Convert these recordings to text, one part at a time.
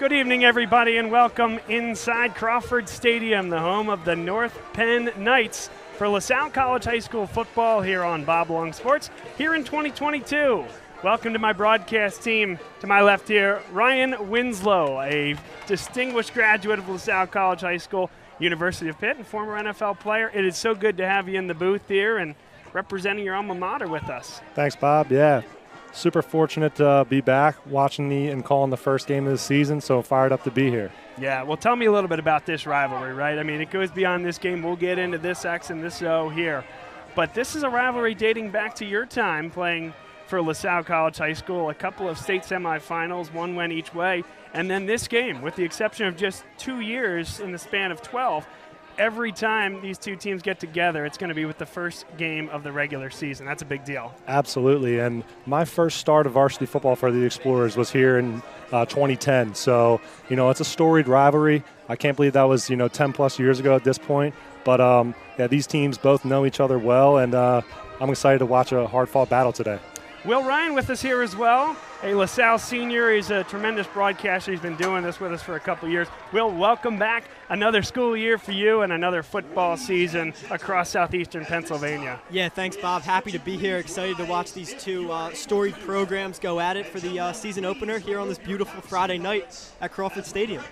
Good evening, everybody, and welcome inside Crawford Stadium, the home of the North Penn Knights for LaSalle College High School football here on Bob Long Sports here in 2022. Welcome to my broadcast team. To my left here, Ryan Winslow, a distinguished graduate of LaSalle College High School, University of Pitt, and former NFL player. It is so good to have you in the booth here and representing your alma mater with us. Thanks, Bob. Yeah, super fortunate to be back watching and calling the first game of the season, so fired up to be here. Yeah, well, tell me a little bit about this rivalry, right? I mean, it goes beyond this game. We'll get into this X and this O here. But this is a rivalry dating back to your time playing for LaSalle College High School, a couple of state semifinals, one went each way, and then this game, with the exception of just 2 years in the span of 12, every time these two teams get together, it's going to be with the first game of the regular season. That's a big deal. Absolutely, and my first start of varsity football for the Explorers was here in 2010. So, it's a storied rivalry. I can't believe that was, 10 plus years ago at this point. But, yeah, these teams both know each other well, and I'm excited to watch a hard-fought battle today. Will Ryan with us here as well, a LaSalle senior. He's a tremendous broadcaster. He's been doing this with us for a couple years. Will, welcome back. Another school year for you and another football season across southeastern Pennsylvania. Yeah, thanks, Bob. Happy to be here. Excited to watch these two storied programs go at it for the season opener here on this beautiful Friday night at Crawford Stadium.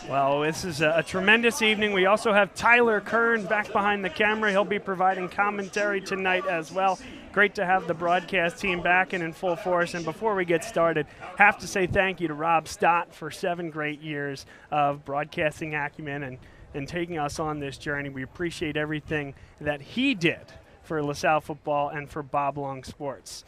Well, this is a tremendous evening. We also have Tyler Kern back behind the camera. He'll be providing commentary tonight as well. Great to have the broadcast team back and in full force. And before we get started, have to say thank you to Rob Stott for 7 great years of broadcasting acumen and taking us on this journey. We appreciate everything that he did for LaSalle football and for Bob Long Sports.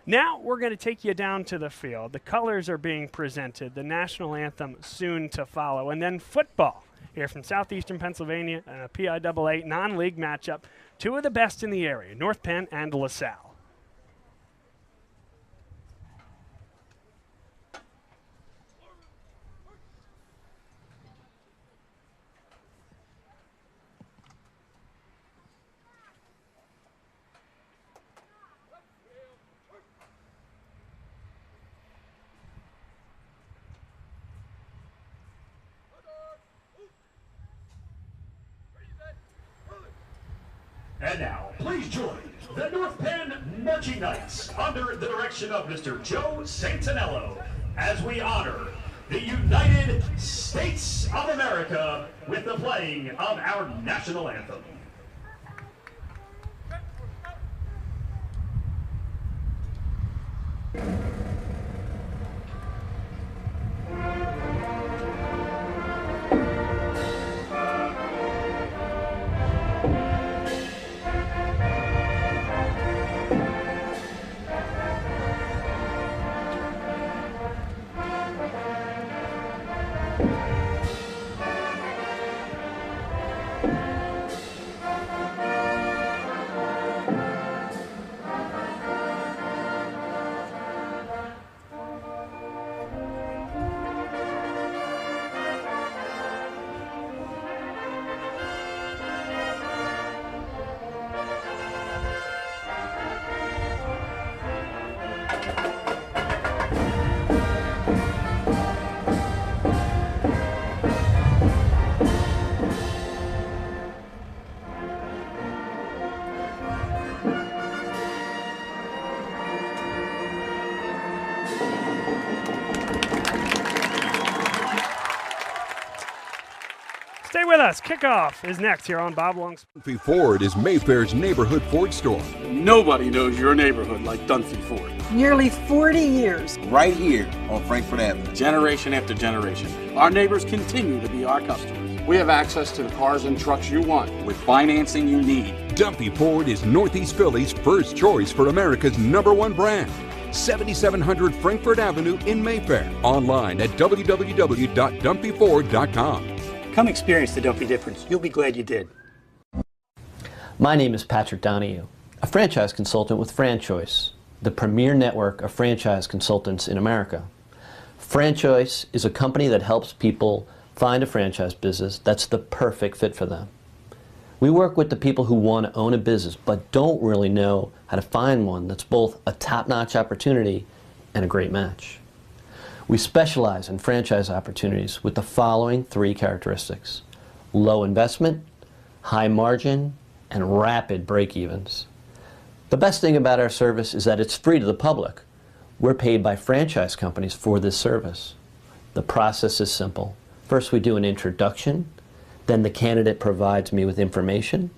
Now we're going to take you down to the field. The colors are being presented, the national anthem soon to follow, and then football here from southeastern Pennsylvania, a PIAA non-league matchup. 2 of the best in the area, North Penn and LaSalle. And now, please join the North Penn Marching Knights under the direction of Mr. Joe Santinello as we honor the United States of America with the playing of our national anthem. Stay with us. Kickoff is next here on Bob Long's. Dunphy Ford is Mayfair's neighborhood Ford store. Nobody knows your neighborhood like Dunphy Ford. Nearly 40 years. Right here on Frankfort Avenue. Generation after generation. Our neighbors continue to be our customers. We have access to the cars and trucks you want with financing you need. Dunphy Ford is Northeast Philly's first choice for America's #1 brand. 7700 Frankfort Avenue in Mayfair. Online at www.dunphyford.com. Come experience the Dunphy difference. You'll be glad you did. My name is Patrick Donahue, a franchise consultant with FranChoice, the premier network of franchise consultants in America. FranChoice is a company that helps people find a franchise business that's the perfect fit for them. We work with the people who want to own a business but don't really know how to find one that's both a top-notch opportunity and a great match. We specialize in franchise opportunities with the following 3 characteristics: low investment, high margin, and rapid break-evens. The best thing about our service is that it's free to the public. We're paid by franchise companies for this service. The process is simple. First, we do an introduction. Then the candidate provides me with information.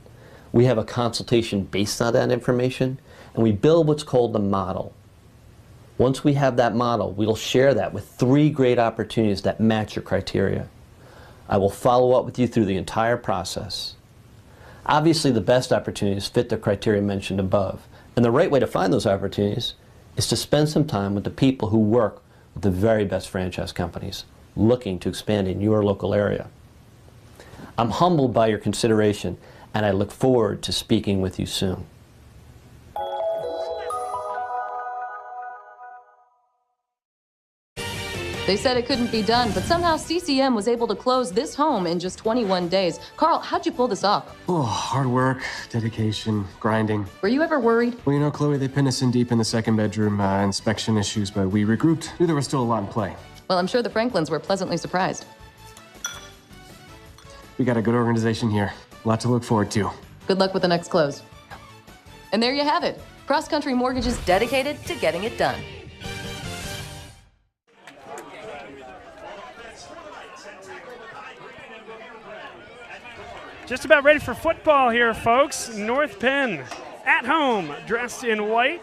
We have a consultation based on that information, and we build what's called the model. Once we have that model, we'll share that with 3 great opportunities that match your criteria. I will follow up with you through the entire process. Obviously, the best opportunities fit the criteria mentioned above, and the right way to find those opportunities is to spend some time with the people who work with the very best franchise companies looking to expand in your local area. I'm humbled by your consideration, and I look forward to speaking with you soon. They said it couldn't be done, but somehow CCM was able to close this home in just 21 days. Carl, how'd you pull this off? Oh, hard work, dedication, grinding. Were you ever worried? Well, you know, Chloe, they pinned us in deep in the second bedroom, inspection issues, but we regrouped. Knew there was still a lot in play. Well, I'm sure the Franklins were pleasantly surprised. We got a good organization here. A lot to look forward to. Good luck with the next close. And there you have it. Cross Country Mortgage is dedicated to getting it done. Just about ready for football here, folks. North Penn at home, dressed in white.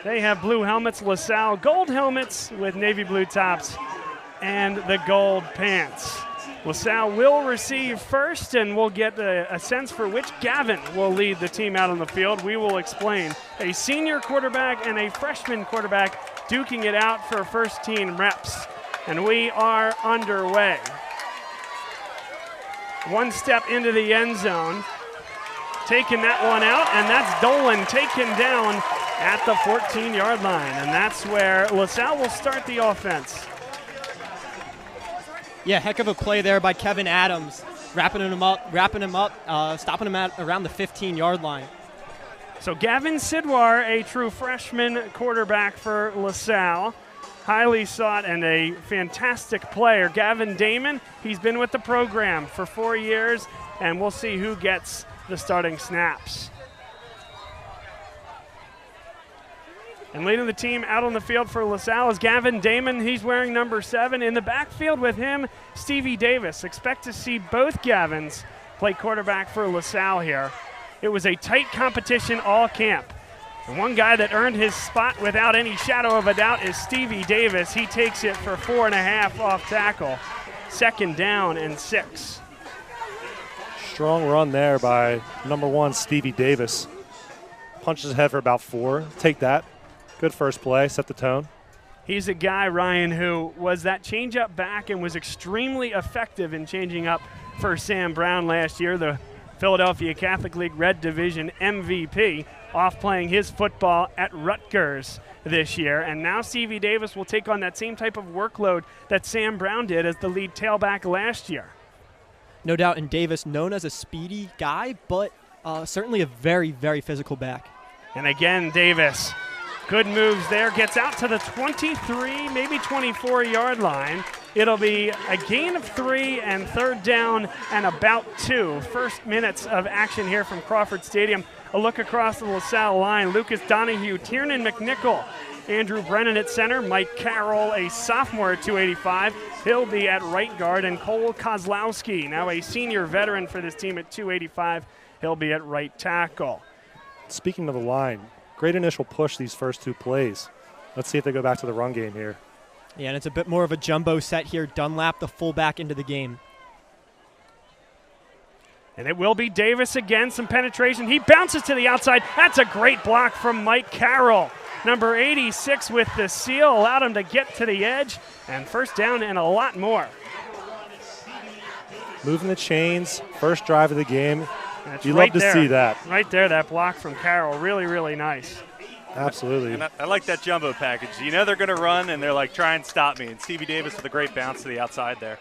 They have blue helmets, LaSalle gold helmets with navy blue tops and the gold pants. LaSalle will receive first, and we'll get a sense for which Gavin will lead the team out on the field. We will explain. A senior quarterback and a freshman quarterback duking it out for first team reps. And we are underway. One step into the end zone, taking that one out, and that's Dolan taken down at the 14-yard line, and that's where LaSalle will start the offense. Yeah, heck of a play there by Kevin Adams, wrapping him up, stopping him at around the 15-yard line. So Gavin Sidwar, a true freshman quarterback for LaSalle. Highly sought and a fantastic player. Gavin Damon, he's been with the program for 4 years, and we'll see who gets the starting snaps. And leading the team out on the field for LaSalle is Gavin Damon. He's wearing number 7. In the backfield with him, Stevie Davis. Expect to see both Gavins play quarterback for LaSalle here. It was a tight competition all camp. And one guy that earned his spot without any shadow of a doubt is Stevie Davis. He takes it for 4.5 off tackle. 2nd down and 6. Strong run there by number 1, Stevie Davis. Punches ahead for about 4. Take that. Good first play, set the tone. He's a guy, Ryan, who was that change-up back and was extremely effective in changing up for Sam Brown last year, the Philadelphia Catholic League Red Division MVP, off playing his football at Rutgers this year. And now Stevie Davis will take on that same type of workload that Sam Brown did as the lead tailback last year. No doubt, and Davis, known as a speedy guy, but certainly a very, very physical back. And again, Davis, good moves there, gets out to the 23, maybe 24-yard line. It'll be a gain of 3 and 3rd down and about 2. First minutes of action here from Crawford Stadium. A look across the LaSalle line. Lucas Donahue, Tiernan McNichol, Andrew Brennan at center, Mike Carroll, a sophomore at 285. He'll be at right guard, and Cole Kozlowski, now a senior veteran for this team at 285. He'll be at right tackle. Speaking of the line, great initial push these first 2 plays. Let's see if they go back to the run game here. Yeah, and it's a bit more of a jumbo set here. Dunlap, the fullback, into the game. And it will be Davis again, some penetration. He bounces to the outside. That's a great block from Mike Carroll. Number 86 with the seal, allowed him to get to the edge, and first down and a lot more. Moving the chains, first drive of the game. You right love to see that. Right there, that block from Carroll, really, really nice. Absolutely. And I like that jumbo package. You know they're going to run, and they're like, try and stop me. And Stevie Davis with a great bounce to the outside there.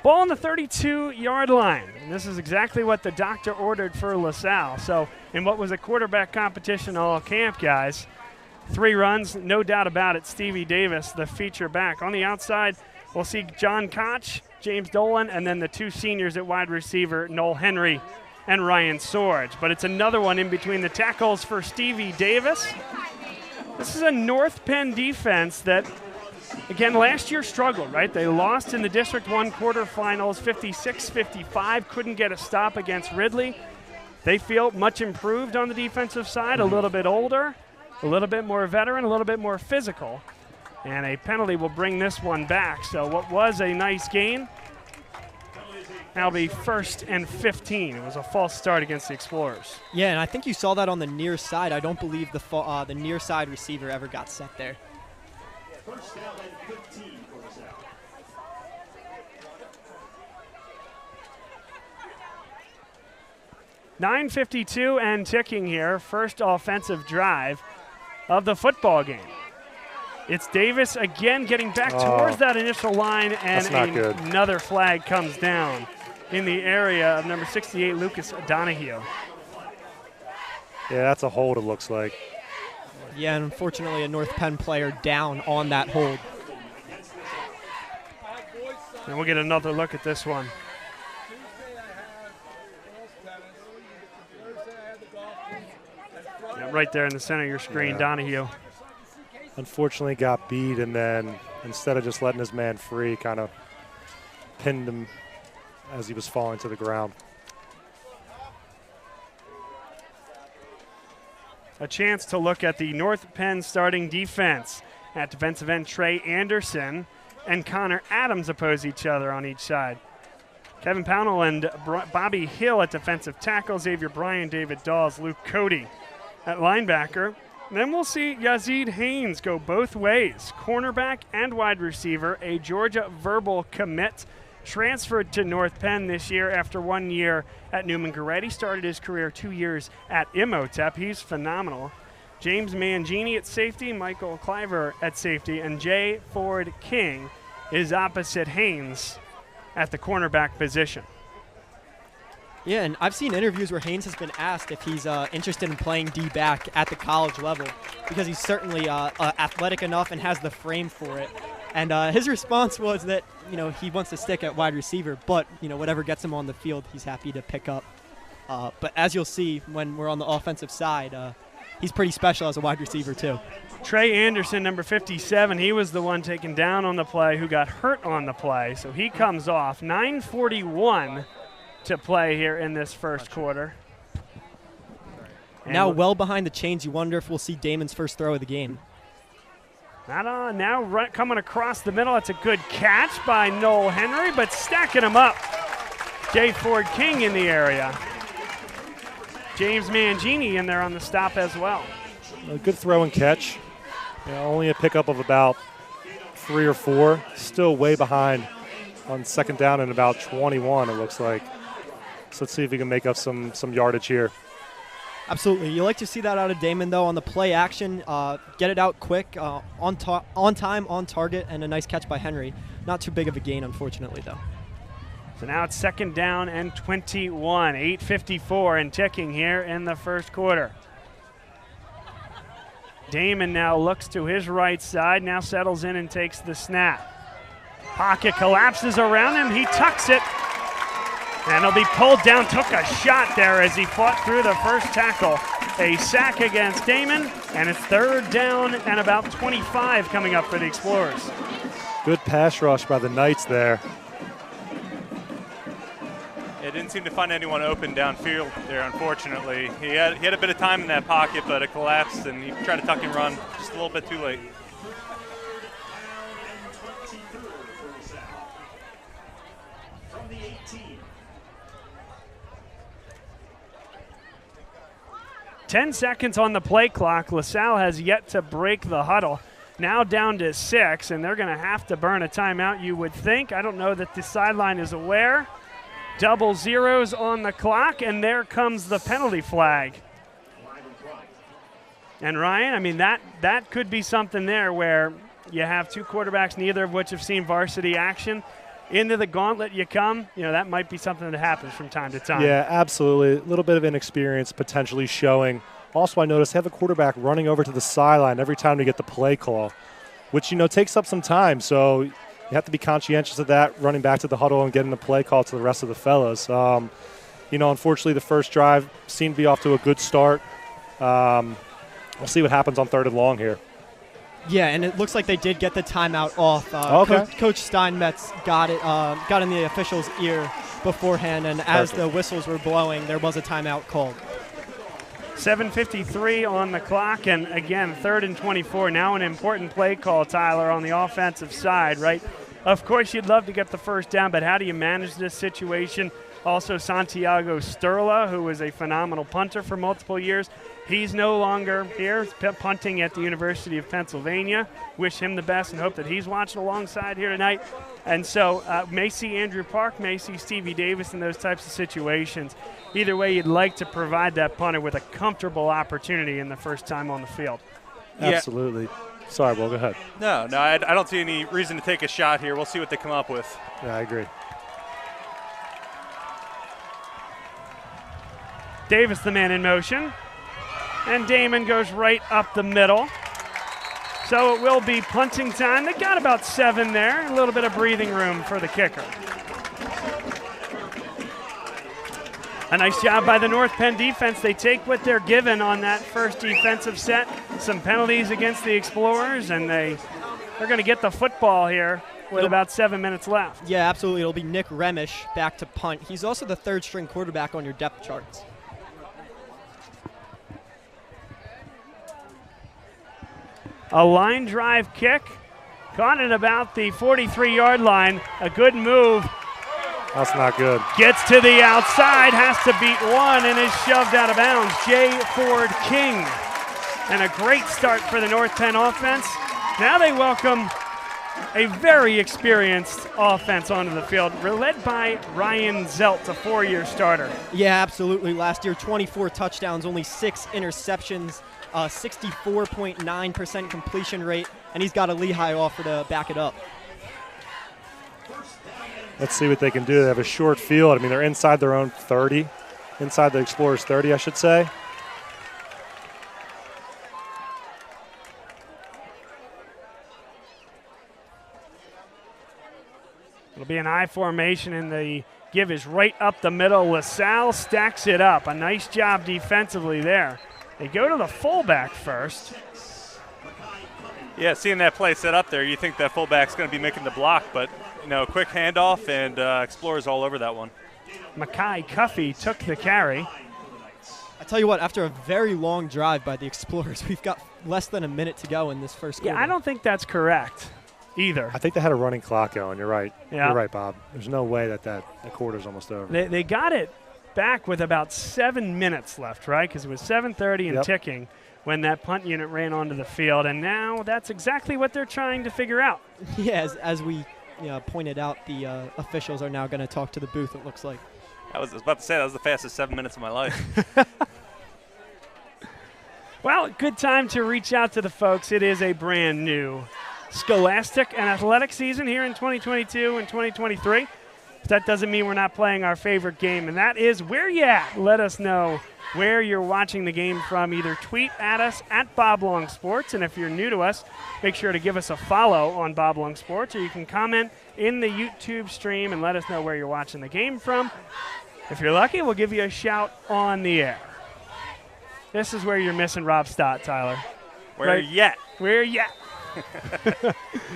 Ball on the 32-yard line. And this is exactly what the doctor ordered for LaSalle. So in what was a quarterback competition all camp, guys, 3 runs, no doubt about it. Stevie Davis, the feature back. On the outside, we'll see John Koch, James Dolan, and then the 2 seniors at wide receiver, Noel Henry and Ryan Sorge. But it's another one in between the tackles for Stevie Davis. This is a North Penn defense that, again, last year struggled, right? They lost in the District 1 quarterfinals, 56-55, couldn't get a stop against Ridley. They feel much improved on the defensive side, a little bit older, a little bit more veteran, a little bit more physical. And a penalty will bring this one back. So what was a nice gain, now be 1st and 15. It was a false start against the Explorers. Yeah, and I think you saw that on the near side. I don't believe the near side receiver ever got set there. First down and 15 for LaSalle. .952 and ticking here. First offensive drive of the football game. It's Davis again getting back towards that initial line, and another flag comes down in the area of number 68, Lucas Donahue. Yeah, that's a hold, it looks like. Yeah, and unfortunately a North Penn player down on that hold. And we'll get another look at this one. Yeah, right there in the center of your screen, yeah. Donahue. Unfortunately got beat, and then instead of just letting his man free, kind of pinned him as he was falling to the ground. A chance to look at the North Penn starting defense. At defensive end, Trey Anderson and Connor Adams oppose each other on each side. Kevin Pownell and Bobby Hill at defensive tackle, Xavier Bryan, David Dawes, Luke Cody at linebacker. And then we'll see Yazid Haynes go both ways, cornerback and wide receiver, a Georgia verbal commit, transferred to North Penn this year after 1 year at Newman Goretti. Started his career 2 years at Imhotep. He's phenomenal. James Mangini at safety, Michael Cliver at safety, and Jay Ford King is opposite Haynes at the cornerback position. Yeah, and I've seen interviews where Haynes has been asked if he's interested in playing D-back at the college level, because he's certainly athletic enough and has the frame for it. And his response was that, he wants to stick at wide receiver, but, whatever gets him on the field, he's happy to pick up. But as you'll see when we're on the offensive side, he's pretty special as a wide receiver too. Trey Anderson, number 57, he was the one taken down on the play who got hurt on the play, so he comes off. 9:41 to play here in this first quarter. And now well behind the chains, you wonder if we'll see Damon's first throw of the game. Not on, now right, coming across the middle. It's a good catch by Noel Henry, but stacking him up. Jay Ford King in the area. James Mangini in there on the stop as well. A good throw and catch. Only a pickup of about 3 or 4. Still way behind on second down and about 21, it looks like. So let's see if we can make up some yardage here. Absolutely. You like to see that out of Damon, though, on the play action. Get it out quick, on time, on target, and a nice catch by Henry. Not too big of a gain, unfortunately, though. So now it's second down and 21. 8:54 and ticking here in the first quarter. Damon now looks to his right side, now settles in and takes the snap. Pocket collapses around him, he tucks it, and he'll be pulled down. Took a shot there as he fought through the first tackle. A sack against Damon, and it's third down and about 25 coming up for the Explorers. Good pass rush by the Knights there. It didn't seem to find anyone open downfield there, unfortunately. He had a bit of time in that pocket, but it collapsed, and he tried to tuck and run just a little bit too late. From the 18. 10 seconds on the play clock. LaSalle has yet to break the huddle. Now down to 6, and they're going to have to burn a timeout, you would think. I don't know that the sideline is aware. Double zeros on the clock, and there comes the penalty flag. And Ryan, I mean, that could be something there where you have two quarterbacks, neither of which have seen varsity action. into the gauntlet you come, that might be something that happens from time to time. Yeah, absolutely. A little bit of inexperience potentially showing. Also, I noticed they have a quarterback running over to the sideline every time to get the play call, which, takes up some time. So you have to be conscientious of that, running back to the huddle and getting the play call to the rest of the fellas. Unfortunately, the first drive seemed to be off to a good start. We'll see what happens on 3rd and long here. Yeah, and it looks like they did get the timeout off. Okay. Coach Steinmetz got in the official's ear beforehand, and as the whistles were blowing, there was a timeout called. 7:53 on the clock, and again, 3rd and 24. Now an important play call, Tyler, on the offensive side, right? Of course, you'd love to get the first down, but how do you manage this situation? Also, Santiago Sterla, who was a phenomenal punter for multiple years, he's no longer here, punting at the University of Pennsylvania. Wish him the best and hope that he's watching alongside here tonight. And so may see Andrew Park, may see Stevie Davis in those types of situations. Either way, you'd like to provide that punter with a comfortable opportunity in the first time on the field. Yeah. Absolutely. Sorry, Will, go ahead. No, I don't see any reason to take a shot here. We'll see what they come up with. Yeah, I agree. Davis, the man in motion. And Damon goes right up the middle. So it will be punting time. They got about 7 there. A little bit of breathing room for the kicker. A nice job by the North Penn defense. They take what they're given on that first defensive set. Some penalties against the Explorers, and they're going to get the football here with about 7 minutes left. Yeah, absolutely. It'll be Nick Remish back to punt. He's also the 3rd-string quarterback on your depth charts. A line drive kick, caught at about the 43-yard line. A good move. That's not good. Gets to the outside, has to beat one, and is shoved out of bounds. Jay Ford King. And a great start for the North Penn offense. Now they welcome a very experienced offense onto the field, led by Ryan Zelt, a 4-year starter. Yeah, absolutely. Last year, 24 touchdowns, only 6 interceptions. 64.9% completion rate, and he's got a Lehigh offer to back it up. Let's see what they can do. They have a short field. I mean, they're inside their own 30, inside the Explorers 30, I should say. It'll be an I formation, and the give is right up the middle. LaSalle stacks it up. A nice job defensively there. They go to the fullback first. Yeah, seeing that play set up there, you think that fullback's going to be making the block, but, quick handoff, and Explorers all over that one. Mackay Cuffey took the carry. I tell you what, after a very long drive by the Explorers, we've got less than a minute to go in this first quarter. Yeah, I don't think that's correct either. I think they had a running clock going. You're right. Yeah. You're right, Bob. There's no way that the quarter's almost over. They got it back with about 7 minutes left, right? Because it was 7:30 and ticking when that punt unit ran onto the field, and now that's exactly what they're trying to figure out. Yeah, as we pointed out, the officials are now going to talk to the booth, it looks like. I was about to say, that was the fastest 7 minutes of my life. Well, good time to reach out to the folks. It is a brand new scholastic and athletic season here in 2022 and 2023. That doesn't mean we're not playing our favorite game, and that is Where You At? Let us know where you're watching the game from. Either tweet at us at Bob Long Sports, and if you're new to us, make sure to give us a follow on Bob Long Sports, or you can comment in the YouTube stream and let us know where you're watching the game from. If you're lucky, we'll give you a shout on the air. This is where you're missing Rob Stott, Tyler. Where you at? Where you at?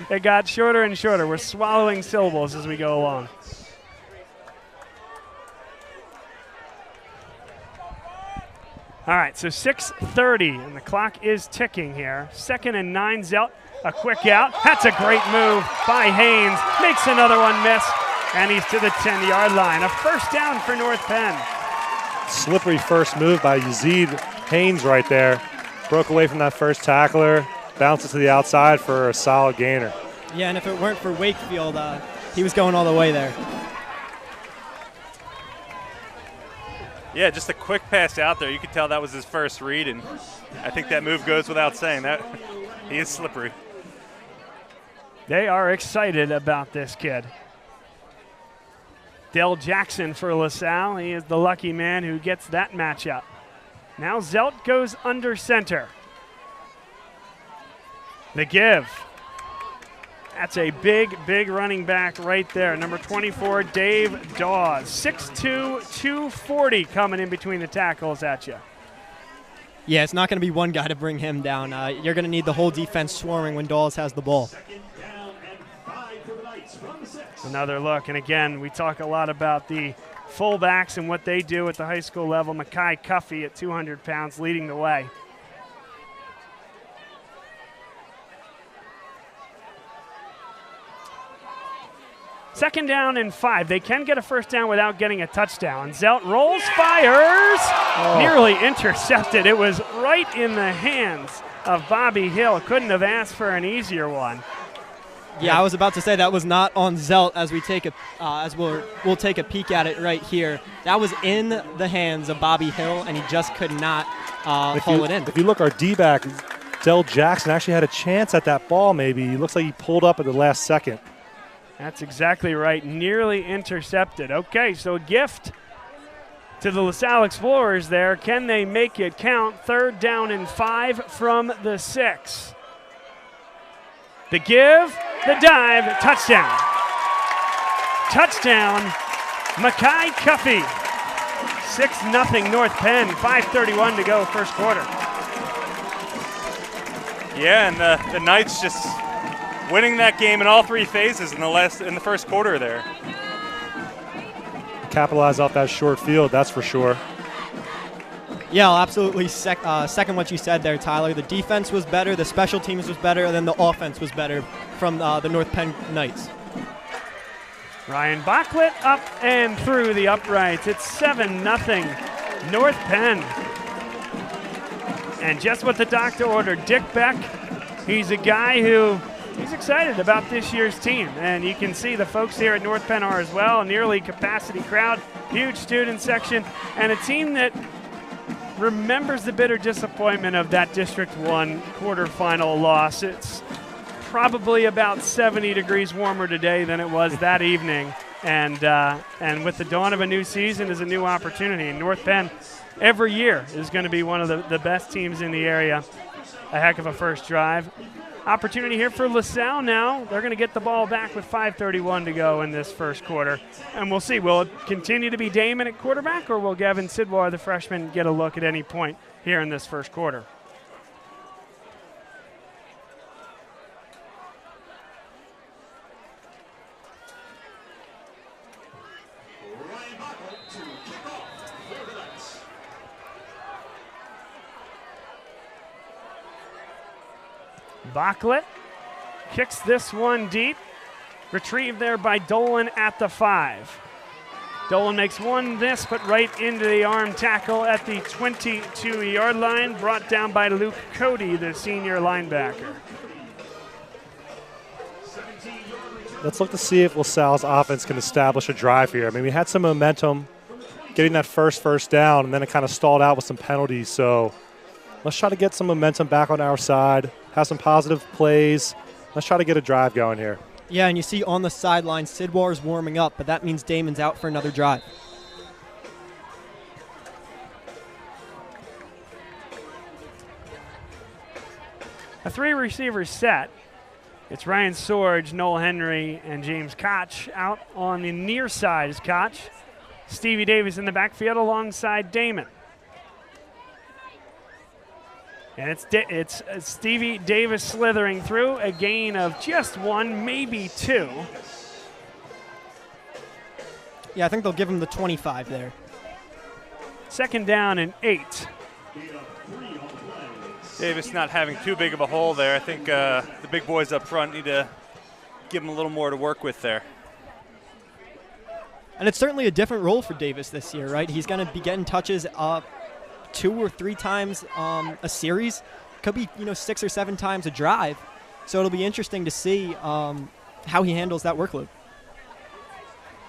It got shorter and shorter. We're swallowing syllables as we go along. All right, so 6:30, and the clock is ticking here. 2nd and 9, Zelt, a quick out. That's a great move by Haynes. Makes another one miss, and he's to the 10-yard line. A first down for North Penn. Slippery first move by Yazid Haynes right there. Broke away from that first tackler, bounces to the outside for a solid gainer. Yeah, and if it weren't for Wakefield, he was going all the way there. Yeah, just a quick pass out there. You could tell that was his first read, and I think that move goes without saying. That he is slippery. They are excited about this kid. Dell Jackson for LaSalle. He is the lucky man who gets that matchup. Now Zelt goes under center. The give. That's a big, big running back right there. Number 24, Dave Dawes. 6'2", 240 coming in between the tackles at you. Yeah, it's not going to be one guy to bring him down. You're going to need the whole defense swarming when Dawes has the ball. Another look, and again, we talk a lot about the fullbacks and what they do at the high school level. Makai Cuffey at 200 pounds leading the way. Second down and 5. They can get a first down without getting a touchdown. Zelt rolls, fires, nearly intercepted. It was right in the hands of Bobby Hill. Couldn't have asked for an easier one. Yeah, I was about to say that was not on Zelt as we take we'll take a peek at it right here. That was in the hands of Bobby Hill, and he just could not pull it in. If you look, our D-back, Dell Jackson, actually had a chance at that ball maybe. He looks like he pulled up at the last second. That's exactly right. Nearly intercepted. Okay, so a gift to the LaSalle Explorers there. Can they make it count? Third down and 5 from the 6. The give, the dive, touchdown. Touchdown, Makai Cuffey. 6-0 North Penn, 5:31 to go first quarter. Yeah, and the Knights just winning that game in all 3 phases in the first quarter there. Capitalize off that short field, that's for sure. Yeah, I'll absolutely second what you said there, Tyler. The defense was better, the special teams was better, and then the offense was better from the North Penn Knights. Ryan Bachlet up and through the uprights. It's 7-0 North Penn. And just what the doctor ordered, Dick Beck, he's a guy who he's excited about this year's team. And you can see the folks here at North Penn are as well. Nearly capacity crowd, huge student section, and a team that remembers the bitter disappointment of that District 1 quarterfinal loss. It's probably about 70 degrees warmer today than it was that evening. And with the dawn of a new season is a new opportunity. And North Penn every year is going to be one of the best teams in the area. A heck of a first drive. Opportunity here for LaSalle now. They're going to get the ball back with 5:31 to go in this first quarter. And we'll see, will it continue to be Damon at quarterback, or will Gavin Sidwar, the freshman, get a look at any point here in this first quarter? Bachlet kicks this one deep. Retrieved there by Dolan at the 5. Dolan makes one miss, but right into the arm tackle at the 22-yard line, brought down by Luke Cody, the senior linebacker. Let's look to see if LaSalle's offense can establish a drive here. I mean, we had some momentum getting that first down, and then it kind of stalled out with some penalties. So let's try to get some momentum back on our side, have some positive plays. Let's try to get a drive going here. Yeah, and you see on the sideline, Sidwar's warming up, but that means Damon's out for another drive. A 3-receiver set. It's Ryan Sorge, Noel Henry, and James Koch. Out on the near side is Koch. Stevie Davis in the backfield alongside Damon. And it's Stevie Davis slithering through, a gain of just 1, maybe 2. Yeah, I think they'll give him the 25 there. Second down and 8. Davis not having too big of a hole there. I think the big boys up front need to give him a little more to work with there. And it's certainly a different role for Davis this year, right? He's going to be getting touches 2 or 3 times a series. Could be 6 or 7 times a drive. So it'll be interesting to see how he handles that workload.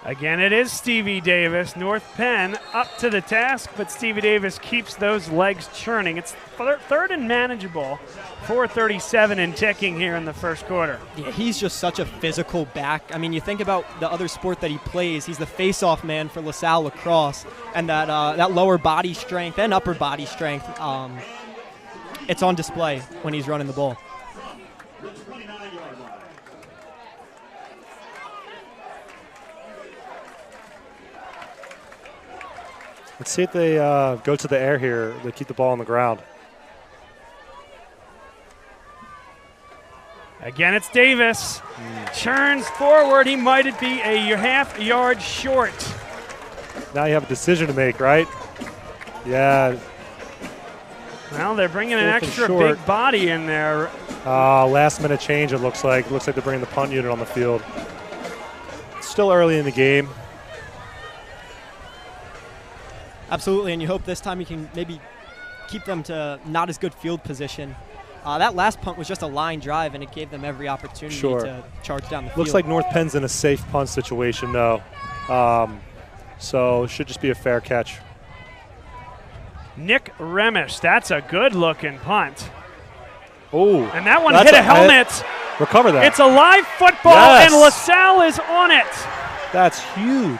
Again, it is Stevie Davis. North Penn up to the task, but Stevie Davis keeps those legs churning. It's third and manageable. 4:37 and ticking here in the first quarter. Yeah, he's just such a physical back. I mean, you think about the other sport that he plays. He's the face-off man for LaSalle lacrosse, and that lower body strength and upper body strength, it's on display when he's running the ball. Let's see if they go to the air here. They keep the ball on the ground. Again, it's Davis. Churns forward. He might be a half yard short. Now you have a decision to make, right? Yeah. Well, they're bringing an extra big body in there. Last minute change, it looks like. Looks like they're bringing the punt unit on the field. It's still early in the game. Absolutely, and you hope this time you can maybe keep them to not as good field position. That last punt was just a line drive, and it gave them every opportunity to charge down the field. Looks like North Penn's in a safe punt situation, though. So it should just be a fair catch. Nick Remish, that's a good-looking punt. Oh, and that one hit a helmet. Recover that. It's a live football, and LaSalle is on it. That's huge.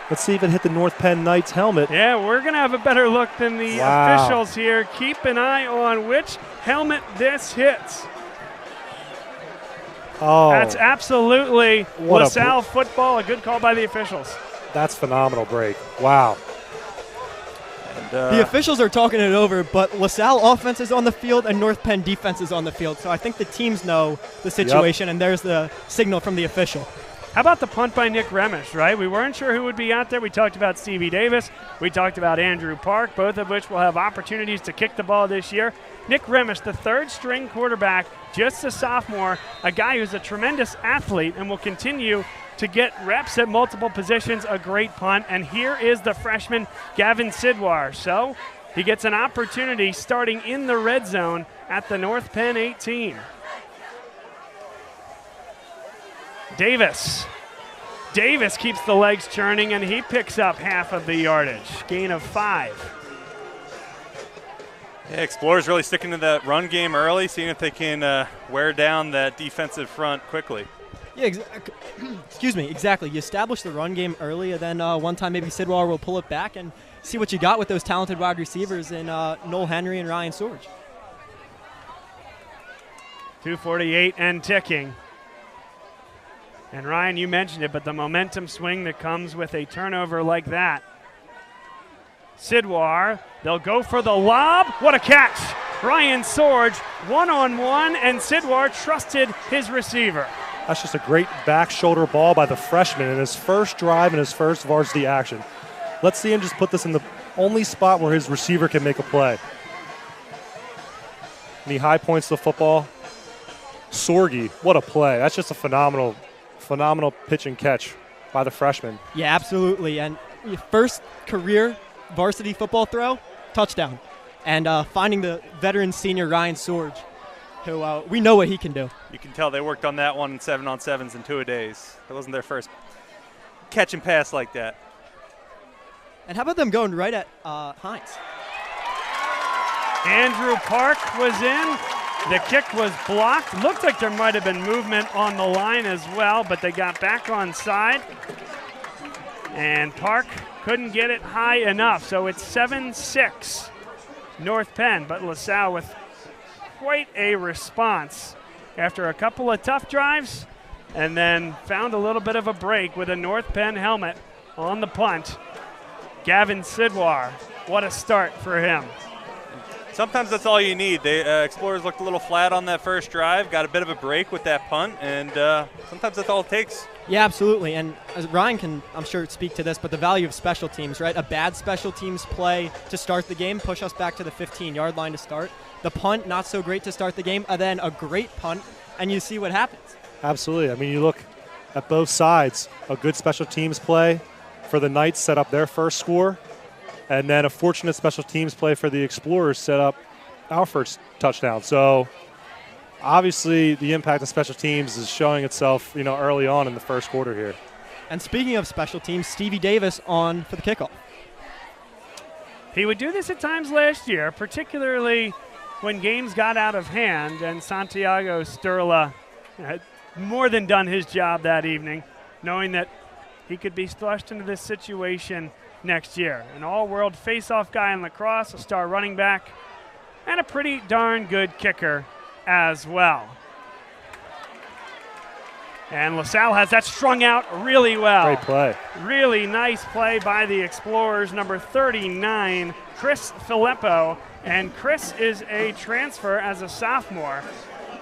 Let's see if it hit the North Penn Knights helmet. Yeah, we're going to have a better look than the officials here. Keep an eye on which helmet this hits. Oh, that's absolutely LaSalle football. A good call by the officials. That's phenomenal break. Wow. And, the officials are talking it over, but LaSalle offense is on the field and North Penn defense is on the field. So I think the teams know the situation, and there's the signal from the official. How about the punt by Nick Remish, right? We weren't sure who would be out there. We talked about Stevie Davis. We talked about Andrew Park, both of which will have opportunities to kick the ball this year. Nick Remish, the third-string quarterback, just a sophomore, a guy who's a tremendous athlete and will continue to get reps at multiple positions, a great punt. And here is the freshman, Gavin Sidwar. So he gets an opportunity starting in the red zone at the North Penn 18. Davis keeps the legs churning, and he picks up half of the yardage. Gain of 5. Yeah, Explorers really sticking to that run game early, seeing if they can wear down that defensive front quickly. Yeah, excuse me, exactly. You establish the run game early, and then one time maybe Sidwar will pull it back and see what you got with those talented wide receivers in Noel Henry and Ryan Sorge. 2:48 and ticking. And Ryan, you mentioned it, but the momentum swing that comes with a turnover like that. Sidwar, they'll go for the lob. What a catch. Ryan Sorge, one-on-one, and Sidwar trusted his receiver. That's just a great back shoulder ball by the freshman in his first drive and his first varsity action. Let's see him just put this in the only spot where his receiver can make a play. And he high points the football. Sorge, what a play. That's just a phenomenal pitch and catch by the freshman. Yeah, absolutely. And first career varsity football throw, touchdown. And finding the veteran senior Ryan Sorge, who we know what he can do. You can tell they worked on that one in 7-on-7s in 2 days. That wasn't their first catch and pass like that. And how about them going right at Hines? Andrew Park was in. The kick was blocked. Looked like there might have been movement on the line as well, but they got back on side. And Park couldn't get it high enough, so it's 7-6 North Penn, but LaSalle with quite a response after a couple of tough drives and then found a little bit of a break with a North Penn helmet on the punt. Gavin Sidwar, what a start for him. Sometimes that's all you need. The Explorers looked a little flat on that first drive, got a bit of a break with that punt, and sometimes that's all it takes. Yeah, absolutely. And as Ryan can, I'm sure, speak to this, but the value of special teams, right? A bad special teams play to start the game, push us back to the 15-yard line to start. The punt, not so great to start the game, and then a great punt, and you see what happens. Absolutely. I mean, you look at both sides. A good special teams play for the Knights set up their first score. And then a fortunate special teams play for the Explorers set up our first touchdown. So obviously the impact of special teams is showing itself, early on in the first quarter here. And speaking of special teams, Stevie Davis on for the kickoff. He would do this at times last year, particularly when games got out of hand, and Santiago Sturla had more than done his job that evening, knowing that he could be thrust into this situation next year. An all-world face-off guy in lacrosse, a star running back, and a pretty darn good kicker as well. And LaSalle has that strung out really well. Great play. Really nice play by the Explorers, number 39, Chris Filippo. And Chris is a transfer as a sophomore.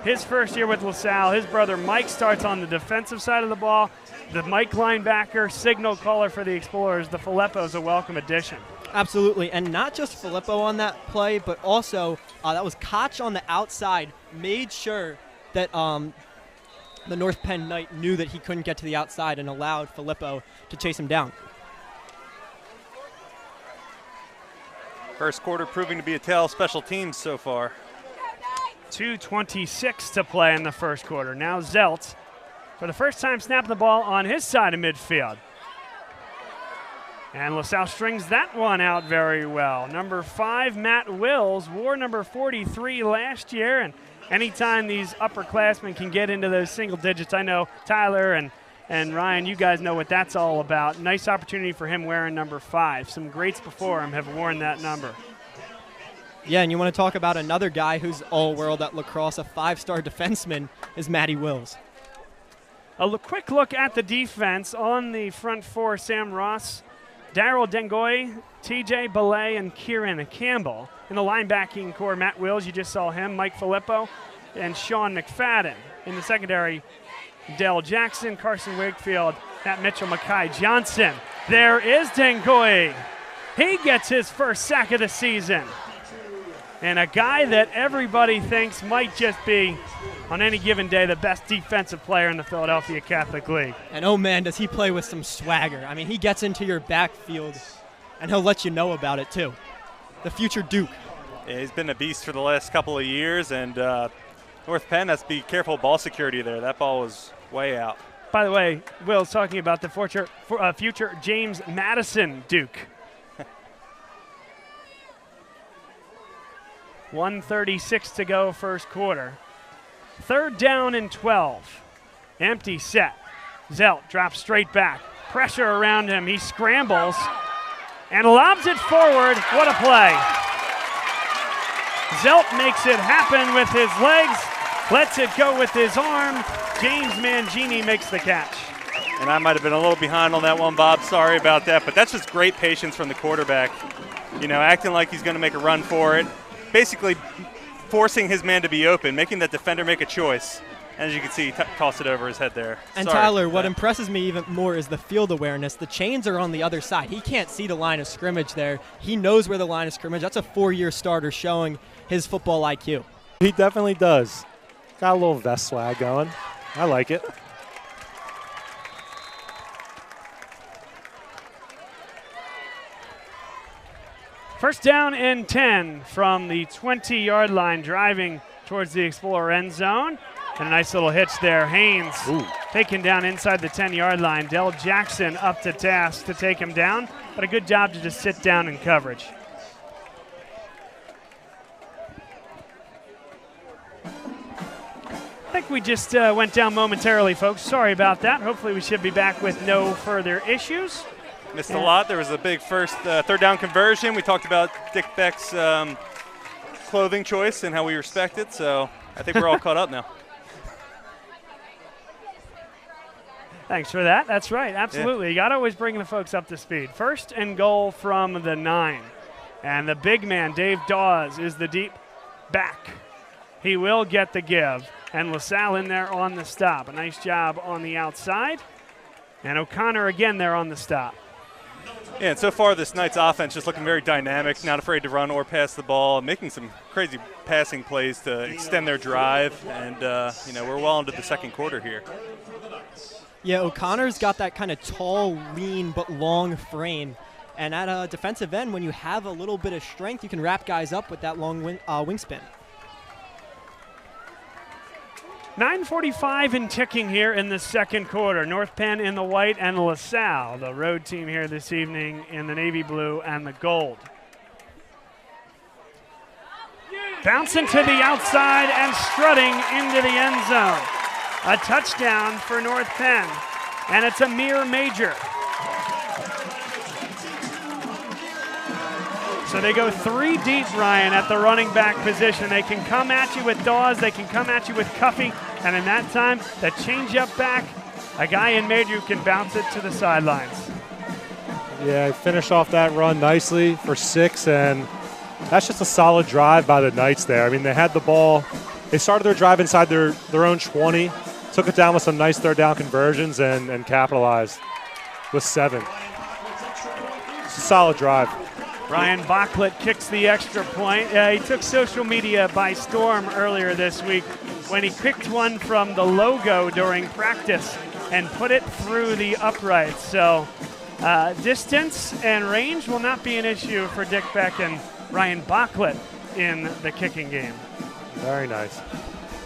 His first year with LaSalle, his brother Mike starts on the defensive side of the ball. The Mike linebacker, signal caller for the Explorers. The Filippo is a welcome addition. Absolutely, and not just Filippo on that play, but also that was Koch on the outside, made sure that the North Penn Knight knew that he couldn't get to the outside and allowed Filippo to chase him down. First quarter proving to be a tale of special teams so far. 2:26 to play in the first quarter. Now Zelt, for the first time, snapping the ball on his side of midfield. And LaSalle strings that one out very well. Number 5, Matt Wills, wore number 43 last year, and anytime these upperclassmen can get into those single digits, I know Tyler and Ryan, you guys know what that's all about. Nice opportunity for him wearing number 5. Some greats before him have worn that number. Yeah, and you want to talk about another guy who's all-world at lacrosse, a 5-star defenseman, is Matty Wills. A quick look at the defense on the front four: Sam Ross, Daryl Dengoy, TJ Belay, and Kieran Campbell. In the linebacking core, Matt Wills, you just saw him, Mike Filippo, and Sean McFadden. In the secondary, Dale Jackson, Carson Wakefield, Matt Mitchell, Mackay Johnson. There is Dengoy. He gets his first sack of the season. And a guy that everybody thinks might just be, on any given day, the best defensive player in the Philadelphia Catholic League. And oh man, does he play with some swagger. I mean, he gets into your backfield, and he'll let you know about it too. The future Duke. Yeah, he's been a beast for the last couple of years, and North Penn has to be careful of ball security there. That ball was way out. By the way, Will's talking about the future James Madison Duke. 1:36 to go first quarter. 3rd down and 12. Empty set. Zelt drops straight back. Pressure around him. He scrambles and lobs it forward. What a play. Zelt makes it happen with his legs. Lets it go with his arm. James Mangini makes the catch. And I might have been a little behind on that one, Bob. Sorry about that. But that's just great patience from the quarterback. You know, acting like he's going to make a run for it. Basically forcing his man to be open, making that defender make a choice. And as you can see, toss it over his head there. And Tyler, what impresses me even more is the field awareness. The chains are on the other side. He can't see the line of scrimmage there. He knows where the line of scrimmage. That's a 4-year starter showing his football IQ. He definitely does. Got a little vest swag going. I like it. First down and 10 from the 20-yard line, driving towards the Explorer end zone. And a nice little hitch there. Haynes taken down inside the 10-yard line. Del Jackson up to task to take him down, but a good job to just sit down in coverage. I think we just went down momentarily, folks. Sorry about that. Hopefully we should be back with no further issues. Missed a lot. There was a big first third down conversion. We talked about Dick Beck's clothing choice and how we respect it, so I think we're all caught up now. Thanks for that. That's right. Absolutely. Yeah. You got to always bring the folks up to speed. 1st and goal from the 9. And the big man, Dave Dawes, is the deep back. He will get the give. And LaSalle in there on the stop. A nice job on the outside. And O'Connor again there on the stop. Yeah, and so far this night's offense just looking very dynamic, not afraid to run or pass the ball, making some crazy passing plays to extend their drive. And, we're well into the second quarter here. Yeah, O'Connor's got that kind of tall, lean, but long frame. And at a defensive end, when you have a little bit of strength, you can wrap guys up with that long wingspan. 9:45 and ticking here in the second quarter. North Penn in the white and LaSalle, the road team here this evening, in the navy blue and the gold. Bouncing to the outside and strutting into the end zone. A touchdown for North Penn, and it's a mere major. So they go 3 deep, Ryan, at the running back position. They can come at you with Dawes, they can come at you with Cuffey, and in that time, the change-up back, a guy in major who can bounce it to the sidelines. Yeah, finish off that run nicely for 6, and that's just a solid drive by the Knights there. I mean, they had the ball. They started their drive inside their own 20, took it down with some nice third down conversions, and capitalized with 7. It's a solid drive. Ryan Bachlet kicks the extra point. He took social media by storm earlier this week when he kicked one from the logo during practice and put it through the uprights. So distance and range will not be an issue for Dick Beck and Ryan Bachlet in the kicking game. Very nice.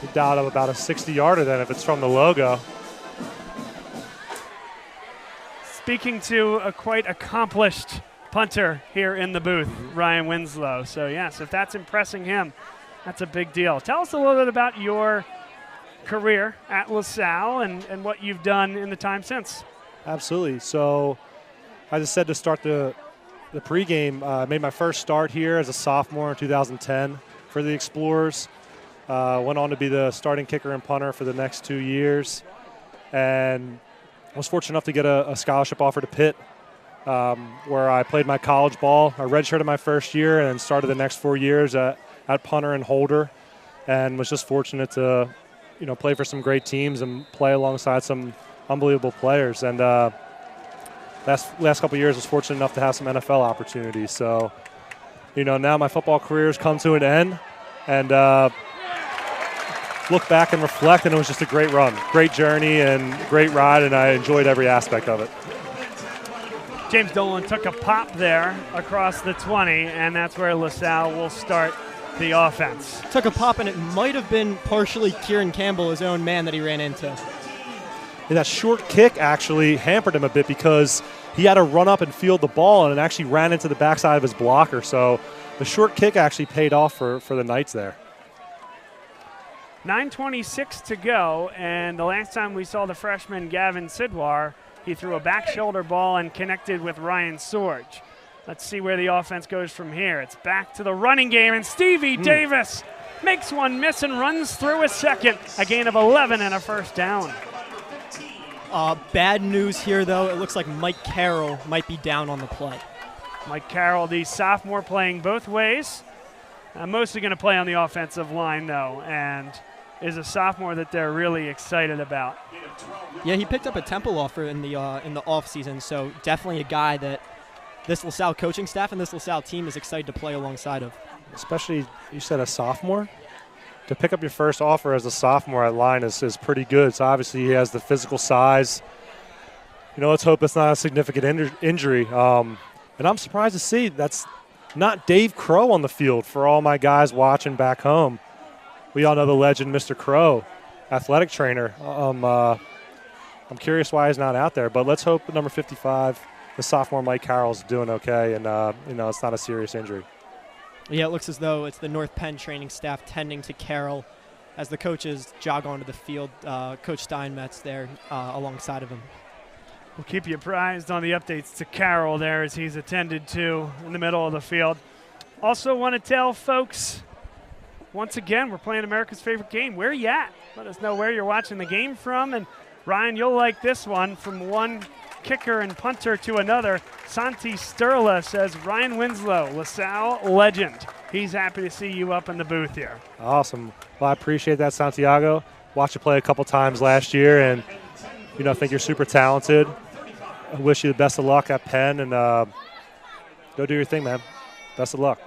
He dialed up about a 60-yarder then if it's from the logo. Speaking to a quite accomplished punter here in the booth, Ryan Winslow. So yes, if that's impressing him, that's a big deal. Tell us a little bit about your career at LaSalle and what you've done in the time since. Absolutely. So I just said to start the pregame, I made my first start here as a sophomore in 2010 for the Explorers. Went on to be the starting kicker and punter for the next 2 years. And I was fortunate enough to get a scholarship offer to Pitt, where I played my college ball. I redshirted my first year and started the next 4 years at punter and holder, and was just fortunate to, play for some great teams and play alongside some unbelievable players. And last couple of years, I was fortunate enough to have some NFL opportunities. So, now my football career has come to an end, and look back and reflect, and it was just a great run, great journey, and great ride, and I enjoyed every aspect of it. James Dolan took a pop there across the 20, and that's where LaSalle will start the offense. Took a pop, and it might have been partially Kieran Campbell, his own man, that he ran into. And that short kick actually hampered him a bit because he had to run up and field the ball, and it actually ran into the backside of his blocker. So the short kick actually paid off for the Knights there. 9:26 to go, and the last time we saw the freshman Gavin Sidwar, he threw a back shoulder ball and connected with Ryan Sorge. Let's see where the offense goes from here. It's back to the running game, and Stevie Davis makes one miss and runs through a second. A gain of 11 and a first down. Bad news here, though. It looks like Mike Carroll might be down on the play. Mike Carroll, the sophomore, playing both ways. Mostly going to play on the offensive line, though, and is a sophomore that they're really excited about. Yeah, he picked up a Temple offer in the offseason, so definitely a guy that this LaSalle coaching staff and this LaSalle team is excited to play alongside of. Especially, you said a sophomore? To pick up your first offer as a sophomore at line is pretty good. So obviously he has the physical size. Let's hope it's not a significant injury. And I'm surprised to see that's not Dave Crow on the field for all my guys watching back home. We all know the legend, Mr. Crow, athletic trainer. I'm curious why he's not out there, but let's hope number 55, the sophomore Mike Carroll's doing okay, and it's not a serious injury. Yeah, it looks as though it's the North Penn training staff tending to Carroll as the coaches jog onto the field. Coach Steinmetz there alongside of him. We'll keep you apprised on the updates to Carroll there as he's attended to in the middle of the field. Also want to tell folks, once again, we're playing America's favorite game. Where are you at? Let us know where you're watching the game from. And Ryan, you'll like this one. From one kicker and punter to another, Santi Sterla says, Ryan Winslow, LaSalle legend. He's happy to see you up in the booth here. Awesome. Well, I appreciate that, Santiago. Watched you play a couple times last year, and I think you're super talented. I wish you the best of luck at Penn, and go do your thing, man. Best of luck.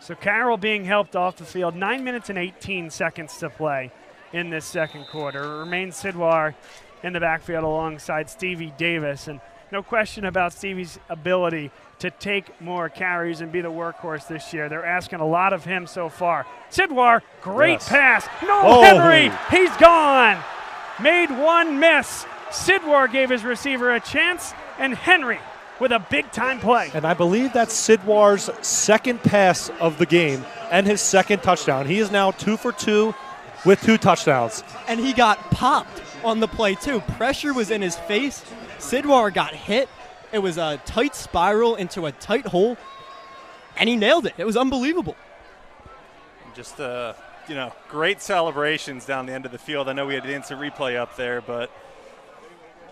So Carroll being helped off the field. 9 minutes and 18 seconds to play in this second quarter. It remains Sidwar in the backfield alongside Stevie Davis. And no question about Stevie's ability to take more carries and be the workhorse this year. They're asking a lot of him so far. Sidwar, great pass. Noel Henry, he's gone. Made one miss. Sidwar gave his receiver a chance, and Henry with a big-time play. And I believe that's Sidwar's second pass of the game and his second touchdown. He is now 2 for 2 with 2 touchdowns. And he got popped on the play, too. Pressure was in his face. Sidwar got hit. It was a tight spiral into a tight hole, and he nailed it. It was unbelievable. Just, great celebrations down the end of the field. I know we had the instant replay up there, but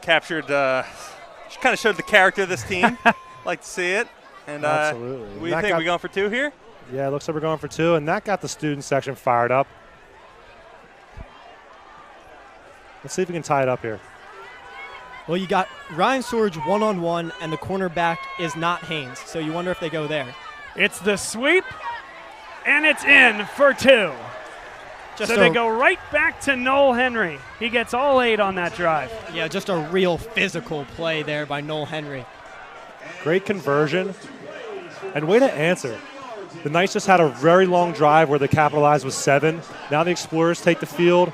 captured, kind of showed the character of this team. Like to see it. And absolutely. What do you think? We going for 2 here? Yeah, it looks like we're going for 2, and that got the student section fired up. Let's see if we can tie it up here. Well, you got Ryan Sorge one-on-one, and the cornerback is not Haynes, so you wonder if they go there. It's the sweep, and it's in for 2. So they go right back to Noel Henry. He gets all 8 on that drive. Yeah, just a real physical play there by Noel Henry. Great conversion, and way to answer. The Knights just had a very long drive where they capitalized with 7. Now the Explorers take the field,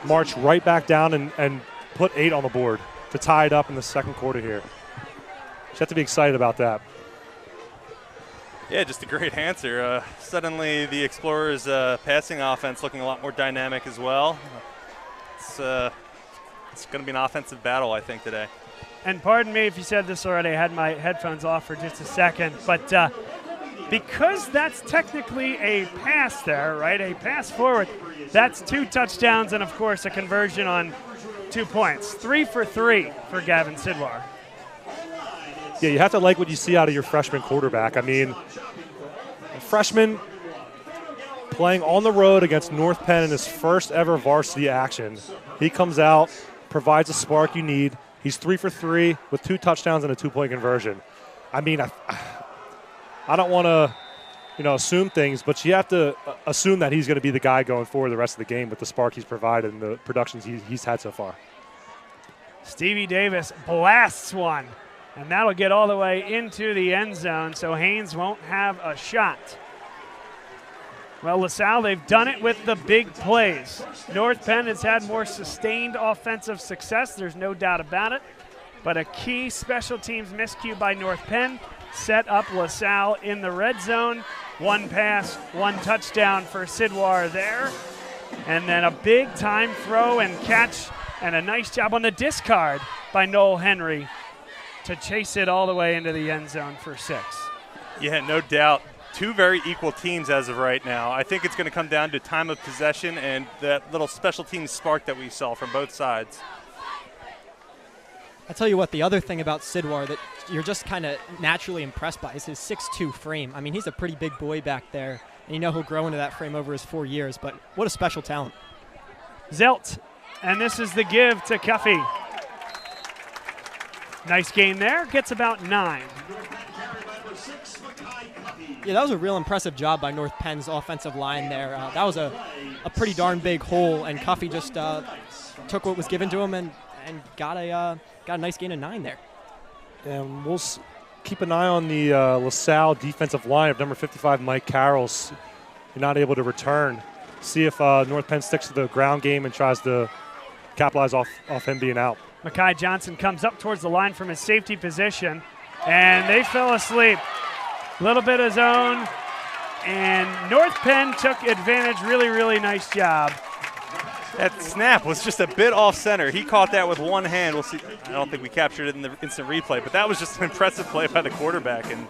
march right back down, and put 8 on the board to tie it up in the second quarter here. You have to be excited about that. Yeah, just a great answer. Suddenly the Explorers' passing offense looking a lot more dynamic as well. It's going to be an offensive battle, I think, today. And pardon me if you said this already. I had my headphones off for just a second. But because that's technically a pass there, right, a pass forward, that's 2 touchdowns and, of course, a conversion on 2 points. 3 for 3 for Gavin Sidwar. Yeah, you have to like what you see out of your freshman quarterback. I mean, a freshman playing on the road against North Penn in his first ever varsity action. He comes out, provides a spark you need. He's 3 for 3 with 2 touchdowns and a 2-point conversion. I mean, I don't want to, assume things, but you have to assume that he's going to be the guy going forward the rest of the game with the spark he's provided and the productions he's had so far. Stevie Davis blasts one, and that'll get all the way into the end zone, so Haynes won't have a shot. Well, LaSalle, they've done it with the big plays. North Penn has had more sustained offensive success, there's no doubt about it, but a key special teams miscue by North Penn set up LaSalle in the red zone. 1 pass, 1 touchdown for Sidwar there. And then a big-time throw and catch and a nice job on the discard by Noel Henry to chase it all the way into the end zone for 6. Yeah, no doubt. 2 very equal teams as of right now. I think it's going to come down to time of possession and that little special teams spark that we saw from both sides. I tell you what, the other thing about Sidwar that you're just kind of naturally impressed by is his 6'2" frame. I mean, he's a pretty big boy back there, and he'll grow into that frame over his 4 years, but what a special talent. Zelt, and this is the give to Cuffey. Nice gain there, gets about 9. Yeah, that was a real impressive job by North Penn's offensive line there. That was a pretty darn big hole, and Cuffey just took what was given to him and got a nice gain of 9 there. And we'll keep an eye on the LaSalle defensive line of number 55, Mike Carroll's. You're not able to return. See if North Penn sticks to the ground game and tries to capitalize off him being out. Makai Johnson comes up towards the line from his safety position, and they fell asleep. A little bit of zone, and North Penn took advantage. Really, really nice job. That snap was just a bit off center. He caught that with one hand. We'll see. I don't think we captured it in the instant replay, but that was just an impressive play by the quarterback and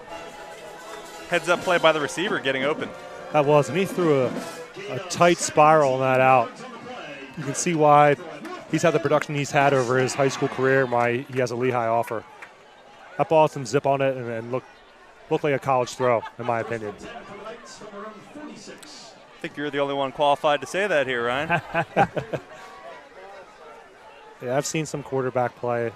heads-up play by the receiver getting open. That was, and he threw a tight spiral on that out. You can see why he's had the production he's had over his high school career and why he has a Lehigh offer. That ball had some zip on it and looked like a college throw, in my opinion. I think you're the only one qualified to say that here, Ryan. Yeah, I've seen some quarterback play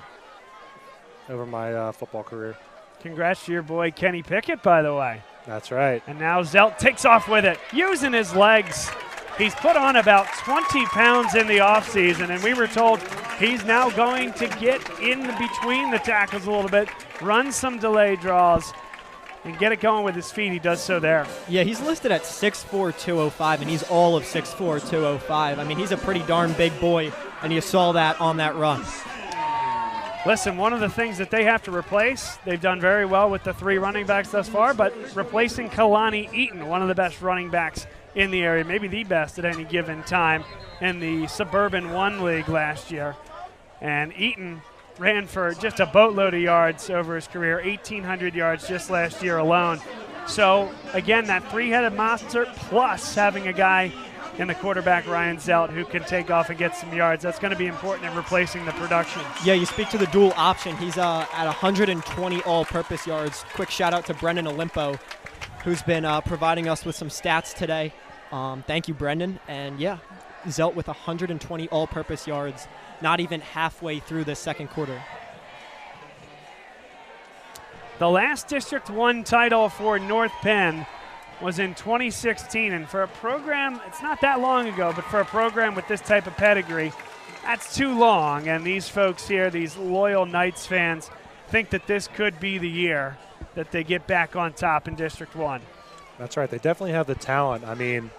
over my football career. Congrats to your boy Kenny Pickett, by the way. That's right. And now Zelt takes off with it, using his legs. He's put on about 20 pounds in the offseason, and we were told He's now going to get in between the tackles a little bit, run some delay draws, and get it going with his feet. He does so there. Yeah, he's listed at 6'4", 205, and he's all of 6'4", 205. I mean, he's a pretty darn big boy, and you saw that on that run. Listen, one of the things that they have to replace, they've done very well with the 3 running backs thus far, but replacing Kalani Eaton, one of the best running backs in the area, maybe the best at any given time in the Suburban 1 League last year. And Eaton ran for just a boatload of yards over his career, 1,800 yards just last year alone. So, again, that 3-headed monster plus having a guy in the quarterback, Ryan Zelt, who can take off and get some yards. That's going to be important in replacing the production. Yeah, you speak to the dual option. He's at 120 all-purpose yards. Quick shout-out to Brendan Olimpo, who's been providing us with some stats today. Thank you, Brendan. And, yeah, Zelt with 120 all-purpose yards, not even halfway through the second quarter. The last District 1 title for North Penn was in 2016, and for a program, it's not that long ago, but for a program with this type of pedigree, that's too long. And these folks here, these loyal Knights fans, think that this could be the year that they get back on top in District 1. That's right. They definitely have the talent. I mean,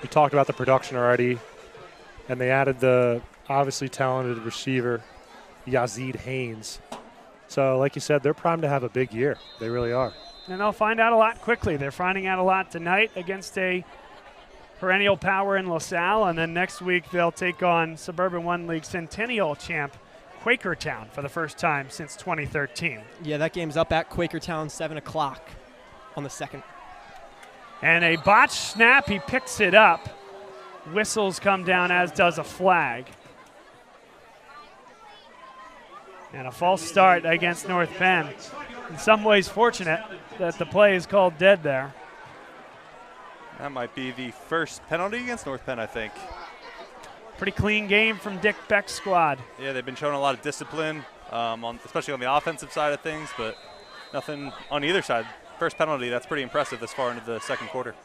we talked about the production already, and they added the obviously talented receiver, Yazid Haynes. So, like you said, they're primed to have a big year. They really are. And they'll find out a lot quickly. They're finding out a lot tonight against a perennial power in LaSalle, and then next week they'll take on Suburban 1 League Centennial champ Quakertown for the first time since 2013. Yeah, that game's up at Quakertown, 7 o'clock on the 2nd. And a botched snap, he picks it up. Whistles come down, as does a flag. And a false start against North Penn. In some ways fortunate that the play is called dead there. That might be the first penalty against North Penn, I think. Pretty clean game from Dick Beck's squad. Yeah, they've been showing a lot of discipline, especially on the offensive side of things, but nothing on either side. First penalty, that's pretty impressive this far into the second quarter.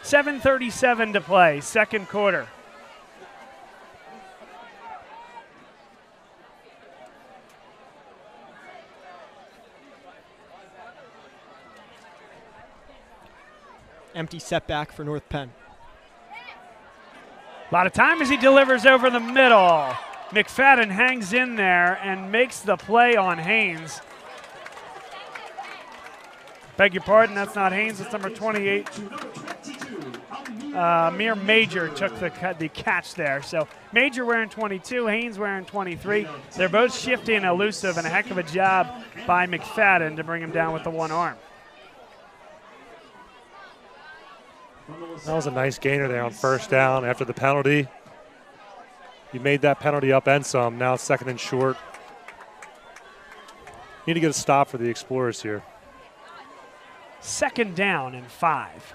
7:37 to play, second quarter. Empty setback for North Penn. A lot of time as he delivers over the middle. McFadden hangs in there and makes the play on Haynes. Beg your pardon, that's not Haynes, it's number 28. Amir Major took the catch there. So Major wearing 22, Haynes wearing 23. They're both shifty and elusive, and a heck of a job by McFadden to bring him down with the one arm. That was a nice gainer there on first down after the penalty. You made that penalty up and some. Now it's 2nd and short. Need to get a stop for the Explorers here. 2nd down and 5.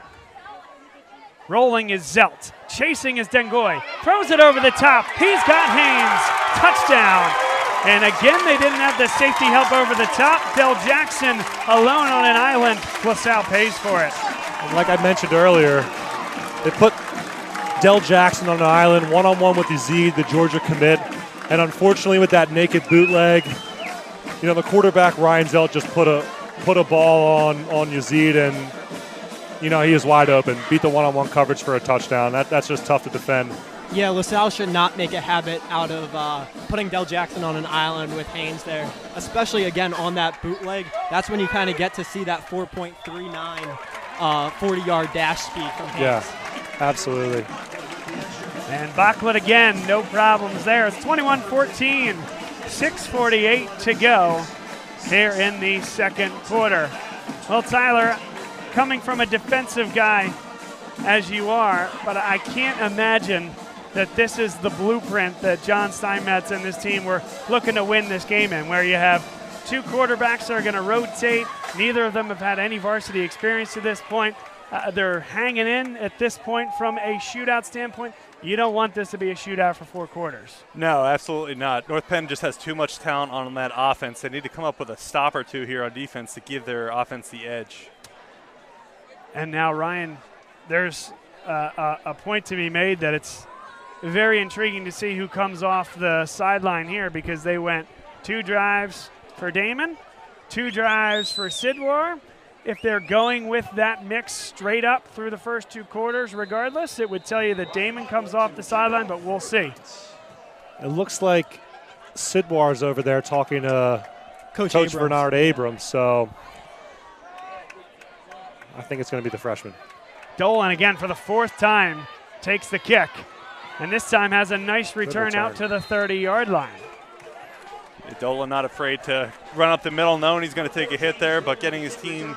Rolling is Zelt. Chasing is Dengoy. Throws it over the top. He's got Haynes. Touchdown. And again, they didn't have the safety help over the top. Del Jackson alone on an island. LaSalle pays for it. And like I mentioned earlier, they put Del Jackson on an island, one-on-one with Yazid, the Georgia commit. And unfortunately, with that naked bootleg, the quarterback, Ryan Zelt, just put a ball on Yazid, and, he is wide open. Beat the one-on-one coverage for a touchdown. That's just tough to defend. Yeah, LaSalle should not make a habit out of putting Del Jackson on an island with Haynes there, especially, again, on that bootleg. That's when you kind of get to see that 4.39 40-yard dash speed from Haynes. Yeah, absolutely. And Bachlet again, no problems there. It's 21-14, 6:48 to go here in the second quarter. Well, Tyler, coming from a defensive guy as you are, but I can't imagine that this is the blueprint that John Steinmetz and this team were looking to win this game in, where you have two quarterbacks that are going to rotate. Neither of them have had any varsity experience to this point. They're hanging in at this point from a shootout standpoint. You don't want this to be a shootout for 4 quarters. No, absolutely not. North Penn just has too much talent on that offense. They need to come up with a stop or two here on defense to give their offense the edge. And now, Ryan, there's a point to be made that it's very intriguing to see who comes off the sideline here, because they went 2 drives for Damon, 2 drives for Sidwar. If they're going with that mix straight up through the first 2 quarters, regardless, it would tell you that Damon comes off the sideline, but we'll see. It looks like Sidwar's over there talking to Coach Bernard Abrams, so I think it's going to be the freshman. Dolan again for the 4th time takes the kick, and this time has a nice return out to the 30-yard line. Dolan not afraid to run up the middle, knowing he's going to take a hit there, but getting his team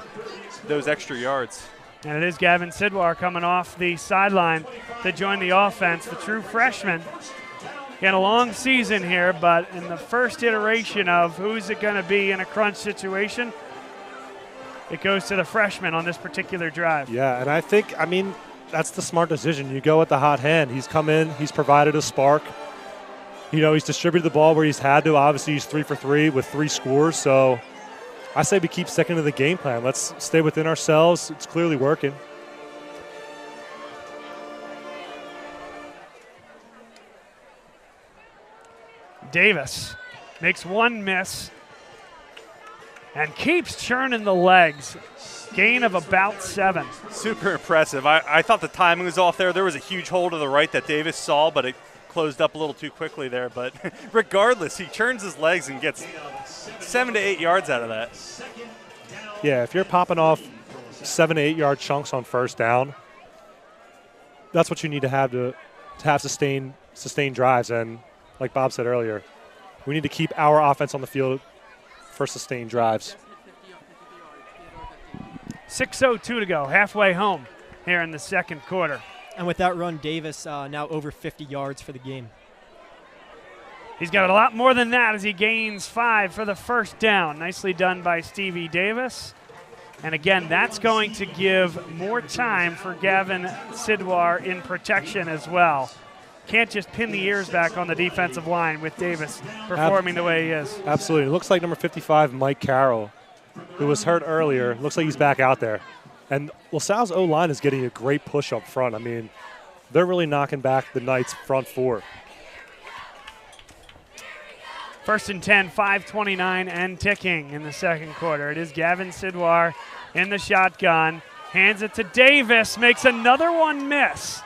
those extra yards. And it is Gavin Sidwar coming off the sideline to join the offense, the true freshman. He had a long season here, but in the first iteration of who's it going to be in a crunch situation, it goes to the freshman on this particular drive. Yeah, and I think, that's the smart decision. You go with the hot hand. He's come in, he's provided a spark. He's distributed the ball where he's had to. Obviously, he's 3 for 3 with 3 scores. So I say we keep sticking to the game plan. Let's stay within ourselves. It's clearly working. Davis makes 1 miss and keeps churning the legs. Gain of about 7. Super impressive. I thought the timing was off there. There was a huge hole to the right that Davis saw, but it closed up a little too quickly there. But regardless, he churns his legs and gets 7 to 8 yards out of that. Yeah, if you're popping off 7 to 8 yard chunks on first down, that's what you need to have sustained drives. And like Bob said earlier, we need to keep our offense on the field for sustained drives. 6:02 to go, halfway home here in the second quarter. And with that run, Davis now over 50 yards for the game. He's got a lot more than that as he gains 5 for the first down. Nicely done by Stevie Davis. And again, that's going to give more time for Gavin Sidwar in protection as well. Can't just pin the ears back on the defensive line with Davis performing the way he is. Absolutely. It looks like number 55, Mike Carroll, who was hurt earlier, looks like he's back out there. And LaSalle's O-line is getting a great push up front. They're really knocking back the Knights' front 4. 1st and 10, 5:29 and ticking in the second quarter. It is Gavin Sidwar in the shotgun. Hands it to Davis, makes another one miss.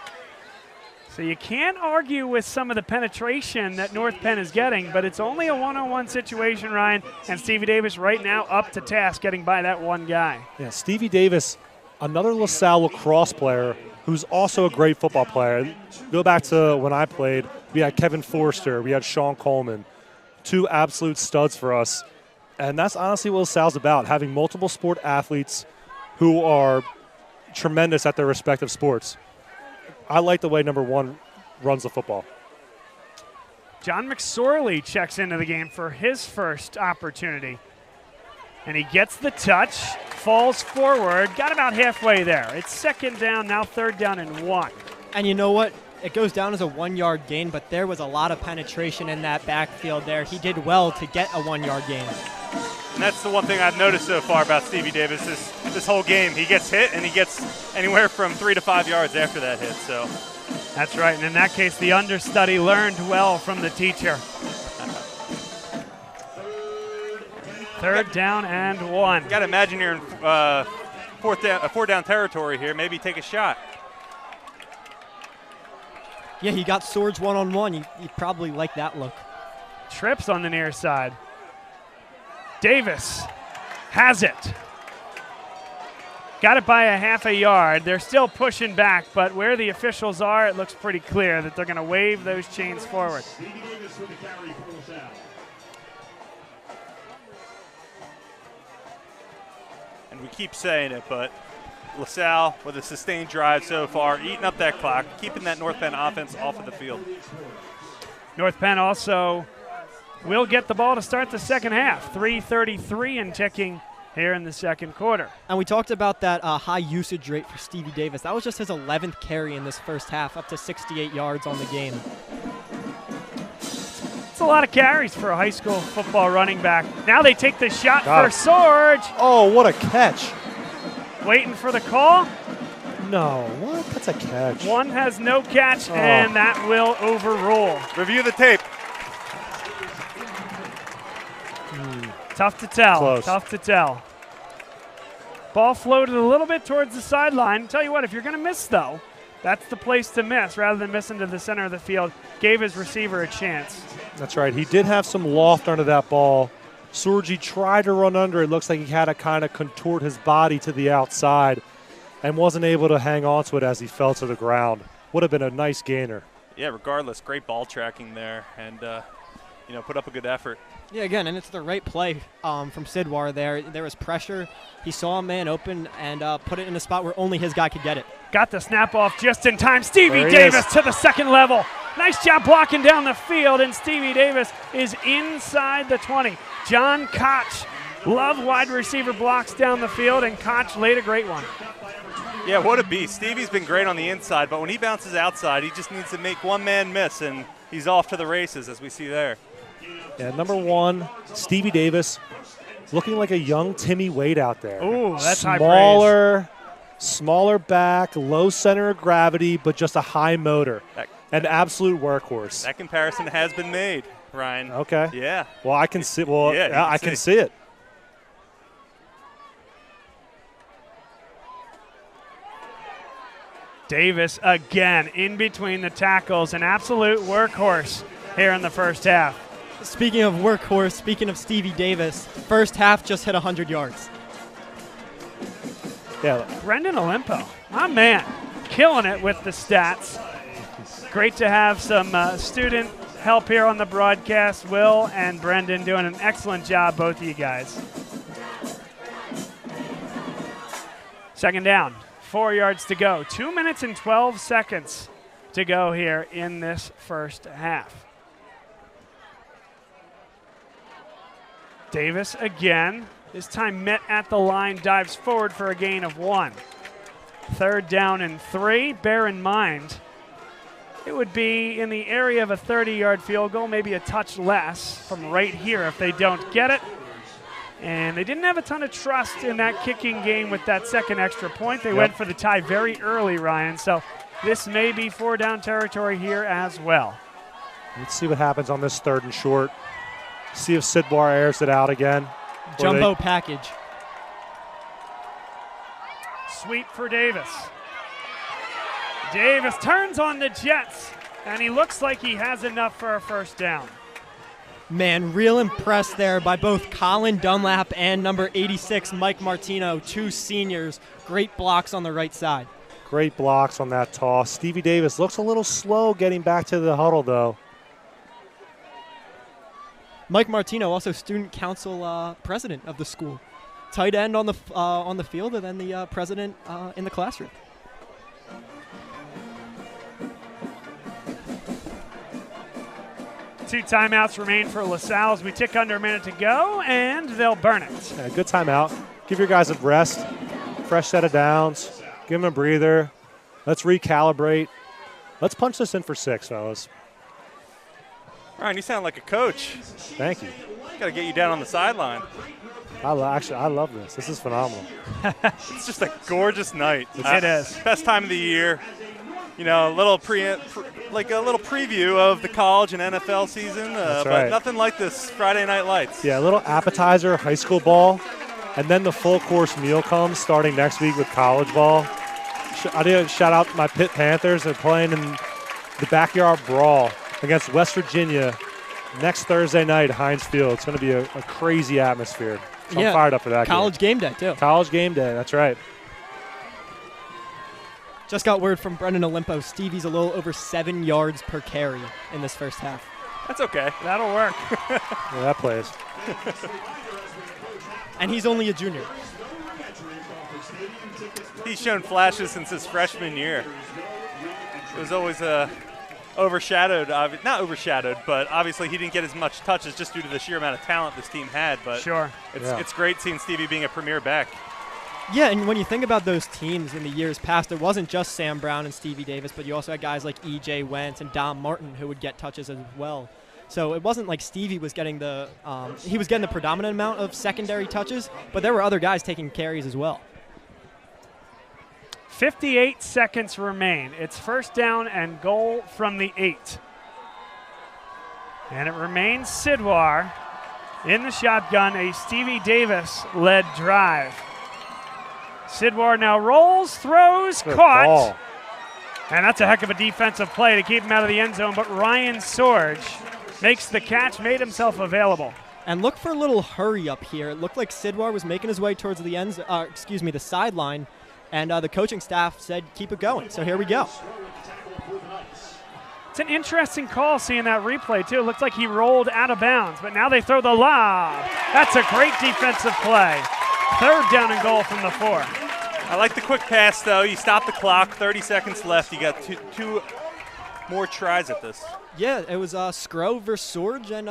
So you can't argue with some of the penetration that North Penn is getting, but it's only a one-on-one situation, Ryan, and Stevie Davis right now up to task getting by that one guy. Yeah, Stevie Davis, another LaSalle lacrosse player who's also a great football player. Go back to when I played, we had Kevin Forster, we had Sean Coleman, 2 absolute studs for us. And that's honestly what LaSalle's about, having multiple sport athletes who are tremendous at their respective sports. I like the way number 1 runs the football. John McSorley checks into the game for his first opportunity. And he gets the touch, falls forward, got about halfway there. It's 2nd down, now 3rd down and 1. And you know what? It goes down as a 1-yard gain, but there was a lot of penetration in that backfield there. He did well to get a 1-yard gain. And that's the one thing I've noticed so far about Stevie Davis this whole game. He gets hit, and he gets anywhere from 3 to 5 yards after that hit. So that's right, and in that case, the understudy learned well from the teacher. 3rd down and 1. Got to imagine you're in 4th down territory here. Maybe take a shot. Yeah, he got swords one-on-one. You probably like that look. Trips on the near side. Davis has it. Got it by a half a yard. They're still pushing back, but where the officials are, it looks pretty clear that they're going to wave those chains forward. And we keep saying it, but LaSalle with a sustained drive so far, eating up that clock, keeping that North Penn offense off of the field. North Penn also will get the ball to start the second half. 3:33 and ticking here in the second quarter. And we talked about that high usage rate for Stevie Davis. That was just his 11th carry in this first half, up to 68 yards on the game. It's a lot of carries for a high school football running back. Now they take the shot for Sorge. Oh, what a catch. Waiting for the call. No, what? That's a catch. One has no catch, and that will overrule. Review the tape. Tough to tell. Close. Tough to tell. Ball floated a little bit towards the sideline. Tell you what, if you're going to miss, though, that's the place to miss rather than missing to the center of the field. Gave his receiver a chance. That's right. He did have some loft under that ball. Surgi tried to run under. It looks like he had to kind of contort his body to the outside and wasn't able to hang on to it as he fell to the ground. Would have been a nice gainer. Yeah, regardless, great ball tracking there and, put up a good effort. Yeah, again, and it's the right play from Sidwar there. There was pressure. He saw a man open and put it in a spot where only his guy could get it. Got the snap off just in time. Stevie Davis to the second level. Nice job blocking down the field, and Stevie Davis is inside the 20. John Koch, love wide receiver blocks down the field, and Koch laid a great one. Yeah, what a beast. Stevie's been great on the inside, but when he bounces outside, he just needs to make one man miss, and he's off to the races, as we see there. Yeah, number 1, Stevie Davis, looking like a young Timmy Wade out there. Ooh, that's high praise. Smaller back, low center of gravity, but just a high motor. An absolute workhorse. That comparison has been made, Ryan. Okay. Yeah. Well, I can see. Well, yeah, I can see it. Davis again in between the tackles, an absolute workhorse here in the first half. Speaking of workhorse, speaking of Stevie Davis, first half just hit 100 yards. Yeah. Brendan Olimpo, my man, killing it with the stats. Great to have some student help here on the broadcast. Will and Brendan doing an excellent job, both of you guys. Second down, 4 yards to go. 2 minutes and 12 seconds to go here in this first half. Davis again, this time met at the line, dives forward for a gain of 1. Third down and 3. Bear in mind, it would be in the area of a 30-yard field goal, maybe a touch less from right here if they don't get it. And they didn't have a ton of trust in that kicking game with that second extra point. They went for the tie very early, Ryan, so this may be 4-down territory here as well. Let's see what happens on this 3rd and short. See if Sidwar airs it out again. Jumbo package. Sweep for Davis. Davis turns on the Jets, and he looks like he has enough for a first down. Man, real impressed there by both Colin Dunlap and number 86, Mike Martino, 2 seniors. Great blocks on the right side. Great blocks on that toss. Stevie Davis looks a little slow getting back to the huddle, though. Mike Martino, also student council president of the school. Tight end on the field, and then the president in the classroom. Two timeouts remain for LaSalle as we tick under a minute to go, and they'll burn it. Yeah, good timeout. Give your guys a rest, fresh set of downs. Give them a breather. Let's recalibrate. Let's punch this in for 6, fellas. Ryan, you sound like a coach. Thank you. Got to get you down on the sideline. I love this. This is phenomenal. It's just a gorgeous night. It is. Best time of the year. You know, a little preview of the college and NFL season, but nothing like this Friday Night Lights. Yeah, a little appetizer, high school ball, and then the full course meal comes starting next week with college ball. I did shout out my Pitt Panthers. They're playing in the backyard brawl against West Virginia next Thursday night at Heinz Field. It's going to be a crazy atmosphere. So I'm fired up for that. College game day, too. College game day, that's right. Just got word from Brendan Olimpo. Stevie's a little over 7 yards per carry in this first half. That's okay. That'll work. Yeah, that plays. And he's only a junior. He's shown flashes since his freshman year. It was always overshadowed. Not overshadowed, but obviously he didn't get as much touches just due to the sheer amount of talent this team had. But sure, it's great seeing Stevie being a premier back. Yeah, and when you think about those teams in the years past, it wasn't just Sam Brown and Stevie Davis, but you also had guys like E.J. Wentz and Dom Martin who would get touches as well. So it wasn't like Stevie was getting the predominant amount of secondary touches, but there were other guys taking carries as well. 58 seconds remain. It's first down and goal from the 8. And it remains Sidwar in the shotgun, a Stevie Davis-led drive. Sidwar now rolls, throws, Good caught. ball. And that's a heck of a defensive play to keep him out of the end zone, but Ryan Sorge makes the catch, made himself available. And look for a little hurry up here. It looked like Sidwar was making his way towards the the sideline, and the coaching staff said keep it going. So here we go. It's an interesting call seeing that replay, too. It looks like he rolled out of bounds, but now they throw the lob. That's a great defensive play. Third down and goal from the 4. I like the quick pass, though. You stop the clock, 30 seconds left. You got two more tries at this. Yeah, it was Skro versus Sorge, and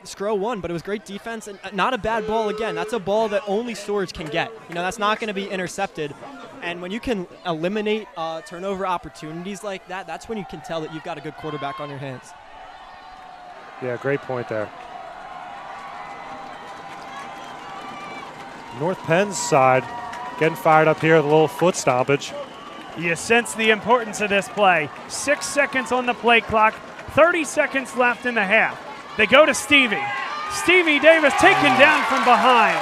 Skro won, but it was great defense and not a bad ball again. That's a ball that only Sorge can get. That's not going to be intercepted. And when you can eliminate turnover opportunities like that, that's when you can tell that you've got a good quarterback on your hands. Yeah, great point there. North Penn's side getting fired up here with a little foot stompage. You sense the importance of this play. 6 seconds on the play clock, 30 seconds left in the half. They go to Stevie. Stevie Davis taken down from behind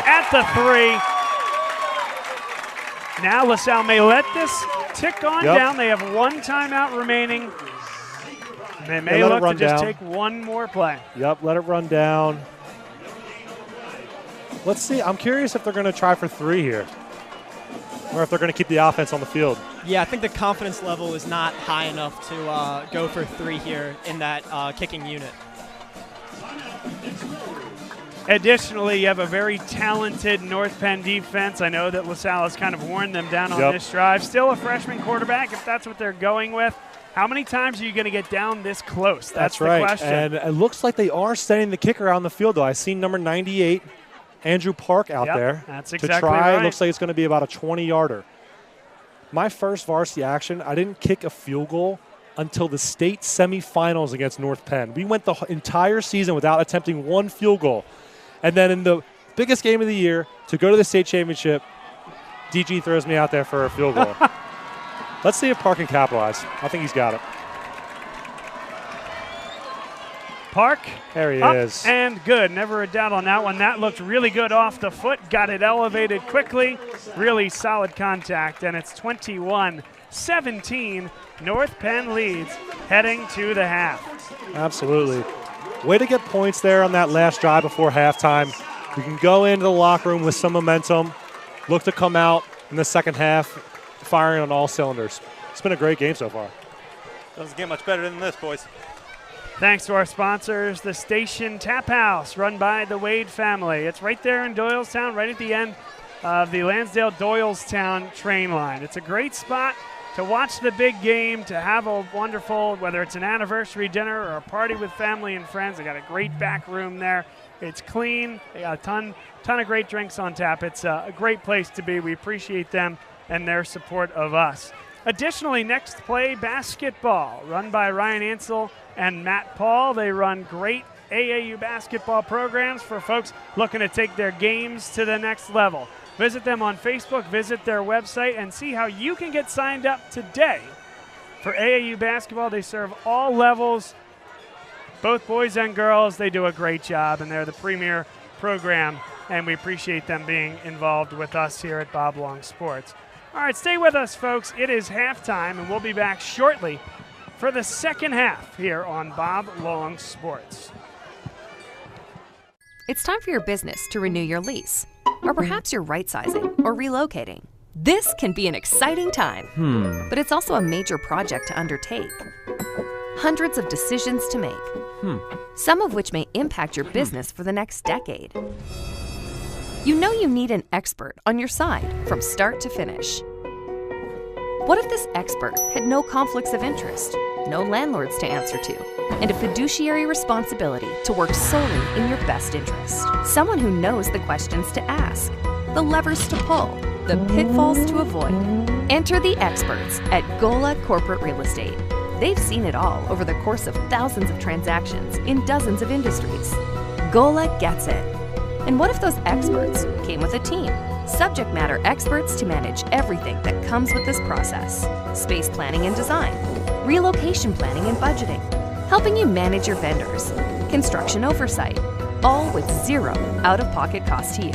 at the 3. Now LaSalle may let this tick on down. They have one timeout remaining. They may look to just take one more play. Yep, let it run down. Let's see. I'm curious if they're going to try for 3 here, or if they're going to keep the offense on the field. Yeah, I think the confidence level is not high enough to go for 3 here in that kicking unit. Additionally, you have a very talented North Penn defense. I know that LaSalle has kind of worn them down on this drive. Still a freshman quarterback, if that's what they're going with. How many times are you going to get down this close? That's the right. question. And it looks like they are sending the kicker out on the field, though. I see number 98, Andrew Park, out there. That's to exactly try. right. It looks like it's going to be about a 20-yarder. My first varsity action, I didn't kick a field goal until the state semifinals against North Penn. We went the entire season without attempting one field goal. And then in the biggest game of the year, to go to the state championship, DG throws me out there for a field goal. Let's see if Park can capitalize. I think he's got it. Park, there he up is. And good. Never a doubt on that one. That looked really good off the foot. Got it elevated quickly. Really solid contact. And it's 21-17. North Penn leads heading to the half. Absolutely. Way to get points there on that last drive before halftime. We can go into the locker room with some momentum, look to come out in the second half firing on all cylinders. It's been a great game so far. Doesn't get much better than this, boys. Thanks to our sponsors, the Station Tap House, run by the Wade family. It's right there in Doylestown, right at the end of the Lansdale-Doylestown train line. It's a great spot to watch the big game, to have a wonderful, whether it's an anniversary dinner or a party with family and friends. They got a great back room there. It's clean. They got a ton of great drinks on tap. It's a great place to be. We appreciate them and their support of us. Additionally, next play basketball, run by Ryan Ansel and Matt Paul. They run great AAU basketball programs for folks looking to take their games to the next level. Visit them on Facebook, visit their website, and see how you can get signed up today for AAU basketball. They serve all levels, both boys and girls. They do a great job, and they're the premier program, and we appreciate them being involved with us here at Bob Long Sports. All right, stay with us, folks. It is halftime, and we'll be back shortly for the second half here on Bob Long Sports. It's time for your business to renew your lease. Or perhaps you're right-sizing or relocating. This can be an exciting time, but it's also a major project to undertake. Hundreds of decisions to make, some of which may impact your business for the next decade. You know you need an expert on your side from start to finish. What if this expert had no conflicts of interest, no landlords to answer to, and a fiduciary responsibility to work solely in your best interest? Someone who knows the questions to ask, the levers to pull, the pitfalls to avoid. Enter the experts at Gola Corporate Real Estate. They've seen it all over the course of thousands of transactions in dozens of industries. Gola gets it. And what if those experts came with a team? subject matter experts to manage everything that comes with this process. Space planning and design, relocation planning and budgeting, helping you manage your vendors, construction oversight, all with zero out-of-pocket cost to you.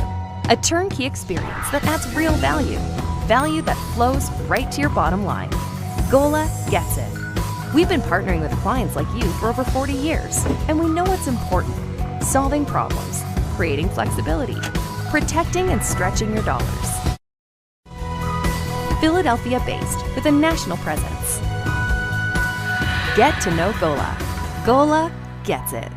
A turnkey experience that adds real value, value that flows right to your bottom line. Gola gets it. We've been partnering with clients like you for over 40 years, and we know what's important: solving problems, creating flexibility, protecting and stretching your dollars. Philadelphia-based with a national presence. Get to know Gola. Gola gets it.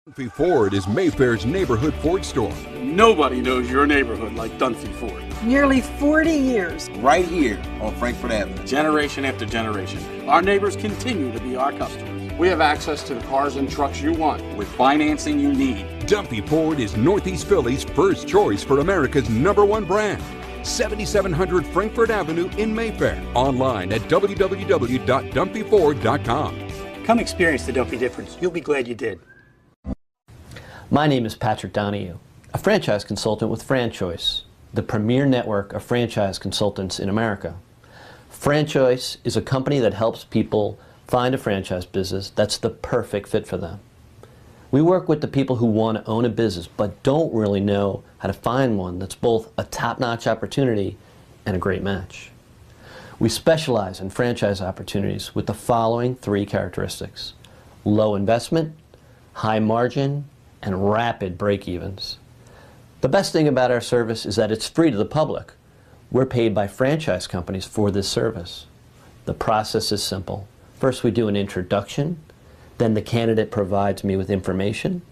Dunphy Ford is Mayfair's neighborhood Ford store. Nobody knows your neighborhood like Dunphy Ford. Nearly 40 years. Right here on Frankfurt Avenue. Generation after generation, our neighbors continue to be our customers. We have access to the cars and trucks you want with financing you need. Dunphy Ford is Northeast Philly's first choice for America's #1 brand. 7700 Frankfurt Avenue in Mayfair. Online at www.dunphyford.com. Come experience the Dunphy difference. You'll be glad you did. My name is Patrick Donahue, a franchise consultant with FranChoice, the premier network of franchise consultants in America. FranChoice is a company that helps people find a franchise business that's the perfect fit for them. We work with the people who want to own a business but don't really know how to find one that's both a top-notch opportunity and a great match. We specialize in franchise opportunities with the following 3 characteristics: low investment, high margin, and rapid break-evens. The best thing about our service is that it's free to the public. We're paid by franchise companies for this service. The process is simple. First, we do an introduction. Then the candidate provides me with information.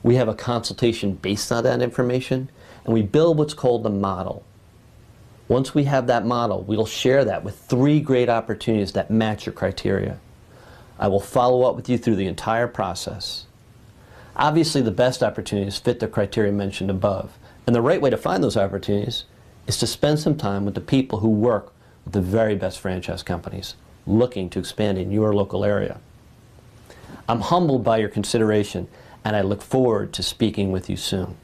We have a consultation based on that information, and we build what's called the model. Once we have that model, we'll share that with 3 great opportunities that match your criteria. I will follow up with you through the entire process. Obviously, the best opportunities fit the criteria mentioned above, and the right way to find those opportunities is to spend some time with the people who work with the very best franchise companies looking to expand in your local area. I'm humbled by your consideration, and I look forward to speaking with you soon.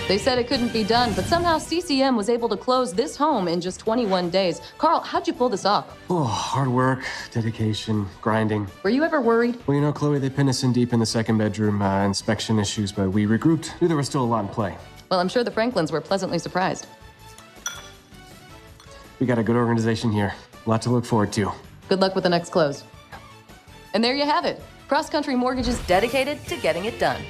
They said it couldn't be done, but somehow CCM was able to close this home in just 21 days. Carl, how'd you pull this off? Oh, hard work, dedication, grinding. Were you ever worried? Well, you know, Chloe, they pinned us in deep in the second bedroom, inspection issues, but we regrouped. Knew there was still a lot in play. Well, I'm sure the Franklins were pleasantly surprised. We got a good organization here. A lot to look forward to. Good luck with the next close. And there you have it. Cross Country Mortgage is dedicated to getting it done.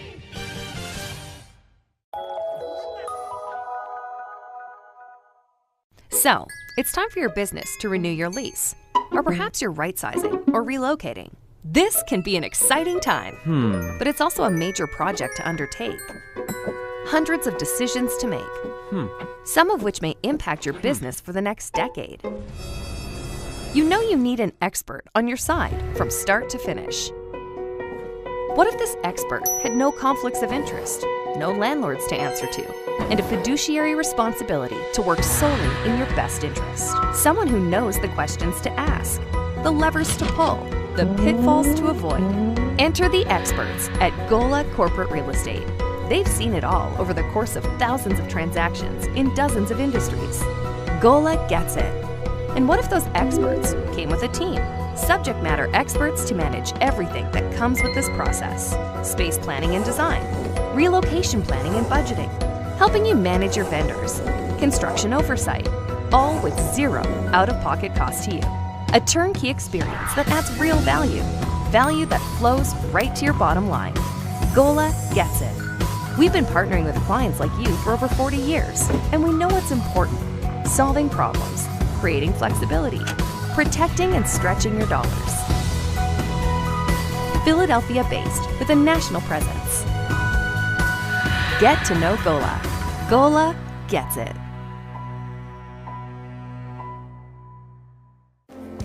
So, it's time for your business to renew your lease. Or perhaps you're right-sizing or relocating. This can be an exciting time, but it's also a major project to undertake. Hundreds of decisions to make, some of which may impact your business for the next decade. You know you need an expert on your side from start to finish. What if this expert had no conflicts of interest, no landlords to answer to, and a fiduciary responsibility to work solely in your best interest? Someone who knows the questions to ask, the levers to pull, the pitfalls to avoid. Enter the experts at Gola Corporate Real Estate. They've seen it all over the course of thousands of transactions in dozens of industries. Gola gets it. And what if those experts came with a team? Subject matter experts to manage everything that comes with this process. Space planning and design, relocation planning and budgeting, helping you manage your vendors, construction oversight, all with zero out-of-pocket cost to you. A turnkey experience that adds real value, value that flows right to your bottom line. Gola gets it. We've been partnering with clients like you for over 40 years, and we know what's important: solving problems, creating flexibility, protecting and stretching your dollars. Philadelphia-based with a national presence. Get to know Gola. Gola gets it.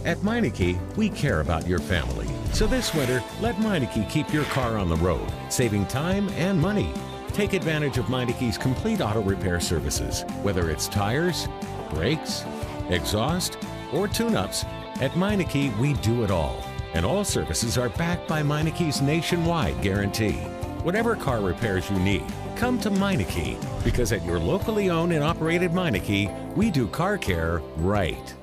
At Meineke, we care about your family. So this winter, let Meineke keep your car on the road, saving time and money. Take advantage of Meineke's complete auto repair services. Whether it's tires, brakes, exhaust, or tune-ups, At Meineke, we do it all. And all services are backed by Meineke's nationwide guarantee. Whatever car repairs you need, come to Meineke, because at your locally owned and operated Meineke, we do car care right.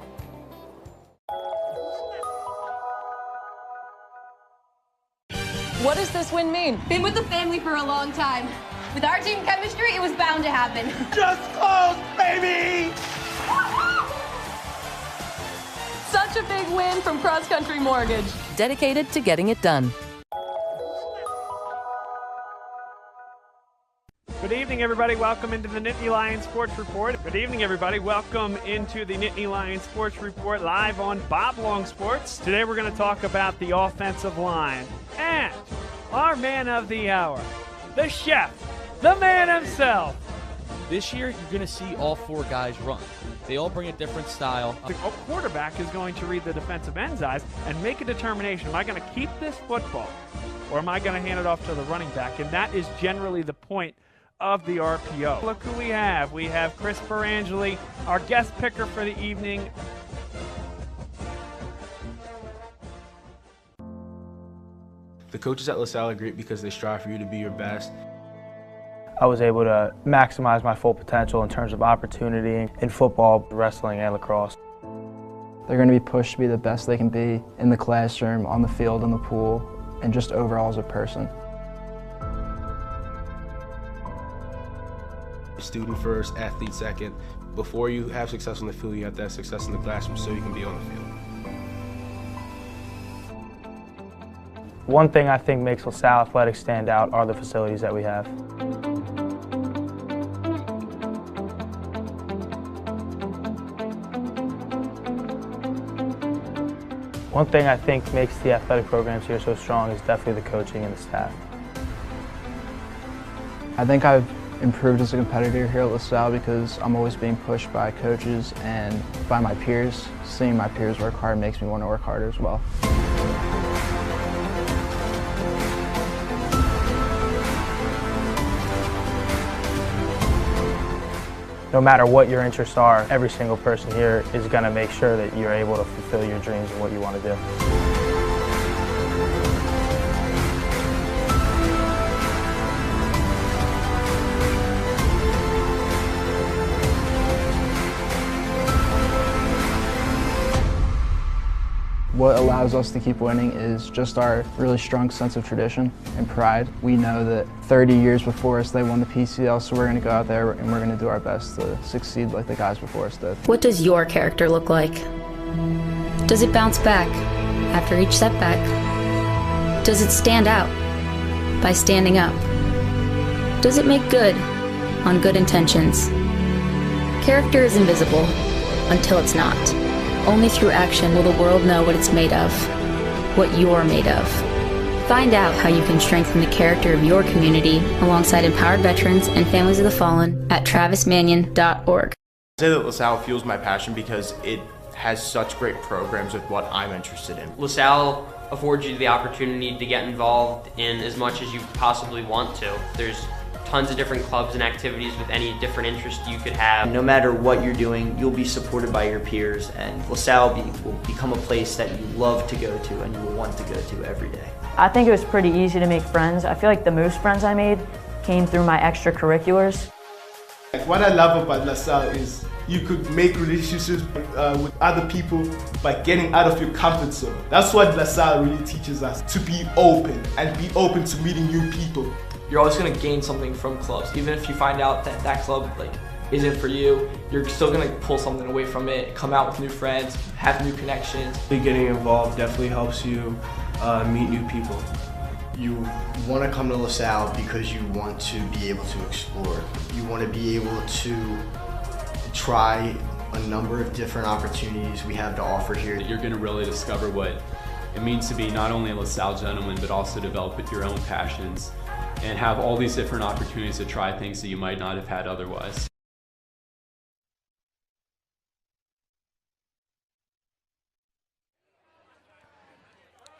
What does this win mean? Been with the family for a long time. With our team chemistry, it was bound to happen. Just close, baby! Such a big win from Cross Country Mortgage. Dedicated to getting it done. Good evening, everybody. Welcome into the Nittany Lions Sports Report. Good evening, everybody. Welcome into the Nittany Lions Sports Report live on Bob Long Sports. Today we're going to talk about the offensive line and our man of the hour, the chef, the man himself. This year, you're going to see all four guys run. They all bring a different style. The quarterback is going to read the defensive end's eyes and make a determination. Am I going to keep this football or am I going to hand it off to the running back? And that is generally the point of the RPO. Look who we have. We have Chris Berangeli, our guest picker for the evening. The coaches at LaSalle are great because they strive for you to be your best. I was able to maximize my full potential in terms of opportunity in football, wrestling, and lacrosse. They're going to be pushed to be the best they can be in the classroom, on the field, in the pool, and just overall as a person. Student first, athlete second. Before you have success on the field, you have to have success in the classroom so you can be on the field. One thing I think makes LaSalle Athletics stand out are the facilities that we have. One thing I think makes the athletic programs here so strong is definitely the coaching and the staff. I think I've improved as a competitor here at LaSalle because I'm always being pushed by coaches and by my peers. Seeing my peers work hard makes me want to work harder as well. No matter what your interests are, every single person here is going to make sure that you're able to fulfill your dreams and what you want to do. What allows us to keep winning is just our really strong sense of tradition and pride. We know that 30 years before us they won the PCL, so we're going to go out there and we're going to do our best to succeed like the guys before us did. What does your character look like? Does it bounce back after each setback? Does it stand out by standing up? Does it make good on good intentions? Character is invisible until it's not. Only through action will the world know what it's made of, what you're made of. Find out how you can strengthen the character of your community alongside empowered veterans and families of the fallen at travismanion.org. I say that LaSalle fuels my passion because it has such great programs with what I'm interested in. LaSalle affords you the opportunity to get involved in as much as you possibly want to. There's tons of different clubs and activities with any different interest you could have. No matter what you're doing, you'll be supported by your peers, and LaSalle will become a place that you love to go to and you will want to go to every day. I think it was pretty easy to make friends. I feel like the most friends I made came through my extracurriculars. What I love about LaSalle is you could make relationships with other people by getting out of your comfort zone. That's what LaSalle really teaches us, to be open and be open to meeting new people. You're always going to gain something from clubs. Even if you find out that that club isn't for you, you're still going to pull something away from it, come out with new friends, have new connections. Getting involved definitely helps you meet new people. You want to come to LaSalle because you want to be able to explore. You want to be able to try a number of different opportunities we have to offer here. You're going to really discover what it means to be not only a LaSalle gentleman, but also develop your own passions and have all these different opportunities to try things that you might not have had otherwise.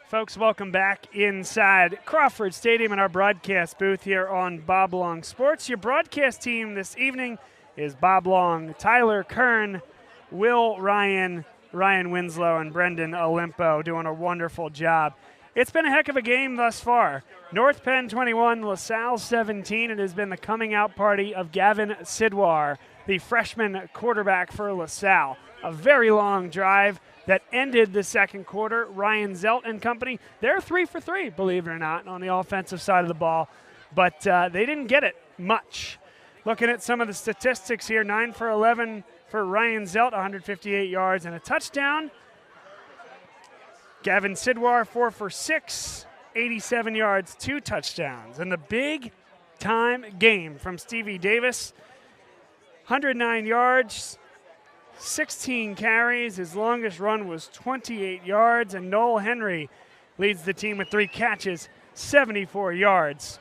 Folks, welcome back inside Crawford Stadium in our broadcast booth here on Bob Long Sports. Your broadcast team this evening is Bob Long, Tyler Kern, Will Ryan, Ryan Winslow and Brendan Olimpo doing a wonderful job. It's been a heck of a game thus far. North Penn 21, LaSalle 17. It has been the coming out party of Gavin Sidwar, the freshman quarterback for LaSalle. A very long drive that ended the second quarter. Ryan Zelt and company, they're 3 for 3, believe it or not, on the offensive side of the ball. But they didn't get it much. Looking at some of the statistics here, 9 for 11 for Ryan Zelt, 158 yards and a touchdown. Gavin Sidwar, 4 for 6, 87 yards, 2 touchdowns. And the big-time game from Stevie Davis, 109 yards, 16 carries. His longest run was 28 yards. And Noel Henry leads the team with 3 catches, 74 yards,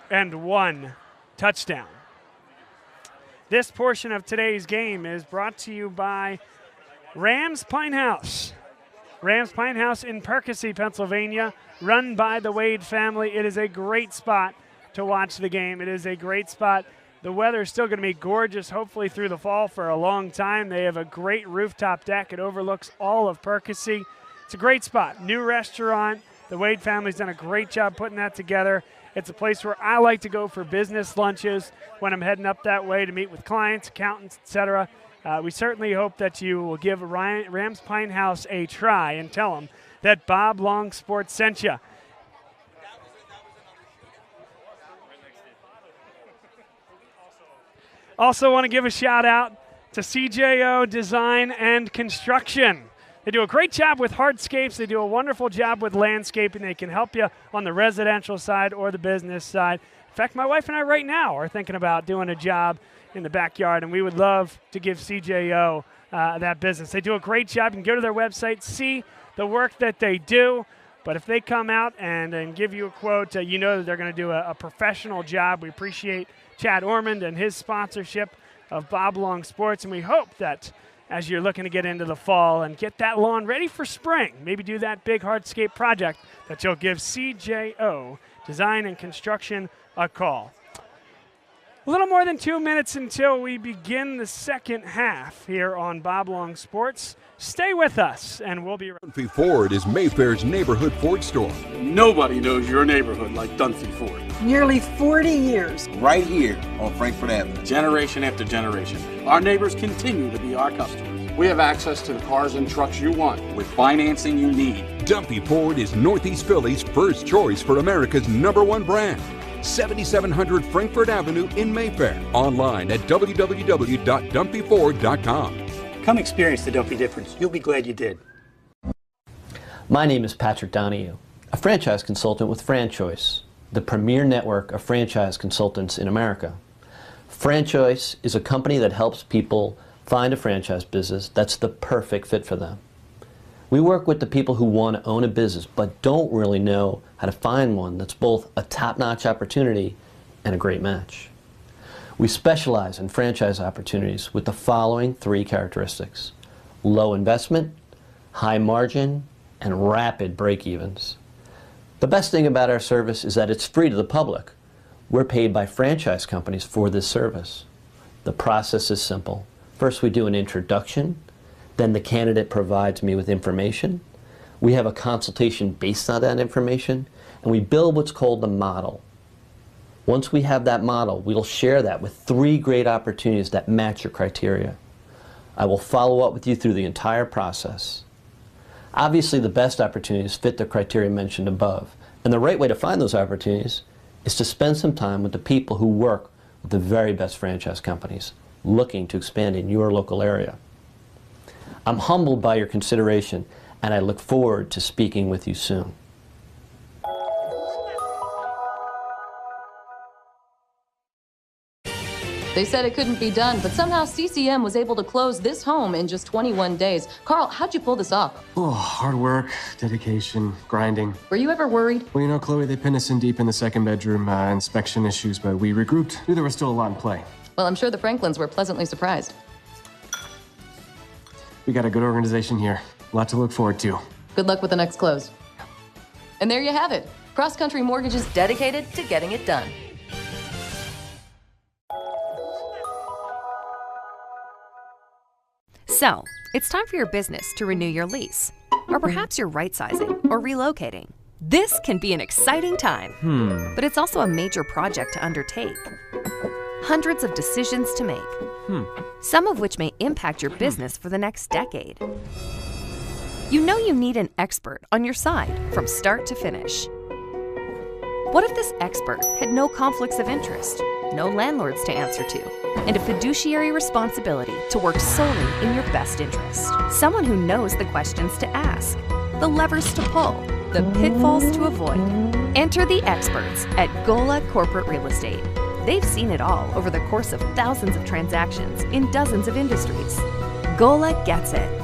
and 1 touchdown. This portion of today's game is brought to you by Rams Pine House. Rams Pine House in Percy, Pennsylvania, run by the Wade family. It is a great spot to watch the game. It is a great spot. The weather is still going to be gorgeous, hopefully through the fall for a long time. They have a great rooftop deck. It overlooks all of Percy. It's a great spot. New restaurant. The Wade family's done a great job putting that together. It's a place where I like to go for business lunches when I'm heading up that way to meet with clients, accountants, etc. We certainly hope that you will give Rams Pine House a try and tell them that Bob Long Sports sent you. Also want to give a shout out to CJO Design and Construction. They do a great job with hardscapes. They do a wonderful job with landscaping. They can help you on the residential side or the business side. In fact, my wife and I right now are thinking about doing a job in the backyard, and we would love to give CJO that business. They do a great job. You can go to their website, see the work that they do. But if they come out and give you a quote, you know that they're going to do a professional job. We appreciate Chad Ormond and his sponsorship of Bob Long Sports, and we hope that as you're looking to get into the fall and get that lawn ready for spring, maybe do that big hardscape project, that you'll give CJO Design and Construction a call. A little more than 2 minutes until we begin the second half here on Bob Long Sports. Stay with us, and we'll be right back. Dunphy Ford is Mayfair's neighborhood Ford store. Nobody knows your neighborhood like Dunphy Ford. Nearly 40 years. Right here on Frankfort Avenue. Generation after generation. Our neighbors continue to be our customers. We have access to the cars and trucks you want with financing you need. Dunphy Ford is Northeast Philly's first choice for America's #1 brand. 7700 Frankfort Avenue in Mayfair. Online at www.dunphyford.com. Come experience the Dunphy difference. You'll be glad you did. My name is Patrick Donahue, a franchise consultant with FranChoice, the premier network of franchise consultants in America. FranChoice is a company that helps people find a franchise business that's the perfect fit for them. We work with the people who want to own a business but don't really know how to find one that's both a top-notch opportunity and a great match. We specialize in franchise opportunities with the following 3 characteristics: low investment, high margin, and rapid break-evens. The best thing about our service is that it's free to the public. We're paid by franchise companies for this service. The process is simple. First, we do an introduction. Then the candidate provides me with information. We have a consultation based on that information, and we build what's called the model. Once we have that model, we'll share that with 3 great opportunities that match your criteria. I will follow up with you through the entire process. Obviously, the best opportunities fit the criteria mentioned above, and the right way to find those opportunities is to spend some time with the people who work with the very best franchise companies looking to expand in your local area. I'm humbled by your consideration, and I look forward to speaking with you soon. They said it couldn't be done, but somehow CCM was able to close this home in just 21 days. Carl, how'd you pull this off? Oh, hard work, dedication, grinding. Were you ever worried? Well, you know, Chloe, they pinned us in deep in the second bedroom, inspection issues, but we regrouped. Knew there was still a lot in play. Well, I'm sure the Franklins were pleasantly surprised. We got a good organization here. A lot to look forward to. Good luck with the next close. And there you have it. Cross Country Mortgage is dedicated to getting it done. So, it's time for your business to renew your lease. Or perhaps you're right-sizing or relocating. This can be an exciting time, but it's also a major project to undertake. Hundreds of decisions to make, some of which may impact your business for the next decade. You know you need an expert on your side from start to finish. What if this expert had no conflicts of interest, no landlords to answer to, and a fiduciary responsibility to work solely in your best interest? Someone who knows the questions to ask, the levers to pull, the pitfalls to avoid. Enter the experts at Gola Corporate Real Estate. They've seen it all over the course of thousands of transactions in dozens of industries. Gola gets it.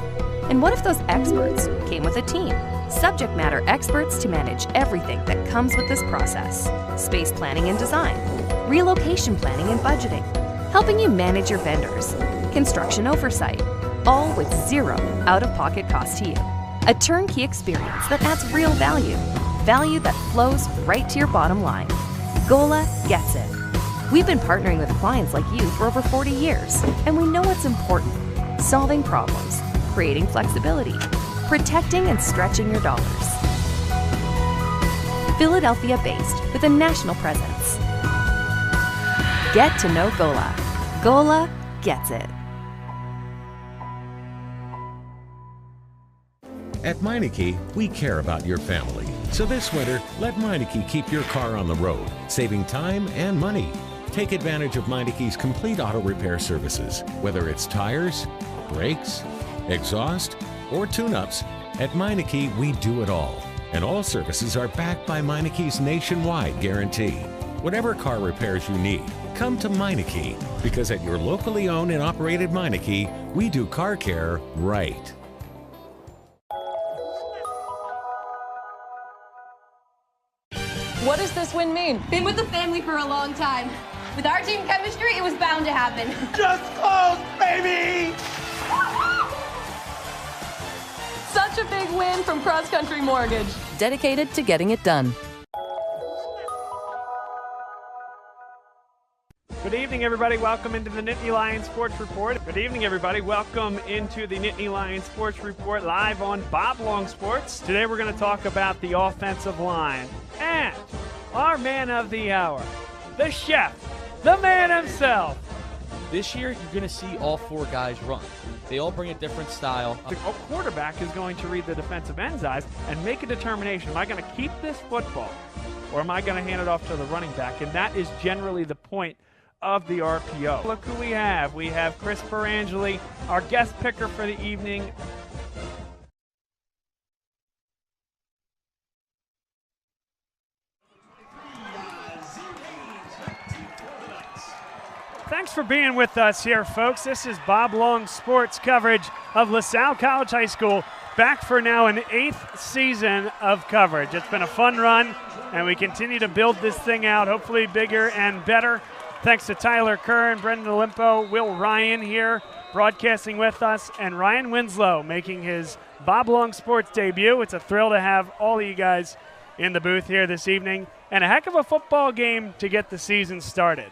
And what if those experts came with a team? Subject matter experts to manage everything that comes with this process. Space planning and design, relocation planning and budgeting, helping you manage your vendors, construction oversight, all with zero out-of-pocket cost to you. A turnkey experience that adds real value, value that flows right to your bottom line. Gola gets it. We've been partnering with clients like you for over 40 years, and we know what's important: solving problems, creating flexibility, protecting and stretching your dollars. Philadelphia-based with a national presence. Get to know Gola. Gola gets it. At Meineke, we care about your family. So this winter, let Meineke keep your car on the road, saving time and money. Take advantage of Meineke's complete auto repair services, whether it's tires, brakes, exhaust, or tune-ups. At Meineke, we do it all. And all services are backed by Meineke's nationwide guarantee. Whatever car repairs you need, come to Meineke, because at your locally owned and operated Meineke, we do car care right. What does this win mean? Been with the family for a long time. With our team chemistry, it was bound to happen. Just close, baby! Such a big win from Cross Country Mortgage. Dedicated to getting it done. Good evening, everybody. Welcome into the Nittany Lions Sports Report. Good evening, everybody. Welcome into the Nittany Lions Sports Report live on Bob Long Sports. Today we're going to talk about the offensive line and our man of the hour, the chef, the man himself. This year, you're going to see all four guys run. They all bring a different style. The quarterback is going to read the defensive end's eyes and make a determination. Am I going to keep this football or am I going to hand it off to the running back? And that is generally the point of the RPO. Look who we have. We have Chris Perangeli, our guest picker for the evening. Thanks for being with us here, folks. This is Bob Long Sports coverage of LaSalle College High School, back for now an 8th season of coverage. It's been a fun run, and we continue to build this thing out, hopefully bigger and better. Thanks to Tyler Kern, Brendan Olimpo, Will Ryan here broadcasting with us, and Ryan Winslow making his Bob Long Sports debut. It's a thrill to have all of you guys in the booth here this evening, and a heck of a football game to get the season started.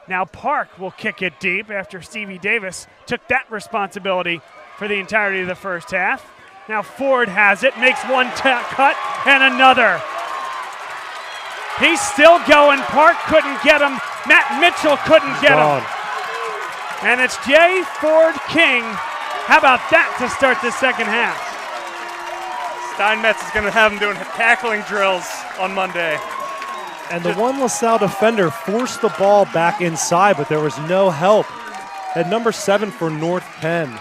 Now Park will kick it deep after Stevie Davis took that responsibility for the entirety of the first half. Now Ford has it, makes one cut and another. He's still going. Park couldn't get him. Matt Mitchell couldn't get him. And it's Jay Ford King. How about that to start the second half? Steinmetz is going to have him doing tackling drills on Monday. And the one LaSalle defender forced the ball back inside, but there was no help. At number 7 for North Penn,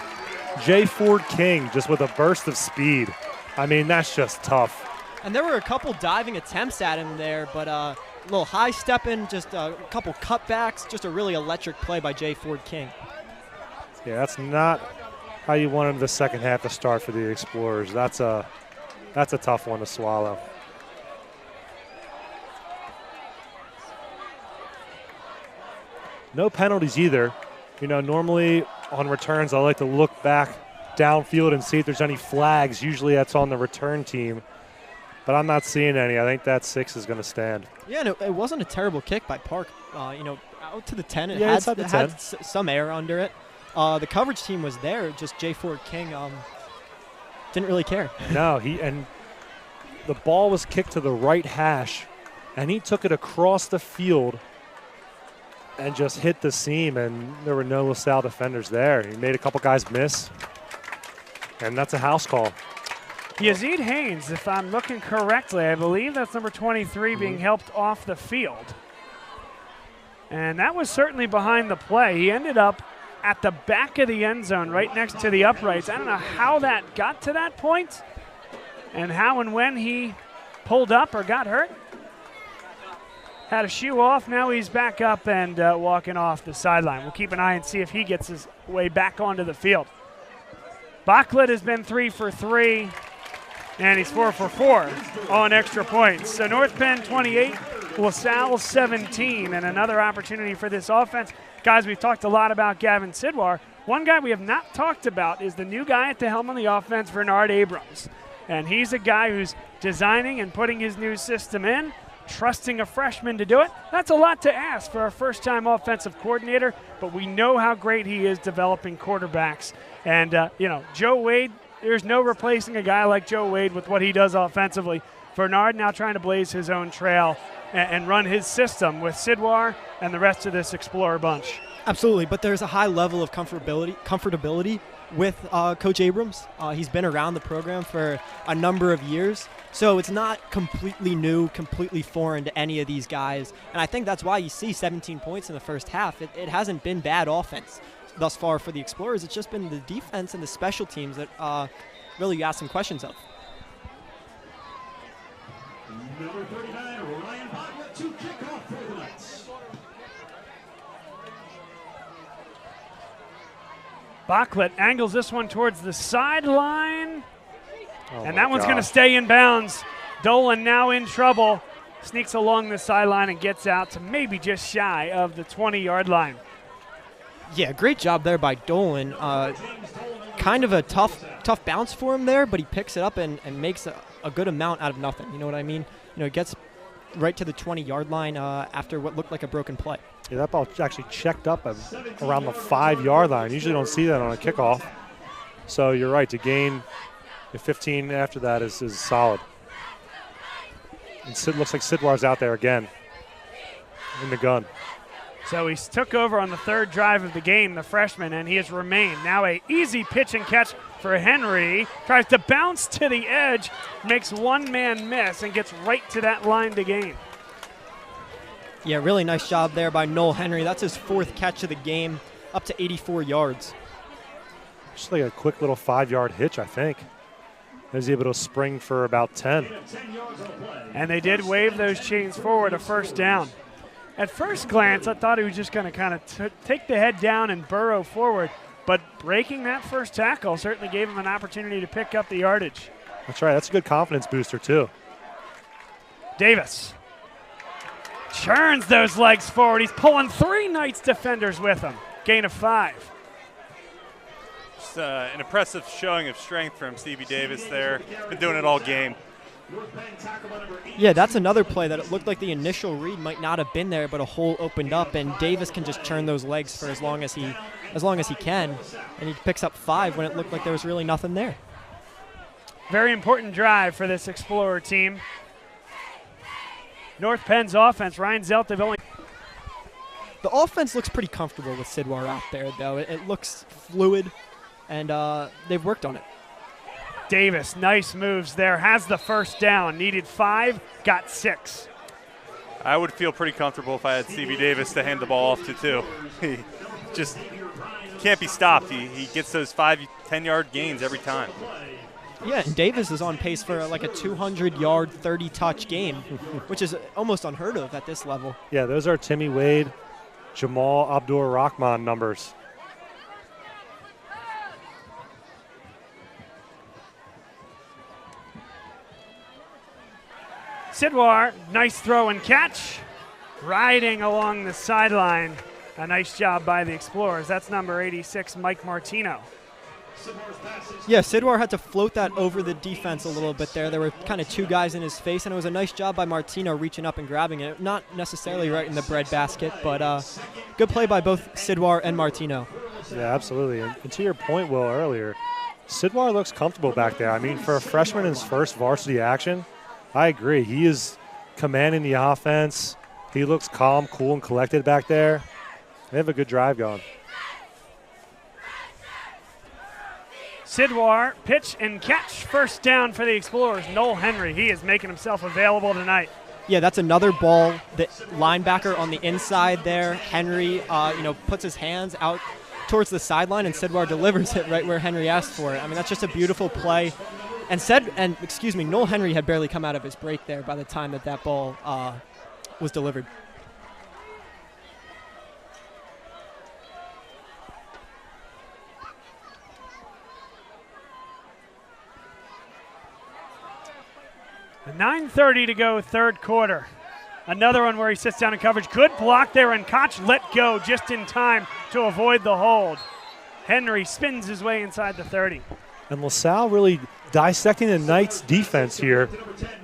Jay Ford King, just with a burst of speed. I mean, that's just tough. And there were a couple diving attempts at him there, but a little high stepping, just a couple cutbacks, just a really electric play by Jay Ford King. Yeah, that's not how you wanted the second half to start for the Explorers. That's a tough one to swallow. No penalties either. You know, normally on returns, I like to look back downfield and see if there's any flags. Usually that's on the return team, but I'm not seeing any. I think that 6 is going to stand. Yeah, and it wasn't a terrible kick by Park. You know, out to the 10. It yeah, had it had some air under it. The coverage team was there, just Jay Ford King didn't really care. No, and the ball was kicked to the right hash, and he took it across the field and just hit the seam, and there were no LaSalle defenders there. He made a couple guys miss, and that's a house call. Yazid Haynes, if I'm looking correctly, I believe that's number 23 being helped off the field. And that was certainly behind the play. He ended up at the back of the end zone, right next to the uprights. I don't know how that got to that point and how and when he pulled up or got hurt. Had a shoe off, now he's back up and walking off the sideline. We'll keep an eye and see if he gets his way back onto the field. Bachlet has been 3 for 3, and he's 4 for 4 on extra points. So North Penn 28, LaSalle 17, and another opportunity for this offense. Guys, we've talked a lot about Gavin Sidwar. One guy we have not talked about is the new guy at the helm on the offense, Bernard Abrams. And he's a guy who's designing and putting his new system in, trusting a freshman to do it. That's a lot to ask for a first-time offensive coordinator, but we know how great he is developing quarterbacks. And, Joe Wade, there's no replacing a guy like Joe Wade with what he does offensively. Bernard now trying to blaze his own trail and run his system with Sidwar and the rest of this Explorer bunch. Absolutely, but there's a high level of comfortability with Coach Abrams. He's been around the program for a number of years, so it's not completely new, completely foreign to any of these guys. And I think that's why you see 17 points in the first half. It hasn't been bad offense thus far for the Explorers. It's just been the defense and the special teams that really you ask some questions of. Number 39, Ryan Bachlet to kick off for the Knights. Bachlet angles this one towards the sideline, and that one's going to stay in bounds. Dolan now in trouble, sneaks along the sideline and gets out to maybe just shy of the 20-yard line. Yeah, great job there by Dolan. Kind of a tough bounce for him there, but he picks it up and makes a good amount out of nothing. You know what I mean? It gets right to the 20-yard line after what looked like a broken play. Yeah, that ball actually checked up around the 5-yard line. Usually don't see that on a kickoff. So you're right, to gain 15 after that is solid. And Sid looks like Sidwar's out there again in the gun. So he took over on the third drive of the game, the freshman, and he has remained. Now a easy pitch and catch for Henry. Tries to bounce to the edge, makes one man miss, and gets right to that line to gain. Yeah, really nice job there by Noel Henry. That's his 4th catch of the game, up to 84 yards. Just like a quick little 5-yard hitch, I think. He was able to spring for about 10. And they did wave those chains forward, a first down. At first glance, I thought he was just going to kind of take the head down and burrow forward, but breaking that first tackle certainly gave him an opportunity to pick up the yardage. That's right. That's a good confidence booster, too. Davis churns those legs forward. He's pulling 3 Knights defenders with him. Gain of 5. Just an impressive showing of strength from Stevie Davis there. Been doing it all game. Yeah, that's another play that it looked like the initial read might not have been there, but a hole opened up, and Davis can just churn those legs for as long as he can, and he picks up 5 when it looked like there was really nothing there. Very important drive for this Explorer team. North Penn's offense, Ryan Zelta. The offense looks pretty comfortable with Sidwar out there, though. It looks fluid, and they've worked on it. Davis, nice moves there, has the first down. Needed 5, got 6. I would feel pretty comfortable if I had Stevie Davis to hand the ball off to, too. He just can't be stopped. He gets those 5, 10-yard gains every time. Yeah, and Davis is on pace for like a 200-yard, 30-touch game, which is almost unheard of at this level. Yeah, those are Timmy Wade, Jamal Abdur-Rahman numbers. Sidwar, nice throw and catch. Riding along the sideline. A nice job by the Explorers. That's number 86, Mike Martino. Yeah, Sidwar had to float that over the defense a little bit there. There were kind of two guys in his face, and it was a nice job by Martino reaching up and grabbing it. Not necessarily right in the bread basket, but good play by both Sidwar and Martino. Yeah, absolutely. And to your point, Will, earlier, Sidwar looks comfortable back there. I mean, for a freshman in his first varsity action, I agree. He is commanding the offense. He looks calm, cool, and collected back there. They have a good drive going. Sidwar, pitch and catch, first down for the Explorers. Noel Henry, he is making himself available tonight. Yeah, that's another ball. The linebacker on the inside there, Henry, puts his hands out towards the sideline, and Sidwar delivers it right where Henry asked for it. I mean, that's just a beautiful play. And Noel Henry had barely come out of his break there by the time that ball was delivered. $9:30 to go, third quarter. Another one where he sits down in coverage. Good block there, and Koch let go just in time to avoid the hold. Henry spins his way inside the 30. And LaSalle really dissecting the Knights' defense here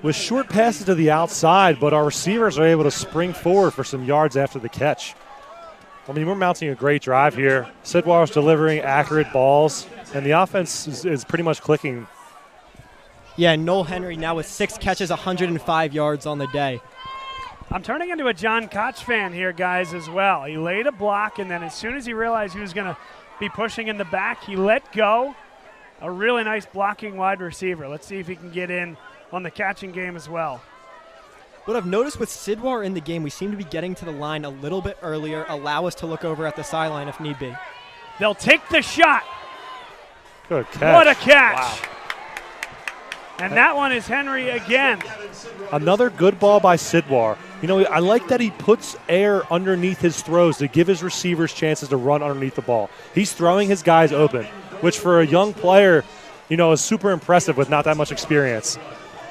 with short passes to the outside, but our receivers are able to spring forward for some yards after the catch. I mean, we're mounting a great drive here. Sidwar's delivering accurate balls, and the offense is pretty much clicking. Yeah, Noel Henry now with 6 catches, 105 yards on the day. I'm turning into a John Koch fan here, guys, as well. He laid a block, and then as soon as he realized he was going to be pushing in the back, he let go. A really nice blocking wide receiver. Let's see if he can get in on the catching game as well. What I've noticed with Sidwar in the game, we seem to be getting to the line a little bit earlier, allow us to look over at the sideline if need be. They'll take the shot. Good catch. What a catch. Wow. And that one is Henry again. Another good ball by Sidwar. You know, I like that he puts air underneath his throws to give his receivers chances to run underneath the ball. He's throwing his guys open, which for a young player, is super impressive with not that much experience.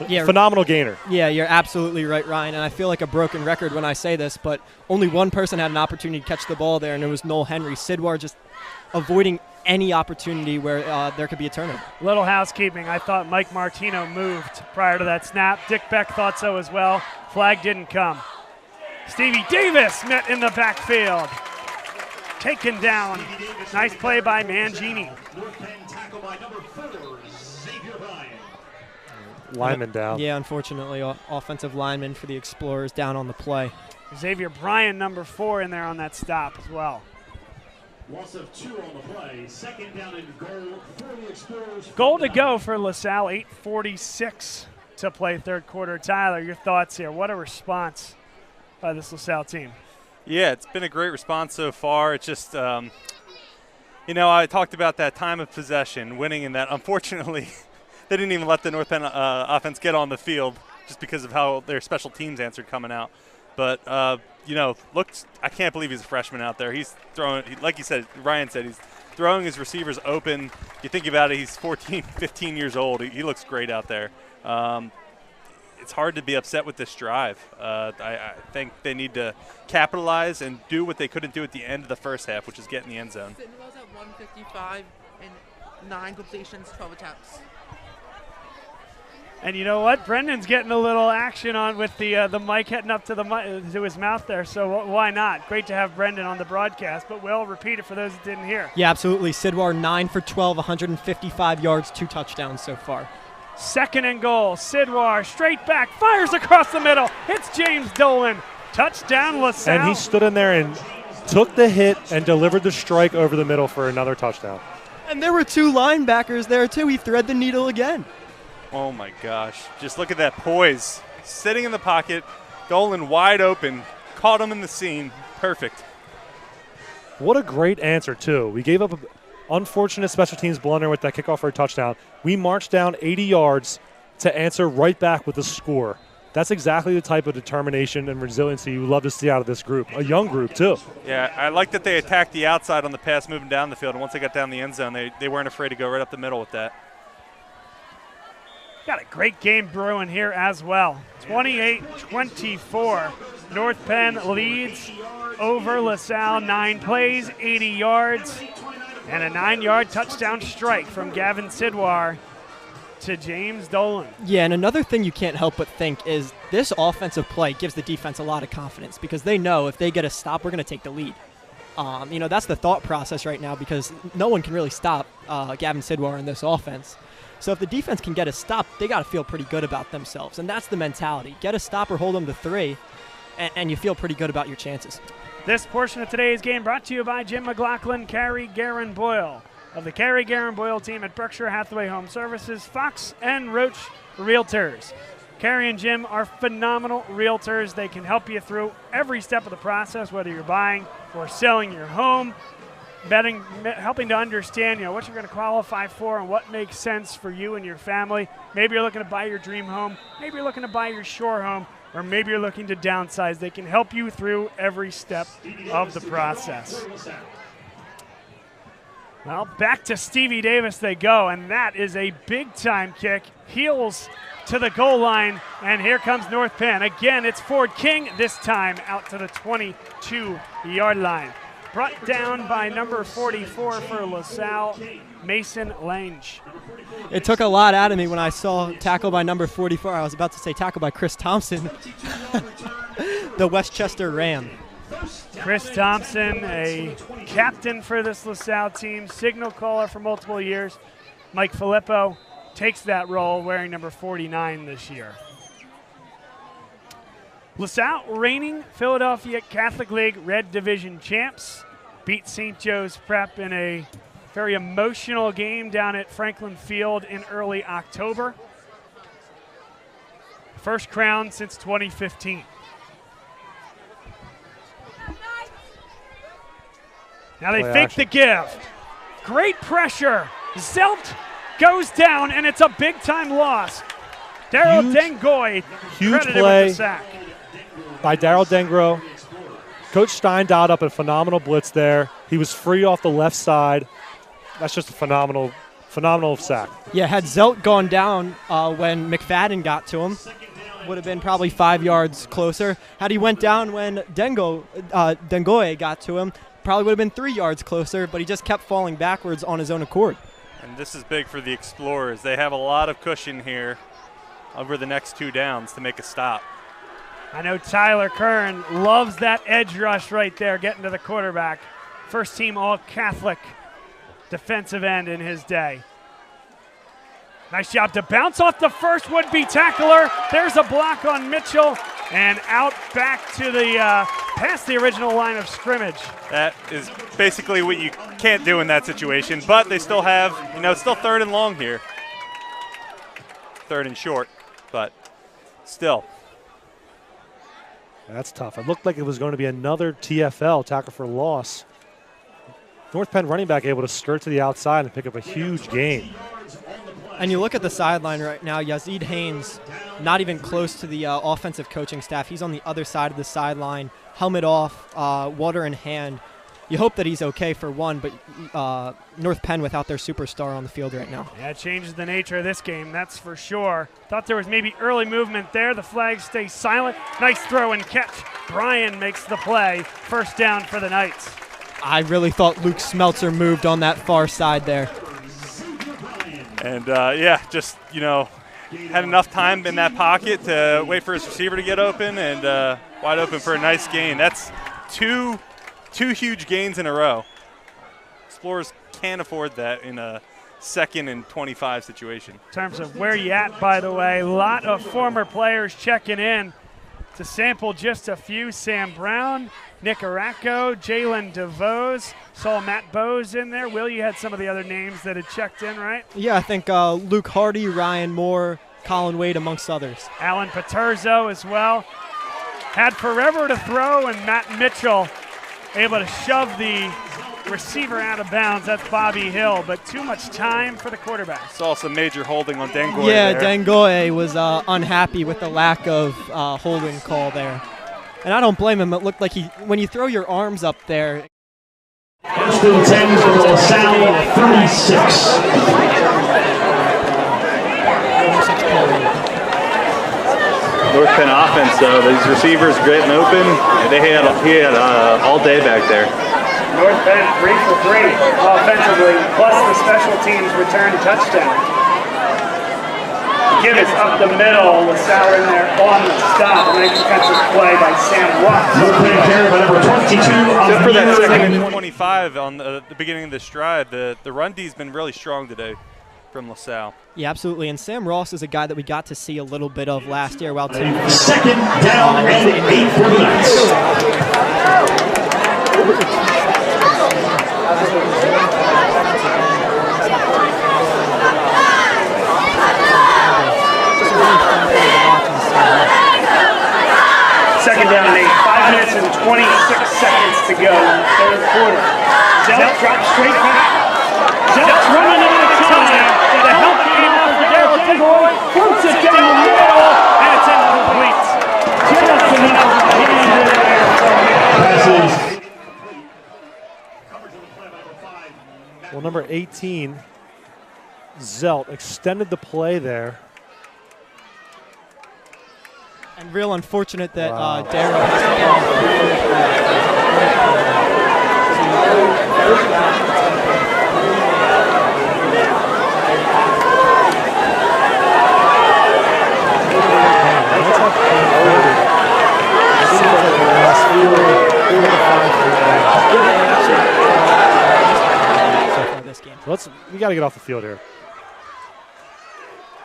Yeah, phenomenal gainer. Yeah, you're absolutely right, Ryan. And I feel like a broken record when I say this, but only one person had an opportunity to catch the ball there, and it was Noel Henry. Sidwar just avoiding any opportunity where there could be a turnover. Little housekeeping. I thought Mike Martino moved prior to that snap. Dick Beck thought so as well. Flag didn't come. Stevie Davis met in the backfield. Taken down. Nice play by Mangini. Lineman down. Yeah, unfortunately, offensive lineman for the Explorers down on the play. Xavier Bryan, number 4, in there on that stop as well. Loss of 2 on the play. Second down and goal for the Explorers. Goal to go for LaSalle. 8:46 to play third quarter. Tyler, your thoughts here. What a response by this LaSalle team. Yeah, it's been a great response so far. It's just, I talked about that time of possession, winning in that. Unfortunately, they didn't even let the North Penn offense get on the field just because of how their special teams answered coming out. But, I can't believe he's a freshman out there. He's throwing, like you said, Ryan said, he's throwing his receivers open. You think about it, he's 14, 15 years old. He looks great out there. It's hard to be upset with this drive. I think they need to capitalize and do what they couldn't do at the end of the first half, which is get in the end zone. Cinderell's at 155 and 9 completions, 12 attempts. And you know what? Brendan's getting a little action on with the mic heading up to to his mouth there, so why not? Great to have Brendan on the broadcast, but we'll repeat it for those that didn't hear. Yeah, absolutely. Sidwar 9 for 12, 155 yards, 2 touchdowns so far. Second and goal. Sidwar straight back, fires across the middle. Hits James Dolan. Touchdown, LaSalle. And he stood in there and took the hit and delivered the strike over the middle for another touchdown. And there were 2 linebackers there, too. He thread the needle again. Oh, my gosh. Just look at that poise. Sitting in the pocket, Dolan wide open, caught him in the seam. Perfect. What a great answer, too. We gave up an unfortunate special teams blunder with that kickoff for a touchdown. We marched down 80 yards to answer right back with a score. That's exactly the type of determination and resiliency you love to see out of this group, a young group, too. Yeah, I like that they attacked the outside on the pass moving down the field, and once they got down the end zone, they weren't afraid to go right up the middle with that. Got a great game brewing here as well. 28-24. North Penn leads over LaSalle. 9 plays, 80 yards. And a 9-yard touchdown strike from Gavin Sidwar to James Dolan. Yeah, and another thing you can't help but think is this offensive play gives the defense a lot of confidence because they know if they get a stop, we're going to take the lead. That's the thought process right now because no one can really stop Gavin Sidwar in this offense. So if the defense can get a stop, they got to feel pretty good about themselves, and that's the mentality. Get a stop or hold them to 3, and you feel pretty good about your chances. This portion of today's game brought to you by Jim McLaughlin, Carrie Guerin Boyle of the Carrie Guerin Boyle team at Berkshire Hathaway Home Services, Fox and Roach Realtors. Carrie and Jim are phenomenal realtors. They can help you through every step of the process, whether you're buying or selling your home, helping to understand what you're going to qualify for and what makes sense for you and your family. Maybe you're looking to buy your dream home. Maybe you're looking to buy your shore home. Or maybe you're looking to downsize. They can help you through every step of the process. Well, back to Stevie Davis they go, and that is a big-time kick. Heels to the goal line, and here comes North Penn. Again, it's Ford King, this time out to the 22-yard line. Brought down by number 44 for LaSalle, Mason Lange. It took a lot out of me when I saw tackle by number 44. I was about to say tackle by Chris Thompson, the Westchester Ram. Chris Thompson, a captain for this LaSalle team, signal caller for multiple years. Mike Filippo takes that role wearing number 49 this year. LaSalle, reigning Philadelphia Catholic League Red Division champs, beat St. Joe's Prep in a very emotional game down at Franklin Field in early October. First crown since 2015. Now they fake the give. Great pressure. Zelt goes down, and it's a big-time loss. Daryl Dengoy credited with the sack. By Daryl Dengro. Coach Stein dialed up a phenomenal blitz there. He was free off the left side. That's just a phenomenal sack. Yeah, had Zelt gone down when McFadden got to him, would have been probably 5 yards closer. Had he went down when Dengoy got to him, probably would have been 3 yards closer, but he just kept falling backwards on his own accord. And this is big for the Explorers. They have a lot of cushion here over the next 2 downs to make a stop. I know Tyler Kern loves that edge rush right there, getting to the quarterback. First team All-Catholic defensive end in his day. Nice job to bounce off the first would-be tackler. There's a block on Mitchell, and out back to the past the original line of scrimmage. That is basically what you can't do in that situation, but they still have, it's still 3rd and long here. 3rd and short, but still. That's tough. It looked like it was going to be another TFL, tackle for loss. North Penn running back able to skirt to the outside and pick up a huge gain. And you look at the sideline right now, Yazid Haynes, not even close to the offensive coaching staff. He's on the other side of the sideline, helmet off, water in hand. You hope that he's okay for one, but North Penn without their superstar on the field right now. Yeah, it changes the nature of this game, that's for sure. Thought there was maybe early movement there. The flag stays silent. Nice throw and catch. Bryan makes the play. First down for the Knights. I really thought Luke Smeltzer moved on that far side there. And, had enough time in that pocket to wait for his receiver to get open and wide open for a nice gain. That's two huge gains in a row. Explorers can't afford that in a 2nd and 25 situation. In terms of where you at, by the way, a lot of former players checking in. To sample just a few, Sam Brown, Nick Araco, Jalen DeVos, saw Matt Bowes in there. Will, you had some of the other names that had checked in, right? Yeah, I think Luke Hardy, Ryan Moore, Colin Wade, amongst others. Alan Paterzo as well. Had forever to throw, and Matt Mitchell able to shove the receiver out of bounds. That's Bobby Hill, but too much time for the quarterback. Saw some major holding on Dengoy. Yeah, there. Dengoy was unhappy with the lack of holding call there. And I don't blame him. It looked like when you throw your arms up there. First and 10 for LaSalle, 36. North Penn offense, though, these receivers getting open. He had all day back there. North Penn 3 for 3 offensively, plus the special teams return touchdown. Give us up the middle with Salle in there on the stop. A nice defensive play by Sam Watts. Just for that second and 25 on the beginning of this drive, the run D's been really strong today from LaSalle. Yeah, absolutely. And Sam Ross is a guy that we got to see a little bit of last year. While Tim second down and 8 for the Knights. Second down and 8, 5 minutes and 26 seconds to go, third quarter. Zelt drops straight back. Zelt's running out of time. The help came out for Darryl Tigoy. Floats it down the middle, and it's incomplete. Just enough to hand it. Well, number 18, Zelt, extended the play there. And real unfortunate that Darryl has to go. We got to get off the field here.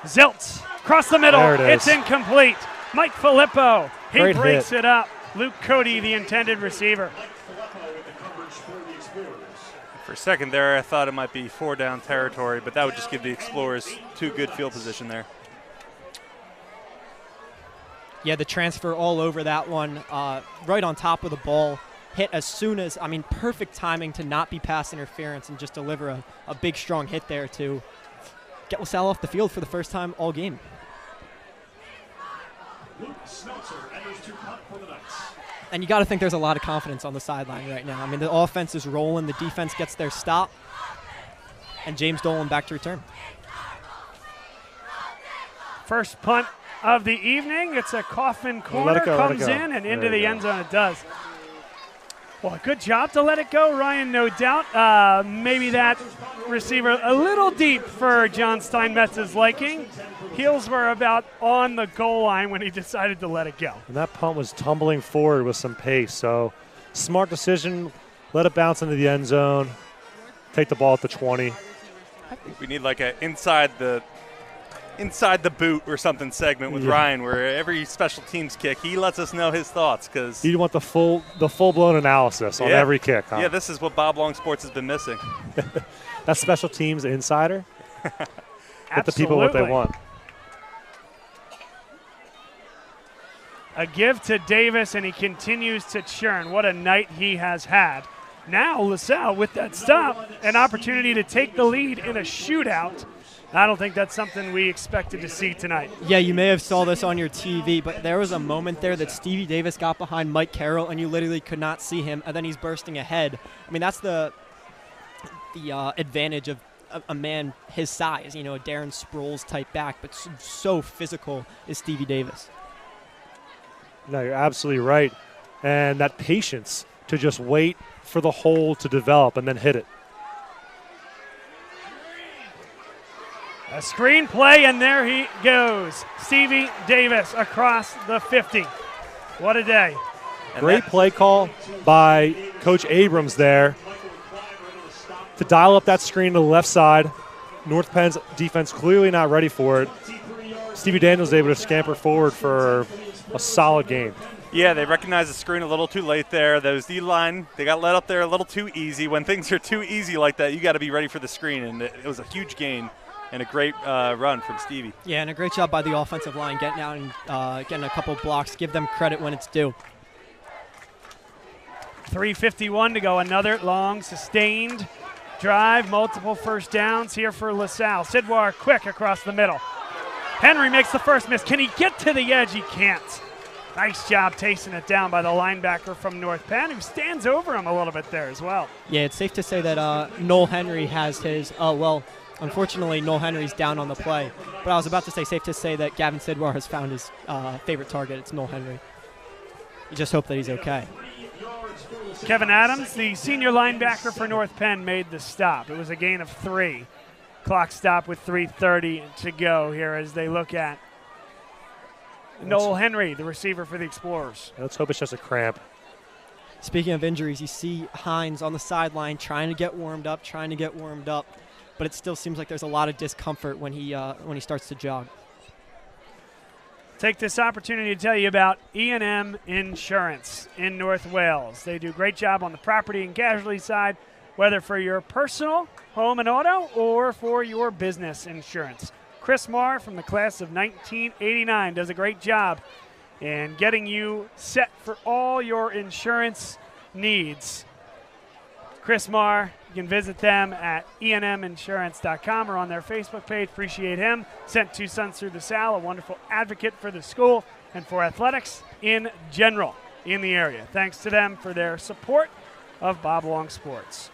Zelt across the middle. There it is. It's incomplete. Mike Filippo, he Great breaks hit. it up. Luke Cody, the intended receiver. For a second there, I thought it might be 4 down territory, but that would just give the Explorers 2 good field position there. Yeah, the transfer all over that one, right on top of the ball. Hit as soon as, I mean, perfect timing to not be pass interference and just deliver a big, strong hit there to get LaSalle off the field for the first time all game. And you got to think there's a lot of confidence on the sideline right now. I mean, the offense is rolling, the defense gets their stop, and James Dolan back to return. First punt of the evening. It's a coffin corner, comes in and into the end zone. It does. Well, good job to let it go, Ryan, no doubt. Maybe that receiver a little deep for John Steinmetz's liking. Heels were about on the goal line when he decided to let it go. And that punt was tumbling forward with some pace. So smart decision. Let it bounce into the end zone. Take the ball at the 20. I think we need like a inside the boot or something segment with Ryan, where every special teams kick, he lets us know his thoughts, because you want the full-blown analysis on every kick, huh? Yeah, this is what Bob Long Sports has been missing. That's special teams insider. Get the people what they want. A give to Davis, and he continues to churn. What a night he has had. Now LaSalle, with that stop, an opportunity to take the lead in a shootout. I don't think that's something we expected to see tonight. Yeah, you may have saw this on your TV, but there was a moment there that Stevie Davis got behind Mike Carroll, and you literally could not see him, and then he's bursting ahead. I mean, that's the advantage of a man his size, you know, a Darren Sproles type back, but so physical is Stevie Davis. No, you're absolutely right. And that patience to just wait for the hole to develop and then hit it. A screen play, and there he goes. Stevie Davis across the 50. What a day. Great play call by Coach Abrams there to dial up that screen to the left side. North Penn's defense clearly not ready for it. Stevie Daniels able to scamper forward for a solid game. Yeah, they recognized the screen a little too late there. Those D-line, they got let up there a little too easy. When things are too easy like that, you got to be ready for the screen, and it was a huge gain and a great run from Stevie. Yeah, and a great job by the offensive line getting out and getting a couple blocks. Give them credit when it's due. 3:51 to go. Another long, sustained drive. Multiple first downs here for LaSalle. Sidwar quick across the middle. Henry makes the first miss. Can he get to the edge? He can't. Nice job tasting it down by the linebacker from North Penn, who stands over him a little bit there as well. Yeah, it's safe to say that Noel Henry has his, unfortunately, Noel Henry's down on the play. But I was about to say, safe to say that Gavin Sidwar has found his favorite target. It's Noel Henry. You just hope that he's okay. Kevin Adams, the senior linebacker for North Penn, made the stop. It was a gain of 3. Clock stop with 3:30 to go here as they look at Noel Henry, the receiver for the Explorers. Let's hope it's just a cramp. Speaking of injuries, you see Hines on the sideline trying to get warmed up, but it still seems like there's a lot of discomfort when he starts to jog. Take this opportunity to tell you about E&M Insurance in North Wales. They do a great job on the property and casualty side, whether for your personal, home and auto, or for your business insurance. Chris Marr from the class of 1989 does a great job in getting you set for all your insurance needs. Chris Marr, you can visit them at enminsurance.com or on their Facebook page. Appreciate him. Sent 2 sons through the Salle, a wonderful advocate for the school and for athletics in general in the area. Thanks to them for their support of Bob Long Sports.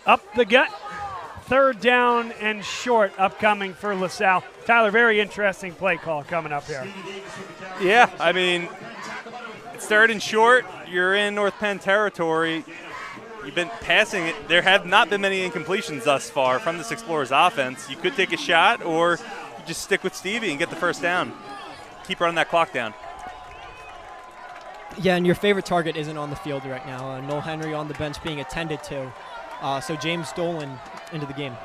Up the gut, 3rd down and short upcoming for LaSalle. Tyler, very interesting play call coming up here. Yeah, I mean, it's 3rd and short. You're in North Penn territory. You've been passing it. There have not been many incompletions thus far from this Explorers offense. You could take a shot, or you just stick with Stevie and get the 1st down. Keep running that clock down. Yeah, and your favorite target isn't on the field right now. Noel Henry on the bench being attended to. So James Dolan into the game.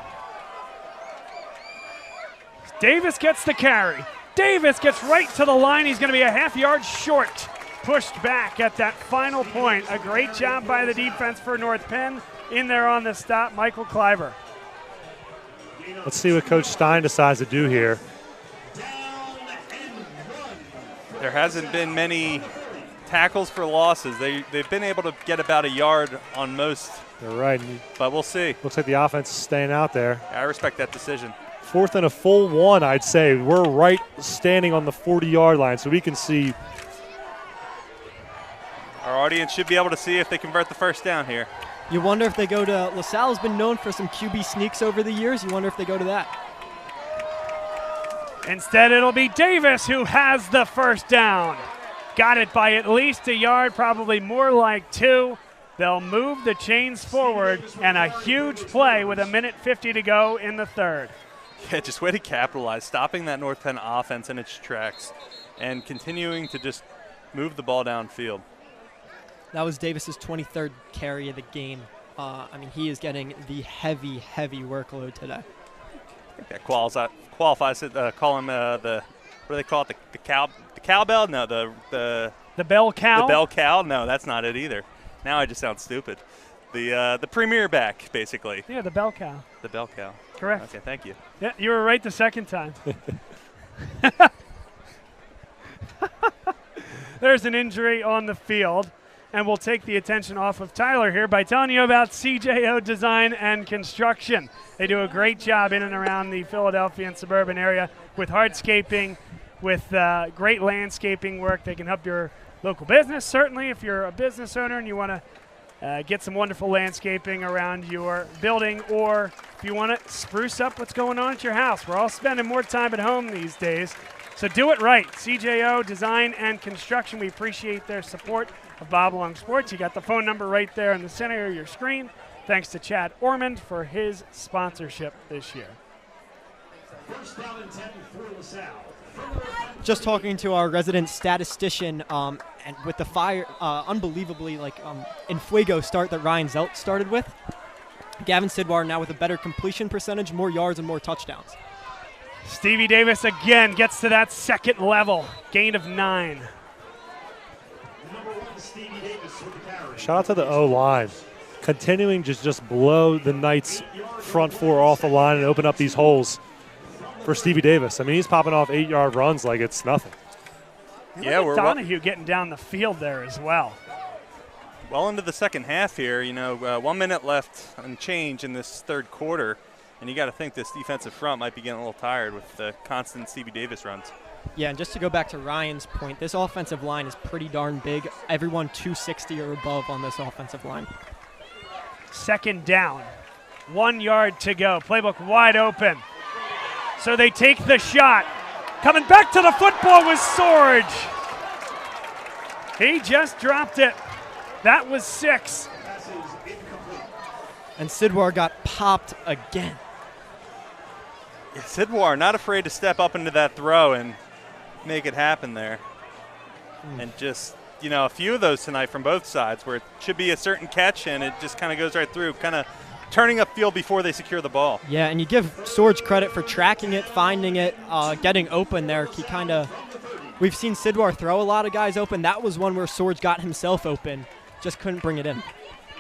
Davis gets the carry. Davis gets right to the line. He's going to be a half-yard short. Pushed back at that final point. A great job by the defense for North Penn. In there on the stop, Michael Kleiber. Let's see what Coach Stein decides to do here. There hasn't been many tackles for losses. They've been able to get about a yard on most. They're right. But we'll see. Looks like the offense is staying out there. I respect that decision. 4th and a full 1, I'd say. We're right standing on the 40-yard line, so we can see. Our audience should be able to see if they convert the 1st down here. You wonder if they go to – LaSalle has been known for some QB sneaks over the years. You wonder if they go to that. Instead, it'll be Davis who has the 1st down. Got it by at least a yard, probably more like 2. They'll move the chains forward, and a huge play with 1:50 to go in the 3rd. Yeah, just way to capitalize, stopping that North Penn offense in its tracks and continuing to just move the ball downfield. That was Davis's 23rd carry of the game. I mean, he is getting the heavy, heavy workload today. I think that qualifies it. Call him the – what do they call it? The cowbell? No, the bell cow? The bell cow? No, that's not it either. Now I just sound stupid. The premier back, basically. Yeah, the bell cow. The bell cow. Correct. Okay, thank you. Yeah, you were right the 2nd time. There's an injury on the field, and we'll take the attention off of Tyler here by telling you about CJO Design and Construction. They do a great job in and around the Philadelphia and suburban area with hardscaping, with great landscaping work. They can help your local business, certainly if you're a business owner and you want to get some wonderful landscaping around your building, or if you want to spruce up what's going on at your house. We're all spending more time at home these days, so do it right. CJO Design and Construction. We appreciate their support of Bob Long Sports. You got the phone number right there in the center of your screen. Thanks to Chad Ormond for his sponsorship this year. 1st down and 10 for LaSalle. Just talking to our resident statistician, and with the fire, unbelievably in fuego start that Ryan Zelt started with, Gavin Sidwar now with a better completion percentage, more yards and more touchdowns. Stevie Davis again gets to that 2nd level, gain of 9. Shout out to the O-line. Continuing to just blow the Knights' front 4 off the line and open up these holes for Stevie Davis. I mean, he's popping off 8-yard runs like it's nothing. Yeah, we're Donahue getting down the field there as well. Well into the 2nd half here. 1 minute left and change in this 3rd quarter, and you got to think this defensive front might be getting a little tired with the constant Stevie Davis runs. Yeah, and just to go back to Ryan's point, this offensive line is pretty darn big. Everyone 260 or above on this offensive line. Second down. 1 yard to go. Playbook wide open. So they take the shot. Coming back to the football was Sorge. He just dropped it. That was 6. And Sidwar got popped again. Yeah, Sidwar not afraid to step up into that throw and make it happen there. And just, you know, a few of those tonight from both sides where it should be a certain catch and it just kind of goes right through, kind of turning upfield before they secure the ball. Yeah, and you give Sorge credit for tracking it, finding it, getting open there. He kind of, we've seen Sidwar throw a lot of guys open. That was one where Sorge got himself open, just couldn't bring it in.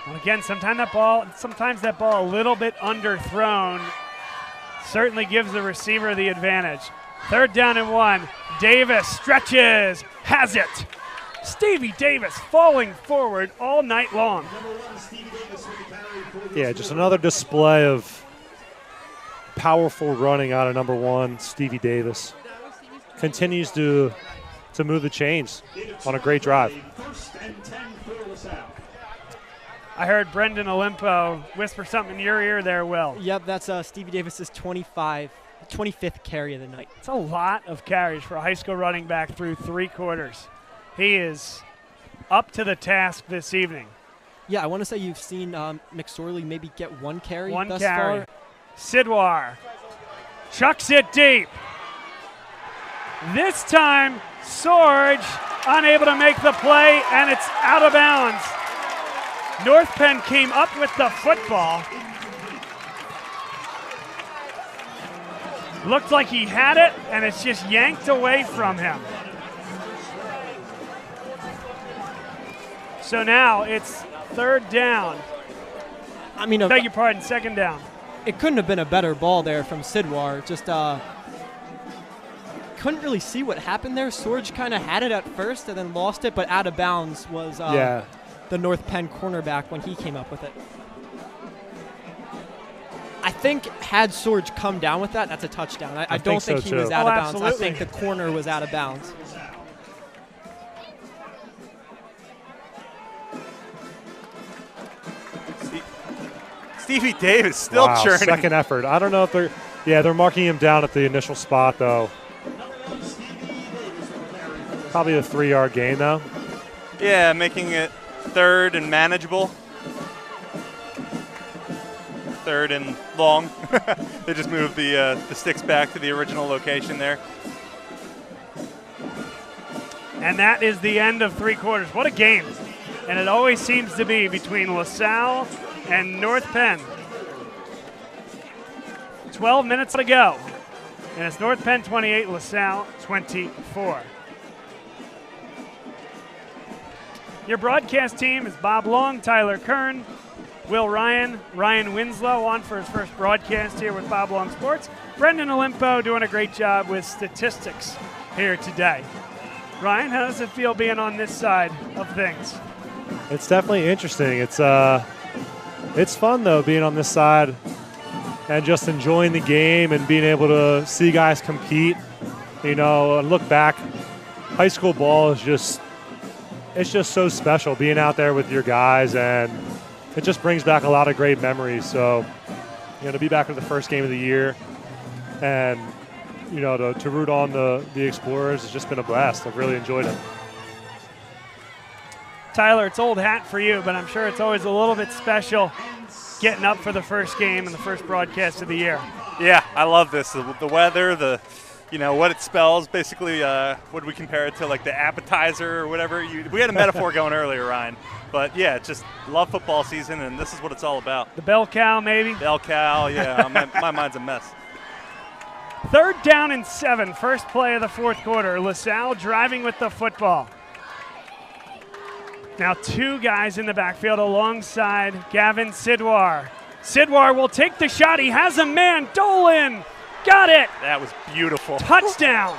Well, again, sometimes that ball a little bit underthrown certainly gives the receiver the advantage. 3rd down and 1. Davis stretches, has it. Stevie Davis falling forward all night long. Yeah, just another display of powerful running out of number 1, Stevie Davis. Continues to move the chains on a great drive. I heard Brendan Olimpo whisper something in your ear there, Will. Yep, that's Stevie Davis's 25th carry of the night. It's a lot of carries for a high school running back through 3 quarters. He is up to the task this evening. Yeah, I want to say you've seen McSorley maybe get 1 carry One thus carry. far. Sidwar chucks it deep. This time, Sorge unable to make the play, and it's out of bounds. North Penn came up with the football. Looked like he had it, and it's just yanked away from him. So now it's 3rd down. I mean, beg your pardon, 2nd down. It couldn't have been a better ball there from Sidwar. Just couldn't really see what happened there. Sorge kind of had it at first and then lost it, but out of bounds was the North Penn cornerback when he came up with it. I think had Sorge come down with that, that's a touchdown. I don't think he was out of bounds. Absolutely. I think the corner was out of bounds. Stevie Davis still churning. Second effort. I don't know if they're marking him down at the initial spot, though. Probably a 3-yard gain, though. Yeah, making it 3rd and manageable. 3rd and long. They just moved the sticks back to the original location there. And that is the end of 3 quarters. What a game. And it always seems to be between LaSalle and North Penn. 12 minutes to go. And it's North Penn 28, LaSalle 24. Your broadcast team is Bob Long, Tyler Kern, Will Ryan, Ryan Winslow on for his first broadcast here with Bob Long Sports. Brendan Olimpo doing a great job with statistics here today. Ryan, how does it feel being on this side of things? It's definitely interesting. It's fun, though, being on this side and just enjoying the game and being able to see guys compete, you know, and look back. High school ball is just so special, being out there with your guys, and it just brings back a lot of great memories. So, you know, to be back at the first game of the year and, you know, to root on the Explorers has just been a blast. I've really enjoyed it. Tyler, it's old hat for you, but I'm sure it's always a little bit special getting up for the first game and the first broadcast of the year. Yeah, I love this. The weather, you know, what it spells. Basically, what we compare it to, like the appetizer or whatever. We had a metaphor going earlier, Ryan. But, yeah, just love football season, and this is what it's all about. The bell cow, maybe? Bell cow, yeah. My mind's a mess. 3rd down and 7, first play of the 4th quarter. LaSalle driving with the football. Now 2 guys in the backfield alongside Gavin Sidwar. Sidwar will take the shot. He has a man. Dolan got it. That was beautiful. Touchdown.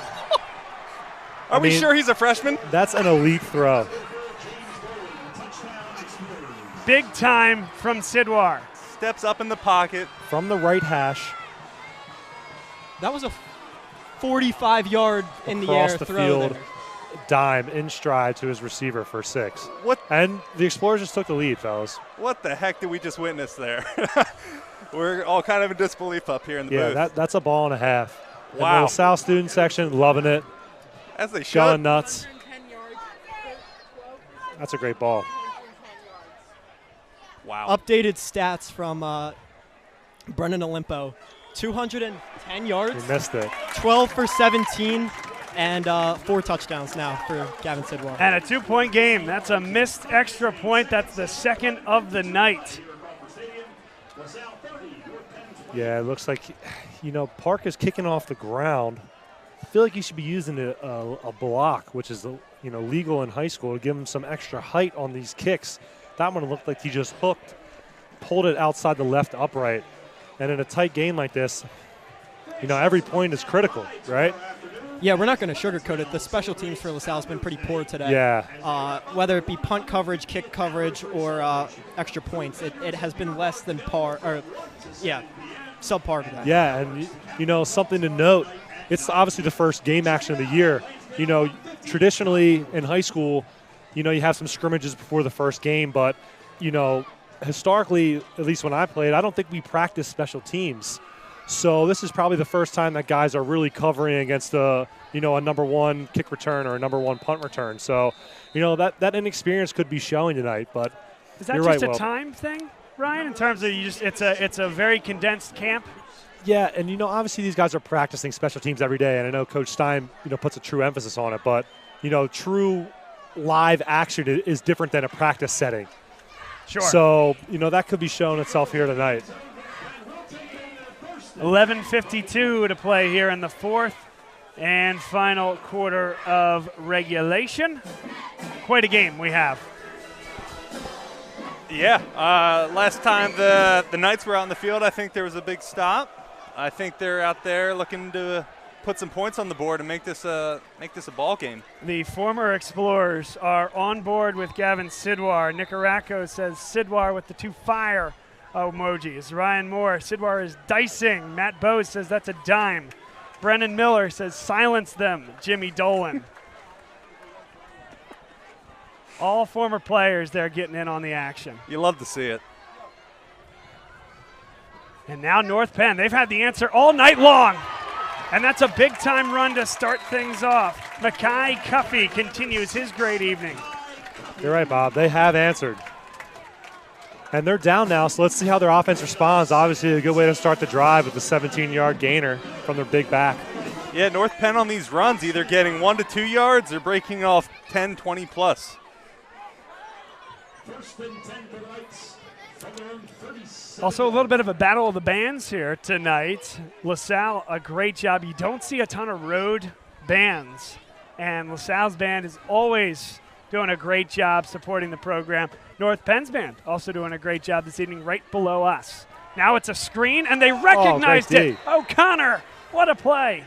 Are we sure he's a freshman? That's an elite throw. Big time from Sidwar. Steps up in the pocket. From the right hash. That was a 45-yard in the air across the throw field there. dime in stride to his receiver for 6. What? And the Explorers just took the lead, fellas. What the heck did we just witness there? We're all kind of in disbelief up here in the booth. Yeah, that's a ball and a half. Wow. And the LaSalle student section loving it. As they should. Going nuts. That's a great ball. Wow. Updated stats from Brennan Olimpo. 210 yards. He missed it. 12 for 17, and 4 touchdowns now for Gavin Sidwell. And a 2-point game. That's a missed extra point. That's the second of the night. Yeah, it looks like, Park is kicking off the ground. I feel like he should be using a block, which is legal in high school, to give him some extra height on these kicks. That one looked like he just hooked, pulled it outside the left upright. And in a tight game like this, every point is critical, right? Yeah, we're not going to sugarcoat it. The special teams for LaSalle has been pretty poor today. Yeah. Whether it be punt coverage, kick coverage, or extra points, it has been less than par, subpar to that. Yeah, and, something to note, it's obviously the first game action of the year. Traditionally in high school, you have some scrimmages before the first game, but, historically, at least when I played, I don't think we practiced special teams. So this is probably the first time that guys are really covering against a number 1 kick return or a number 1 punt return. So, that inexperience could be showing tonight. But is that you're just right, a time thing, Ryan? In terms of it's a very condensed camp. Yeah, and obviously these guys are practicing special teams every day, and I know Coach Stein puts a true emphasis on it. But true live action is different than a practice setting. Sure. So that could be showing itself here tonight. 11:52 to play here in the fourth and final quarter of regulation. Quite a game we have. Yeah, last time the Knights were out in the field, I think there was a big stop. I think they're out there looking to put some points on the board and make this a ball game. The former Explorers are on board with Gavin Sidwar. Nicaracco says Sidwar with the 2 fire emojis. Ryan Moore, Sidwar is dicing. Matt Bose says that's a dime. Brennan Miller says silence them. Jimmy Dolan. All former players there getting in on the action. You love to see it. And now North Penn. They've had the answer all night long. And that's a big-time run to start things off. Mackay Cuffey continues his great evening. You're right, Bob. They have answered. And they're down now, so let's see how their offense responds. Obviously, a good way to start the drive with the 17-yard gainer from their big back. Yeah, North Penn on these runs, either getting 1 to 2 yards or breaking off 10, 20 plus. Also, a little bit of a battle of the bands here tonight. LaSalle, a great job. You don't see a ton of road bands, and LaSalle's band is always doing a great job supporting the program. North Penn's band also doing a great job this evening right below us. Now it's a screen, and they recognized it. O'Connor, what a play.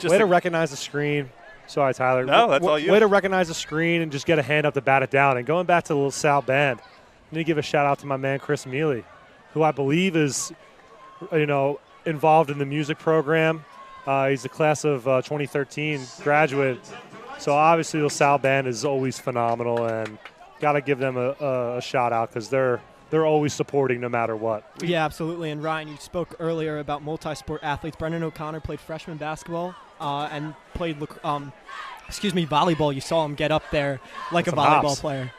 Way to recognize the screen. Sorry, Tyler. No, that's all you. Way to recognize the screen and just get a hand up to bat it down. And going back to the LaSalle band, I need to give a shout out to my man Chris Mealy, who I believe is, involved in the music program. He's the class of 2013 graduate. So obviously the LaSalle band is always phenomenal, and got to give them a shout out because they're always supporting no matter what. Yeah, absolutely. And Ryan, you spoke earlier about multi-sport athletes. Brendan O'Connor played freshman basketball and played volleyball. You saw him get up there like a volleyball player.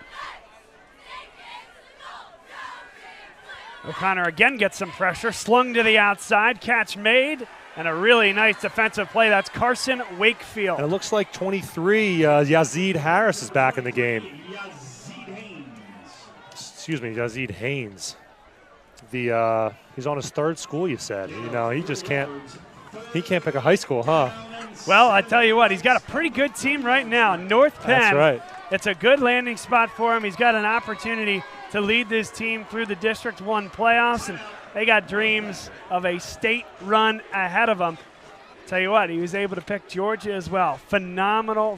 O'Connor again gets some pressure, slung to the outside, catch made, and a really nice defensive play. That's Carson Wakefield. And it looks like 23, Yazid Harris is back in the game. Yazid Haynes. He's on his 3rd school, you said. He just can't pick a high school, huh? Well, I tell you what, he's got a pretty good team right now. North Penn. That's right. It's a good landing spot for him. He's got an opportunity to lead this team through the District 1 playoffs, and they got dreams of a state run ahead of them. Tell you what, he was able to pick Georgia as well. Phenomenal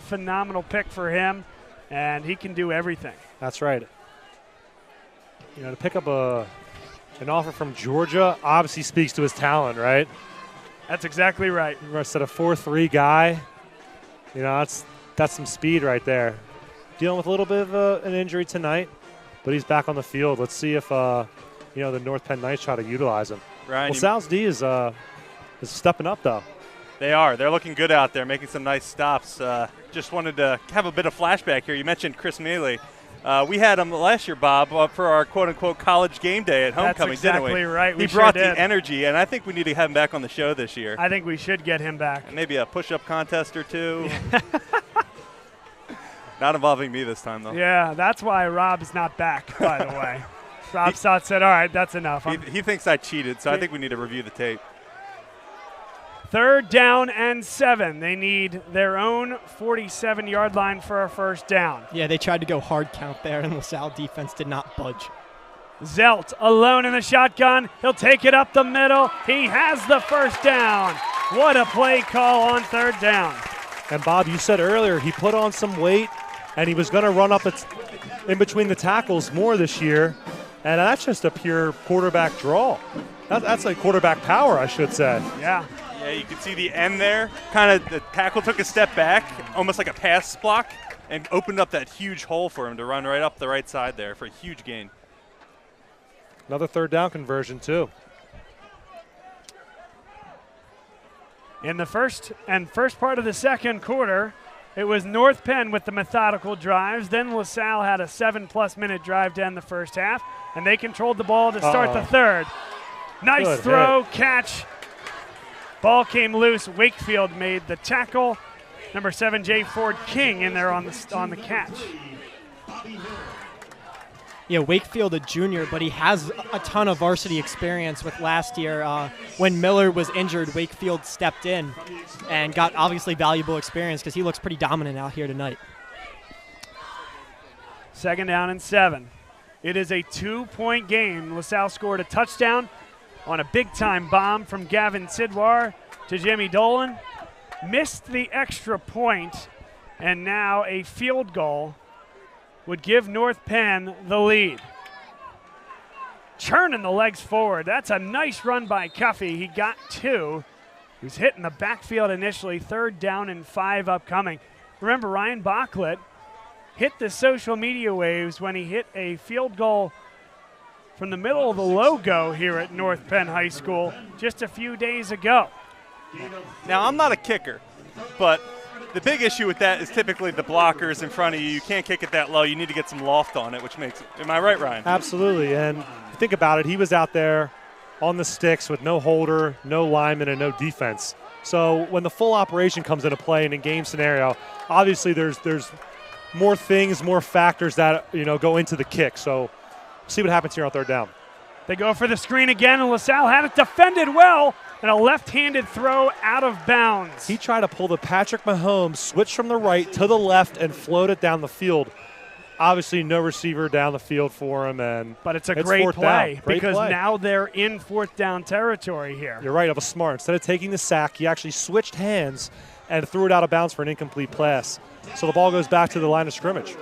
pick for him, and he can do everything. That's right. To pick up an offer from Georgia obviously speaks to his talent, right? That's exactly right. Instead of 4-3 guy, you know, that's some speed right there. Dealing with a little bit of an injury tonight, but he's back on the field. Let's see if the North Penn Knights try to utilize him. Ryan, Sal's D is stepping up though. They are. They're looking good out there, making some nice stops. Just wanted to have a bit of flashback here. You mentioned Chris Mealy. We had him last year, Bob, for our quote-unquote college game day at homecoming, didn't we? That's exactly right. He brought the energy, and I think we need to have him back on the show this year. I think we should get him back. And maybe a push-up contest or two. Not involving me this time, though. Yeah, that's why Rob's not back, by the way. Rob Stott said, all right, that's enough. He thinks I cheated, so I think we need to review the tape. 3rd down and 7. They need their own 47-yard line for a first down. Yeah, they tried to go hard count there, and LaSalle defense did not budge. Zelt alone in the shotgun. He'll take it up the middle. He has the first down. What a play call on 3rd down. And, Bob, you said earlier he put on some weight, and he was going to run up in between the tackles more this year, and that's just a pure quarterback draw. That's like quarterback power, I should say. Yeah. Yeah, you can see the end there. Kind of the tackle took a step back, almost like a pass block, and opened up that huge hole for him to run right up the right side there for a huge gain. Another 3rd down conversion, too. In the first part of the second quarter, it was North Penn with the methodical drives. Then LaSalle had a 7+ minute drive to end the first half, and they controlled the ball to start the third. Nice Good throw, hit. catch. Ball came loose. Wakefield made the tackle. Number 7, Jay Ford King, in there on the catch. Yeah, Wakefield a junior, but he has a ton of varsity experience with last year. When Miller was injured, Wakefield stepped in and got obviously valuable experience because he looks pretty dominant out here tonight. 2nd down and 7. It is a 2-point game. LaSalle scored a touchdown on a big-time bomb from Gavin Sidwar to Jimmy Dolan. Missed the extra point, and now a field goal would give North Penn the lead. Churning the legs forward. That's a nice run by Cuffey. He got 2. He was hit in the backfield initially. 3rd down and 5 upcoming. Remember, Ryan Bachlet hit the social media waves when he hit a field goal from the middle of the logo here at North Penn High School just a few days ago. Now, I'm not a kicker, but the big issue with that is typically the blockers in front of you. You can't kick it that low. You need to get some loft on it, which makes it. Am I right, Ryan? Absolutely. And think about it. He was out there on the sticks with no holder, no lineman, and no defense. So when the full operation comes into play in a game scenario, obviously there's more things, more factors that go into the kick. So see what happens here on 3rd down. They go for the screen again, and LaSalle had it defended well, and a left-handed throw out of bounds. He tried to pull the Patrick Mahomes switch from the right to the left and float it down the field. Obviously, no receiver down the field for him, but it's a great play because play. Now they're in 4th down territory here. You're right, it was smart. Instead of taking the sack, he actually switched hands and threw it out of bounds for an incomplete pass. So the ball goes back to the line of scrimmage.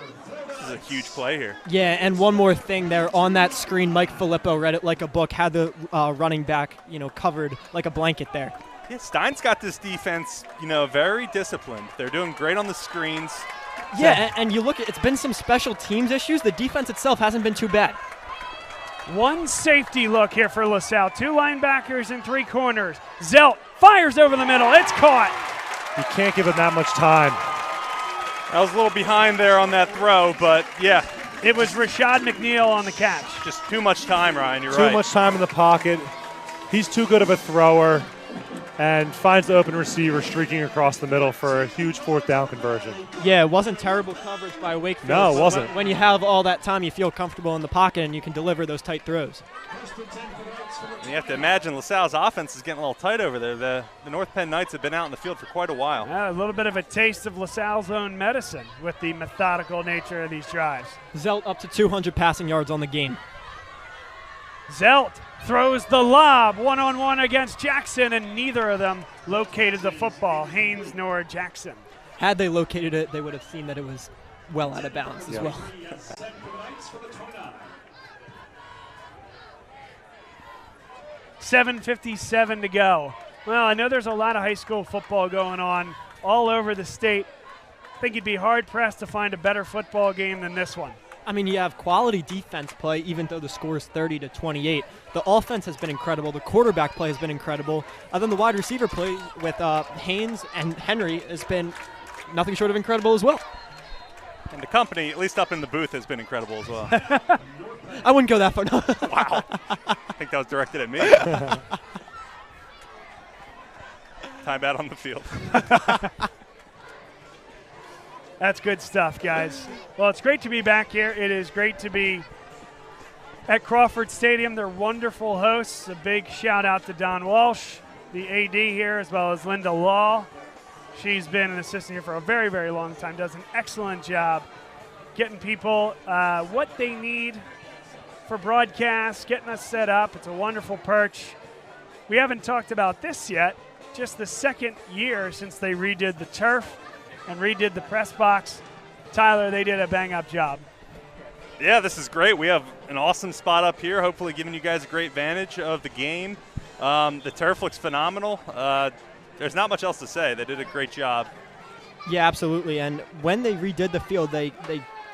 This is a huge play here. Yeah, and one more thing there. On that screen, Mike Filippo read it like a book, had the running back, covered like a blanket there. Yeah, Stein's got this defense, very disciplined. They're doing great on the screens. Yeah, and you look at it's been some special teams issues. The defense itself hasn't been too bad. One safety look here for LaSalle. 2 linebackers and 3 corners. Zelt fires over the middle. It's caught. You can't give him that much time. I was a little behind there on that throw, but yeah. It was Rashad McNeil on the catch. Just too much time, Ryan. You're right. Too much time in the pocket. He's too good of a thrower and finds the open receiver streaking across the middle for a huge 4th down conversion. Yeah, it wasn't terrible coverage by Wakefield. No, it wasn't. When you have all that time, you feel comfortable in the pocket and you can deliver those tight throws. And you have to imagine LaSalle's offense is getting a little tight over there. The North Penn Knights have been out in the field for quite a while. Yeah, a little bit of a taste of LaSalle's own medicine with the methodical nature of these drives. Zelt up to 200 passing yards on the game. Zelt throws the lob one-on-one against Jackson, and neither of them located the football, Haynes nor Jackson. Had they located it, they would have seen that it was well out of bounds as well. 7:57 to go. Well, I know there's a lot of high school football going on all over the state. I think you'd be hard-pressed to find a better football game than this one. I mean, you have quality defense play, even though the score is 30-28. The offense has been incredible. The quarterback play has been incredible. Then the wide receiver play with Haynes and Henry has been nothing short of incredible as well. And the company, at least up in the booth, has been incredible as well. I wouldn't go that far. No. Wow. I think that was directed at me. Timeout on the field. That's good stuff, guys. Well, it's great to be back here. It is great to be at Crawford Stadium. They're wonderful hosts. A big shout out to Don Walsh, the AD here, as well as Linda Law. She's been an assistant here for a very, very long time, does an excellent job getting people what they need for broadcast, getting us set up. It's a wonderful perch. We haven't talked about this yet, just the second year since they redid the turf and redid the press box. Tyler, they did a bang-up job. Yeah, this is great. We have an awesome spot up here, hopefully giving you guys a great vantage of the game. The turf looks phenomenal. There's not much else to say. They did a great job. Yeah, absolutely. And when they redid the field, they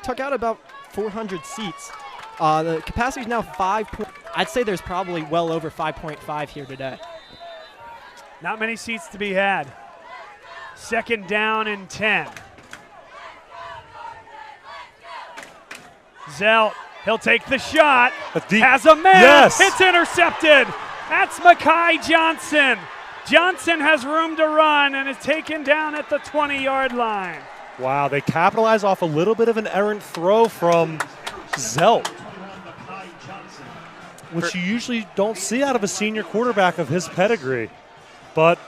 took out about 400 seats. The capacity is now 5. I'd say there's probably well over 5.5 here today. Not many seats to be had. Second down and 10. Zelt, he'll take the shot. Has a man. Yes. It's intercepted. That's Mekhi Johnson. Johnson has room to run and is taken down at the 20-yard line. Wow, they capitalize off a little bit of an errant throw from Zelt, which you usually don't see out of a senior quarterback of his pedigree. But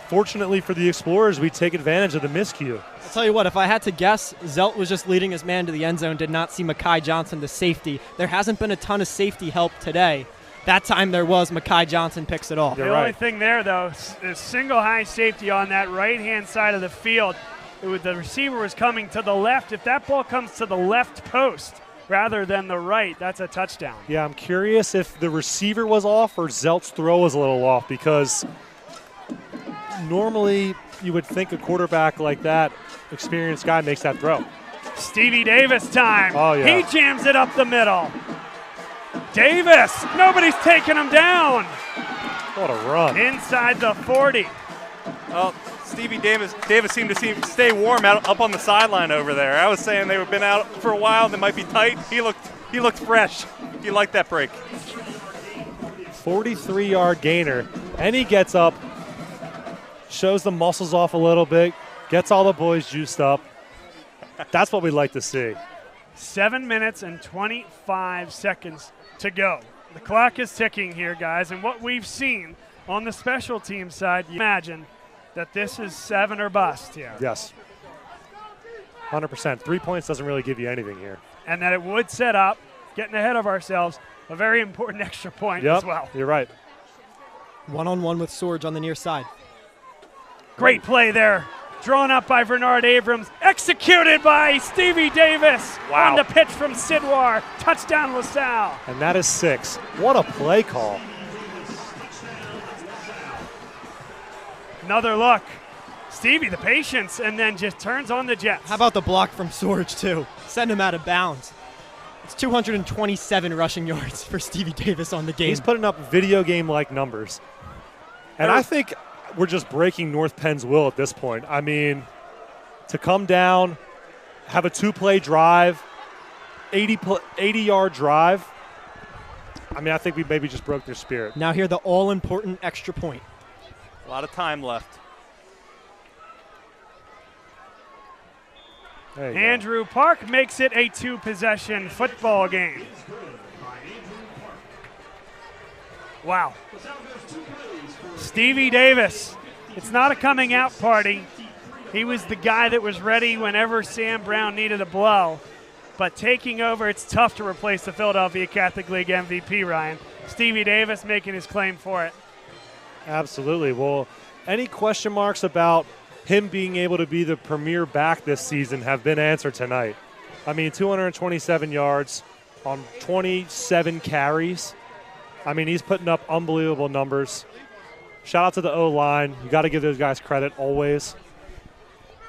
fortunately for the Explorers, we take advantage of the miscue. I'll tell you what, if I had to guess, Zelt was just leading his man to the end zone, did not see Mekhi Johnson, the safety. There hasn't been a ton of safety help today. That time there was. Mekhi Johnson picks it off. The only thing there, though, is single high safety on that right-hand side of the field. The receiver was coming to the left. If that ball comes to the left post rather than the right, that's a touchdown. Yeah, I'm curious if the receiver was off or Zelt's throw was a little off, because normally you would think a quarterback like that, experienced guy, makes that throw. Stevie Davis time. Oh, yeah. He jams it up the middle. Davis, nobody's taking him down. What a run. Inside the 40. Well, Stevie Davis seemed to stay warm up on the sideline over there. I was saying they've been out for a while. They might be tight. He looked fresh. You like that break. 43-yard gainer, and he gets up, shows the muscles off a little bit, gets all the boys juiced up. That's what we'd like to see. 7 minutes and 25 seconds to go. The clock is ticking here, guys, and what we've seen on the special team side, you imagine that this is 7 or bust here. Yes. 100%. 3 points doesn't really give you anything here. And that it would set up, getting ahead of ourselves, a very important extra point as well. You're right. One-on-one with Sorge on the near side. Great play there. Drawn up by Bernard Abrams. Executed by Stevie Davis. Wow. On the pitch from Sidwar. Touchdown LaSalle. And that is 6. What a play call. Another look. Stevie, the patience, and then just turns on the Jets. How about the block from Sorge, too? Send him out of bounds. It's 227 rushing yards for Stevie Davis on the game. He's putting up video game-like numbers. And I think we're just breaking North Penn's will at this point. I mean, to come down, have a 2-play drive, 80-yard drive, I mean, I think we maybe just broke their spirit. Now here, the all-important extra point. A lot of time left. Andrew Park makes it a 2-possession football game. Wow. Stevie Davis. It's not a coming out party. He was the guy that was ready whenever Sam Brown needed a blow. But taking over, it's tough to replace the Philadelphia Catholic League MVP, Ryan. Stevie Davis making his claim for it. Absolutely. Well, any question marks about him being able to be the premier back this season have been answered tonight. I mean, 227 yards on 27 carries. I mean, he's putting up unbelievable numbers. Shout out to the O-line. You got to give those guys credit always.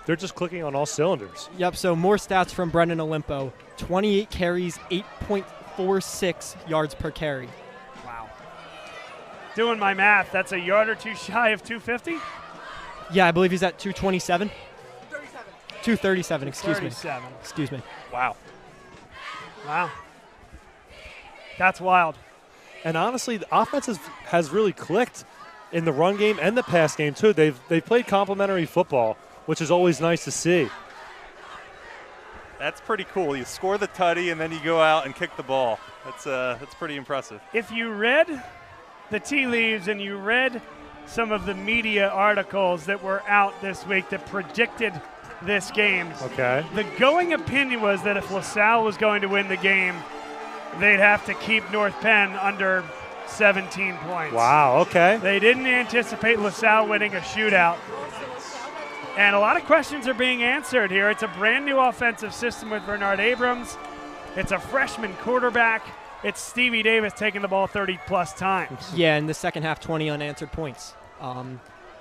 They're just clicking on all cylinders. Yep, so more stats from Brendan Olimpo. 28 carries, 8.46 yards per carry. Wow. Doing my math, that's a yard or two shy of 250? Yeah, I believe he's at 227. 237, excuse 37. me. Excuse me. Wow. Wow. That's wild. And honestly, the offense has really clicked in the run game and the pass game, too. They've played complementary football, which is always nice to see. That's pretty cool. You score the tutty, and then you go out and kick the ball. That's pretty impressive. If you read the tea leaves and you read some of the media articles that were out this week that predicted this game, okay, the going opinion was that if LaSalle was going to win the game, they'd have to keep North Penn under 17 points. Wow, okay. They didn't anticipate LaSalle winning a shootout. And a lot of questions are being answered here. It's a brand new offensive system with Bernard Abrams. It's a freshman quarterback. It's Stevie Davis taking the ball 30-plus times. Yeah, in the second half, 20 unanswered points.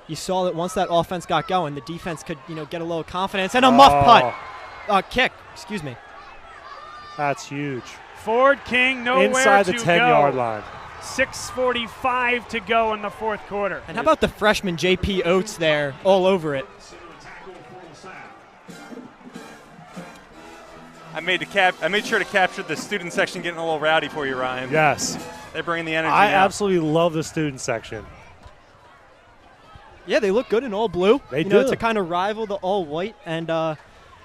You saw that once that offense got going, the defense could, get a little confidence. And a muff punt. Kick, excuse me. That's huge. Ford King nowhere inside the to 10-yard line. 6:45 to go in the fourth quarter. And how about the freshman J.P. Oates there all over it? I made sure to capture the student section getting a little rowdy for you, Ryan. Yes. They're bringing the energy I out. absolutely love the student section. Yeah, they look good in all blue. They do. To kind of rival the all white. And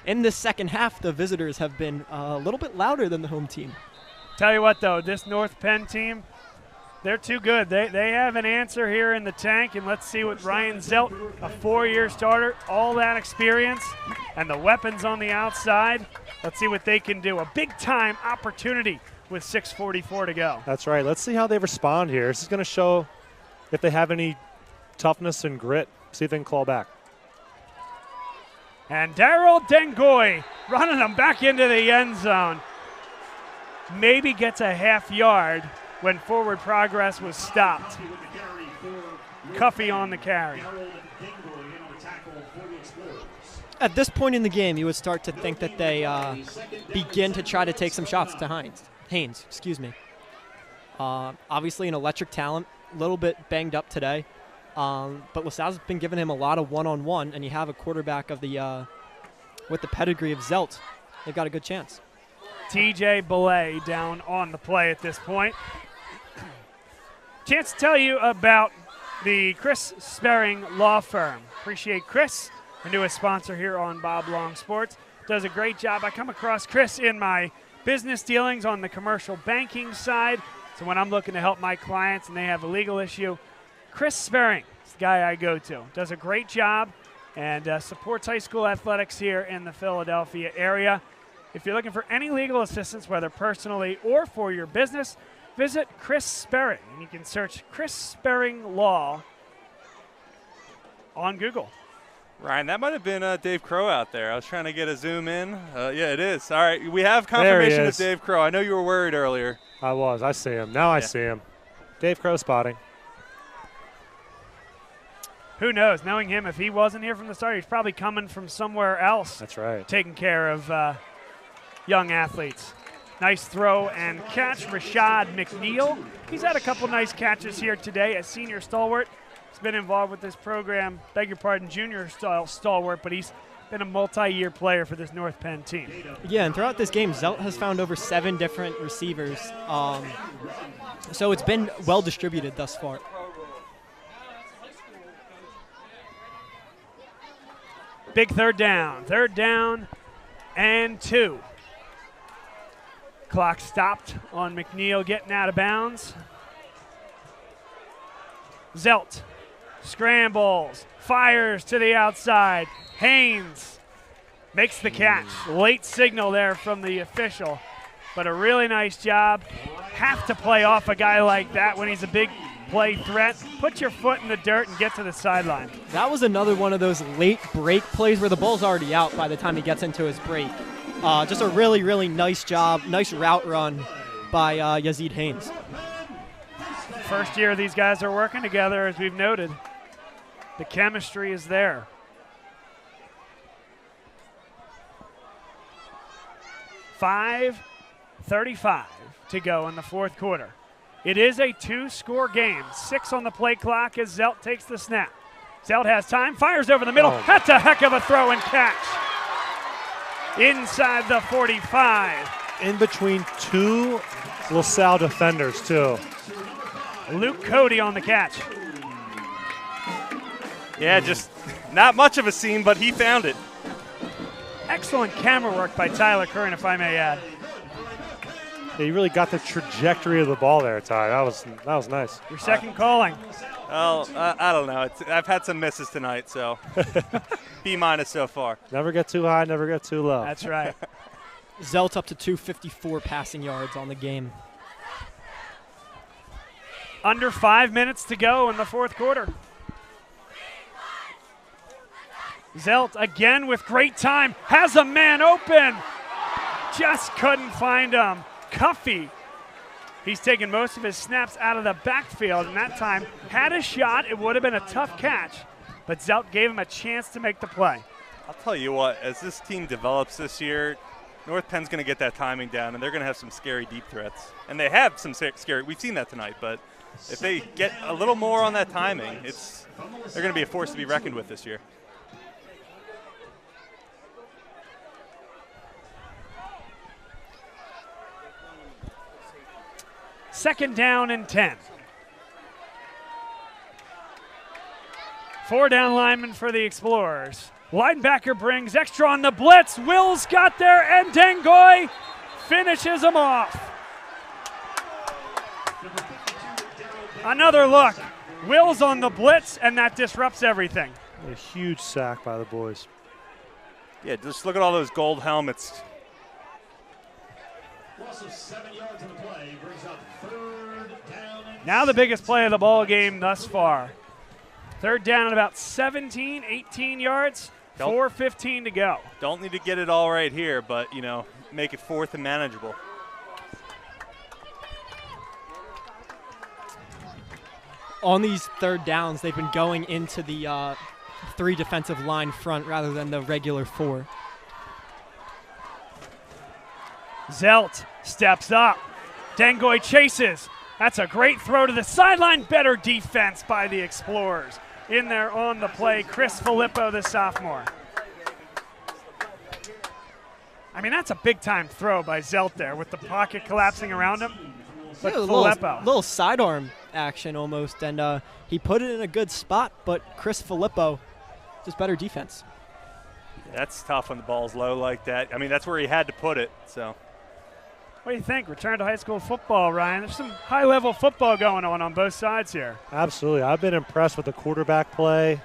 in the second half, the visitors have been a little bit louder than the home team. Tell you what, though, this North Penn team, they're too good. They have an answer here in the tank, and let's see what Ryan Zelt, a 4-year starter, all that experience, and the weapons on the outside. Let's see what they can do. A big-time opportunity with 6:44 to go. That's right. Let's see how they respond here. This is going to show if they have any toughness and grit. See if they can claw back. And Daryl Dengoy running them back into the end zone. Maybe gets a half yard when forward progress was stopped. Cuffey on the carry. At this point in the game, you would start to think that they begin to try to take some shots to Haynes. Excuse me. Obviously an electric talent, a little bit banged up today. But LaSalle's been giving him a lot of one-on-one, and you have a quarterback of the with the pedigree of Zelt. They've got a good chance. TJ Belay down on the play at this point. Chance to tell you about the Chris Sperring Law Firm. Appreciate Chris, our newest sponsor here on Bob Long Sports. Does a great job. I come across Chris in my business dealings on the commercial banking side. So when I'm looking to help my clients and they have a legal issue, Chris Sperring is the guy I go to. Does a great job and supports high school athletics here in the Philadelphia area. If you're looking for any legal assistance, whether personally or for your business, visit Chris Sperring. And you can search Chris Sperring Law on Google. Ryan, that might have been Dave Crow out there. I was trying to get a zoom in. Yeah, it is. All right, we have confirmation of Dave Crow. I know you were worried earlier. I was. I see him. Now I see him. Dave Crow spotting. Who knows? Knowing him, if he wasn't here from the start, he's probably coming from somewhere else. That's right. Taking care of young athletes. Nice throw and catch. Rashad McNeil. He's had a couple nice catches here today. A senior stalwart. He's been involved with this program. Beg your pardon, junior stalwart, but he's been a multi-year player for this North Penn team. Yeah, and throughout this game, Zelt has found over 7 different receivers. So it's been well distributed thus far. Big third down. 3rd down and 2. Clock stopped on McNeil getting out of bounds. Zelt scrambles, fires to the outside. Haynes makes the catch. Late signal there from the official, but a really nice job. Have to play off a guy like that when he's a big play threat. Put your foot in the dirt and get to the sideline. That was another one of those late break plays where the ball's already out by the time he gets into his break. Just a really, really nice job, nice route run by Yazid Haynes. First year these guys are working together, as we've noted. The chemistry is there. .5:35 to go in the fourth quarter. It is a 2-score game. 6 on the play clock as Zelt takes the snap. Zelt has time, fires over the middle. That's a heck of a throw and catch. Inside the 45. In between two LaSalle defenders, too. Luke Cody on the catch. Yeah, just not much of a seam, but he found it. Excellent camera work by Tyler Kern, if I may add. Yeah, you really got the trajectory of the ball there, Ty. That was nice. Your second calling. Well, I don't know. I've had some misses tonight, so B- so far. Never get too high, never get too low. That's right. Zelt up to 254 passing yards on the game. Under 5 minutes to go in the fourth quarter. Zelt again with great time. Has a man open. Just couldn't find him. Cuffey. He's taken most of his snaps out of the backfield, and that time had a shot. It would have been a tough catch, but Zelt gave him a chance to make the play. I'll tell you what, as this team develops this year, North Penn's going to get that timing down, and they're going to have some scary deep threats. And they have some scary. We've seen that tonight, but if they get a little more on that timing, they're going to be a force to be reckoned with this year. Second down and 10. 4 down linemen for the Explorers. Linebacker brings extra on the blitz. Wills got there, and Dengoy finishes him off. Another look. Wills on the blitz, and that disrupts everything. A huge sack by the boys. Yeah, just look at all those gold helmets. Loss of 7 yards in the play brings up third down. Now the biggest play of the ball game thus far. Third down at about 17, 18 yards. 4:15 to go. Don't need to get it all right here, but, make it fourth and manageable. On these third downs, they've been going into the 3 defensive line front rather than the regular 4. Zelt steps up. Dengoy chases. That's a great throw to the sideline. Better defense by the Explorers. In there on the play, Chris Filippo, the sophomore. I mean, that's a big-time throw by Zelt there with the pocket collapsing around him. But Filippo. Little sidearm action almost, and he put it in a good spot, but Chris Filippo, just better defense. That's tough when the ball's low like that. I mean, that's where he had to put it, so. What do you think? Return to high school football, Ryan. There's some high-level football going on both sides here. Absolutely. I've been impressed with the quarterback play,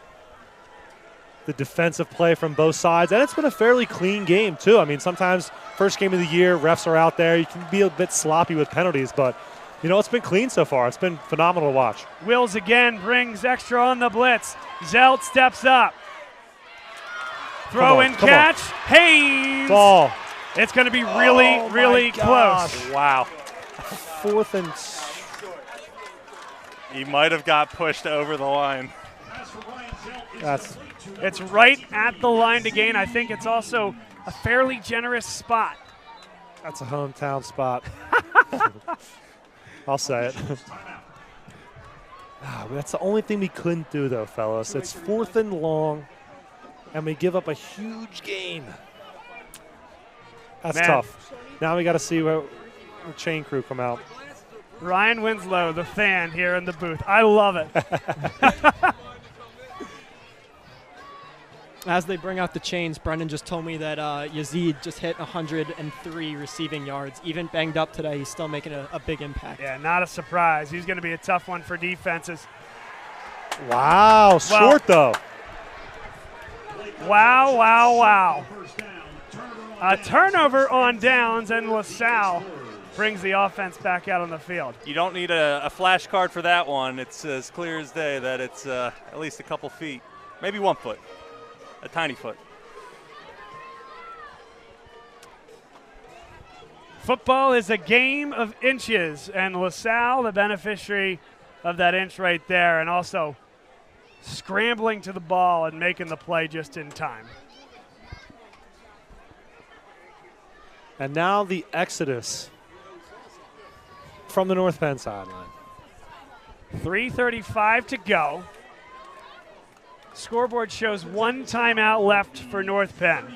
the defensive play from both sides, and it's been a fairly clean game, too. I mean, sometimes first game of the year, refs are out there. You can be a bit sloppy with penalties, but, it's been clean so far. It's been phenomenal to watch. Wills again brings extra on the blitz. Zelt steps up. Throw and catch. Haynes. Ball. It's going to be really close. Wow. Fourth and... He might have got pushed over the line. It's right at the line to gain. I think it's also a fairly generous spot. That's a hometown spot. I'll say it. That's the only thing we couldn't do, though, fellas. It's 4th and long, and we give up a huge gain. That's tough. Now we got to see where the chain crew come out. Ryan Winslow, the fan here in the booth. I love it. As they bring out the chains, Brendan just told me that Yazid just hit 103 receiving yards. Even banged up today, he's still making a big impact. Yeah, not a surprise. He's going to be a tough one for defenses. Wow, short though. Wow. A turnover on downs, and LaSalle brings the offense back out on the field. You don't need a flash card for that one. It's as clear as day that it's at least a couple feet, maybe 1 foot, a tiny foot. Football is a game of inches, and LaSalle, the beneficiary of that inch right there, and also scrambling to the ball and making the play just in time. And now the exodus from the North Penn sideline. 3:35 to go. Scoreboard shows 1 timeout left for North Penn.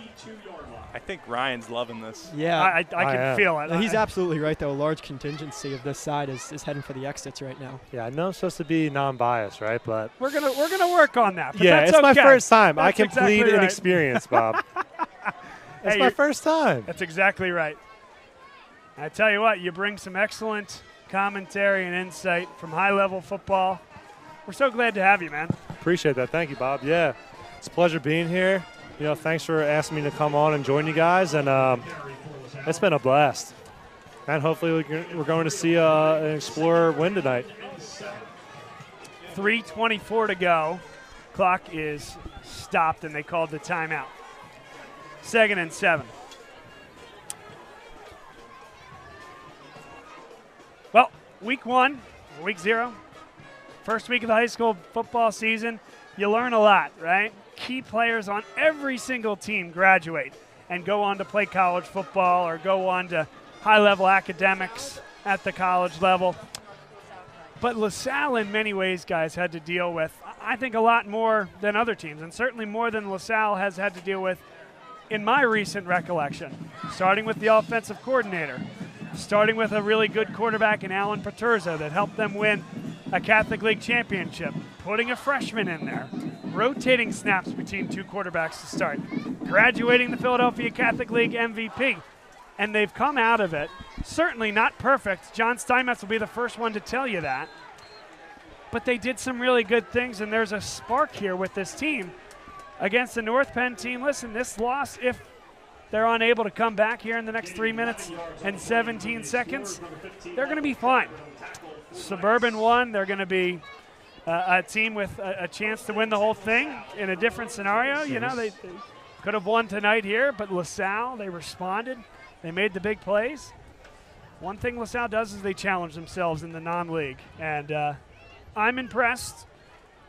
I think Ryan's loving this. Yeah, I can feel it. No, he's absolutely right, though. A large contingency of this side is heading for the exits right now. Yeah, I know I'm supposed to be non-biased, right? But we're gonna work on that. But yeah, that's it's okay. my first time. That's I can exactly plead right. inexperience, Bob. It's Hey, my first time. That's exactly right. I tell you what, you bring some excellent commentary and insight from high-level football. We're so glad to have you, man. Appreciate that. Thank you, Bob. Yeah, it's a pleasure being here. You know, thanks for asking me to come on and join you guys, and it's been a blast. And hopefully we're going to see an Explorer win tonight. 3:24 to go. Clock is stopped, and they called the timeout. 2nd and 7. Well, week 1, week 0, first week of the high school football season, you learn a lot, right? Key players on every single team graduate and go on to play college football or go on to high-level academics at the college level. But LaSalle, in many ways, guys, had to deal with, I think, a lot more than other teams, and certainly more than LaSalle has had to deal with in my recent recollection, starting with the offensive coordinator, starting with a really good quarterback in Alan Paterza that helped them win a Catholic League championship, putting a freshman in there, rotating snaps between 2 quarterbacks to start, graduating the Philadelphia Catholic League MVP. And they've come out of it, certainly not perfect. John Steinmetz will be the first one to tell you that. But they did some really good things, and there's a spark here with this team against the North Penn team. Listen, this loss, if they're unable to come back here in the next 3 minutes and 17 seconds, they're going to be fine. Suburban won. They're going to be a team with a chance to win the whole thing in a different scenario. You know, they could have won tonight here, but LaSalle, they responded. They made the big plays. One thing LaSalle does is they challenge themselves in the non-league. And I'm impressed,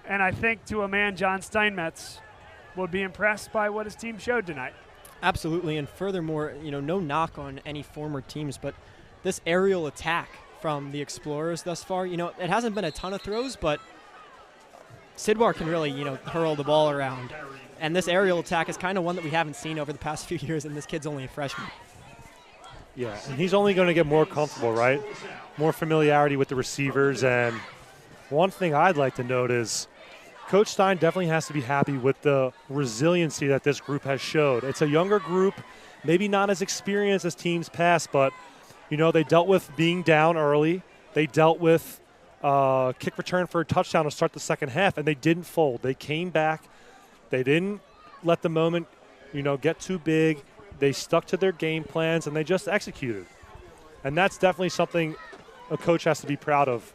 and I think to a man, John Steinmetz would be impressed by what his team showed tonight. Absolutely, and furthermore, you know, no knock on any former teams, but this aerial attack from the Explorers thus far, you know, it hasn't been a ton of throws, but Sidwar can really, you know, hurl the ball around. And this aerial attack is kind of one that we haven't seen over the past few years, and this kid's only a freshman. Yeah, and he's only going to get more comfortable, right? More familiarity with the receivers. And one thing I'd like to note is Coach Stein definitely has to be happy with the resiliency that this group has showed. It's a younger group, maybe not as experienced as teams past, but, you know, they dealt with being down early. They dealt with kick return for a touchdown to start the second half, and they didn't fold. They came back. They didn't let the moment, you know, get too big. They stuck to their game plans, and they just executed. And that's definitely something a coach has to be proud of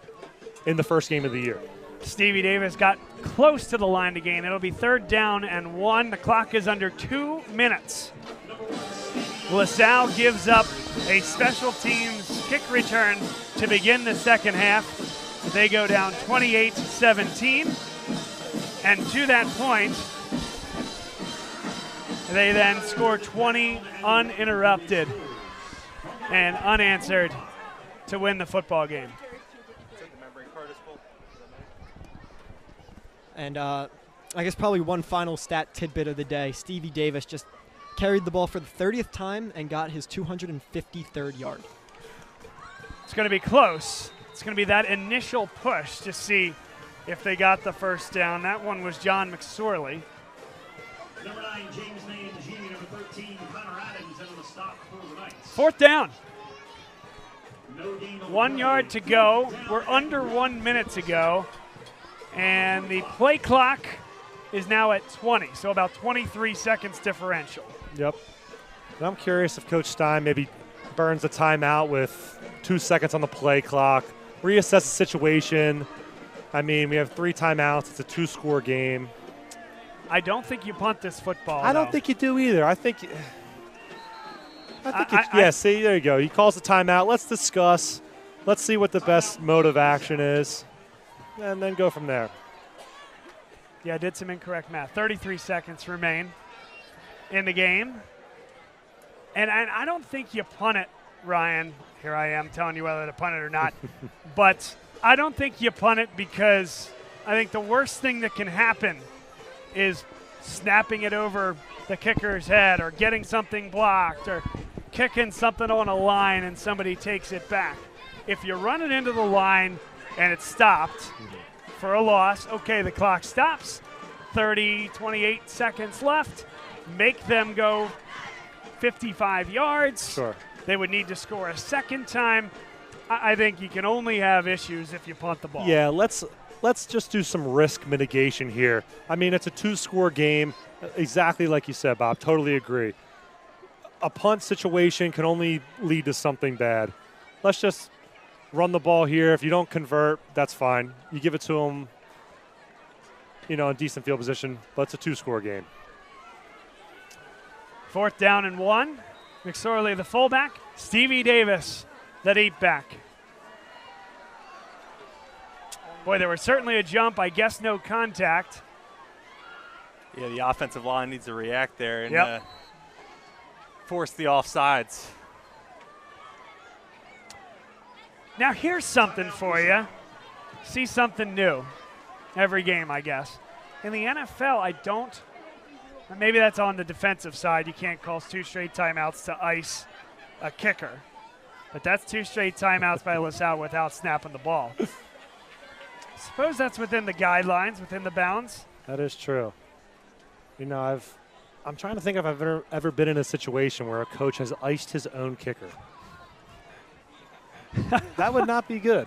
in the first game of the year. Stevie Davis got close to the line to gain. It'll be 3rd down and 1. The clock is under 2 minutes. LaSalle gives up a special teams kick return to begin the second half. They go down 28-17. And to that point, they then score 20 uninterrupted and unanswered to win the football game. And I guess probably one final stat tidbit of the day. Stevie Davis just carried the ball for the 30th time and got his 253rd yard. It's going to be close. It's going to be that initial push to see if they got the first down. That one was John McSorley. Number 9, James Maine, Jr. Number 13, Connor Adams, and the stop for the Knights. 4th down. 1 yard to go. We're under 1 minute to go. And the play clock is now at 20, so about 23 seconds differential. Yep. And I'm curious if Coach Stein maybe burns the timeout with 2 seconds on the play clock, reassess the situation. I mean, we have 3 timeouts. It's a 2-score game. I don't think you punt this football. I don't think you do either. I think see, there you go. He calls the timeout. Let's discuss. Let's see what the best mode of action is. and then go from there. Yeah, I did some incorrect math. 33 seconds remain in the game. And I don't think you punt it, Ryan. Here I am telling you whether to punt it or not. But I don't think you punt it because I think the worst thing that can happen is snapping it over the kicker's head or getting something blocked or kicking something on a line and somebody takes it back. If you run it into the line and it's stopped for a loss, okay, the clock stops. 28 seconds left. Make them go 55 yards. Sure. They would need to score a second time. I think you can only have issues if you punt the ball. Yeah, let's just do some risk mitigation here. I mean, it's a 2-score game, exactly like you said, Bob. Totally agree. A punt situation can only lead to something bad. Let's just run the ball here. If you don't convert, that's fine. You give it to them, in decent field position, but it's a 2-score game. 4th down and 1. McSorley, the fullback. Stevie Davis, the deep back. Boy, there was certainly a jump. I guess no contact. Yeah, the offensive line needs to react there and force the offsides. Now here's something for you. See something new every game, I guess. In the NFL, maybe that's on the defensive side. You can't call 2 straight timeouts to ice a kicker. But that's 2 straight timeouts by LaSalle without snapping the ball. Suppose that's within the guidelines, within the bounds. That is true. I'm trying to think if I've ever been in a situation where a coach has iced his own kicker. That would not be good.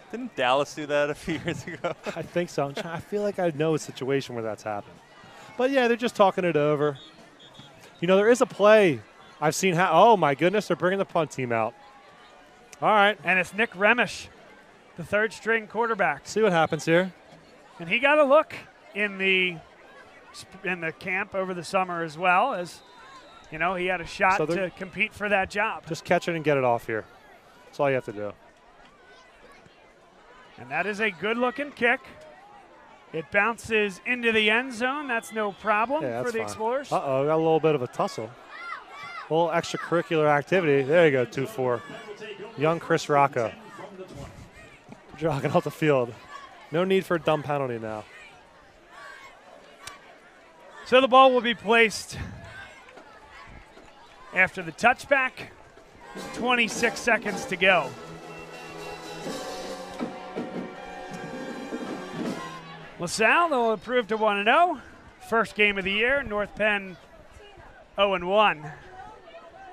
Didn't Dallas do that a few years ago? I think so. I feel like I know a situation where that's happened. But, yeah, they're just talking it over. There is a play I've seen. Oh, my goodness, they're bringing the punt team out. All right. And it's Nick Remish, the 3rd-string quarterback. See what happens here. And he got a look in the camp over the summer as well, as, he had a shot to compete for that job. Just catch it and get it off here. That's all you have to do. And that is a good-looking kick. It bounces into the end zone. That's no problem for the Explorers. Uh-oh, got a little bit of a tussle. A little extracurricular activity. There you go, 2-4. Young Chris Rocco. Jogging off the field. No need for a dumb penalty now. So the ball will be placed after the touchback. 26 seconds to go. LaSalle, they'll improve to 1-0. First game of the year. North Penn 0-1.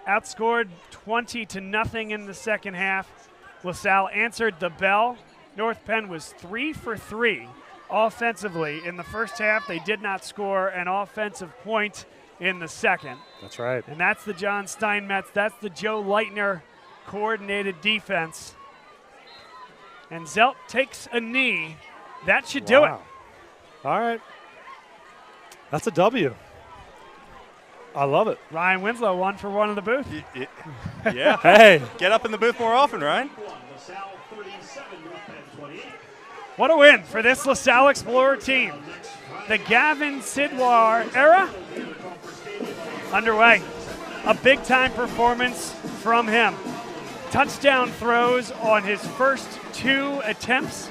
Outscored 20-0 in the second half. LaSalle answered the bell. North Penn was 3 for 3 offensively in the first half. They did not score an offensive point in the second. That's right. And that's the John Steinmetz, that's the Joe Leitner coordinated defense. And Zelt takes a knee. That should do it. All right. That's a W. I love it. Ryan Winslow, 1 for 1 in the booth. Yeah. Hey. Get up in the booth more often, Ryan. What a win for this LaSalle Explorer team. The Gavin Sidwar era underway. A big-time performance from him. Touchdown throws on his first 2 attempts,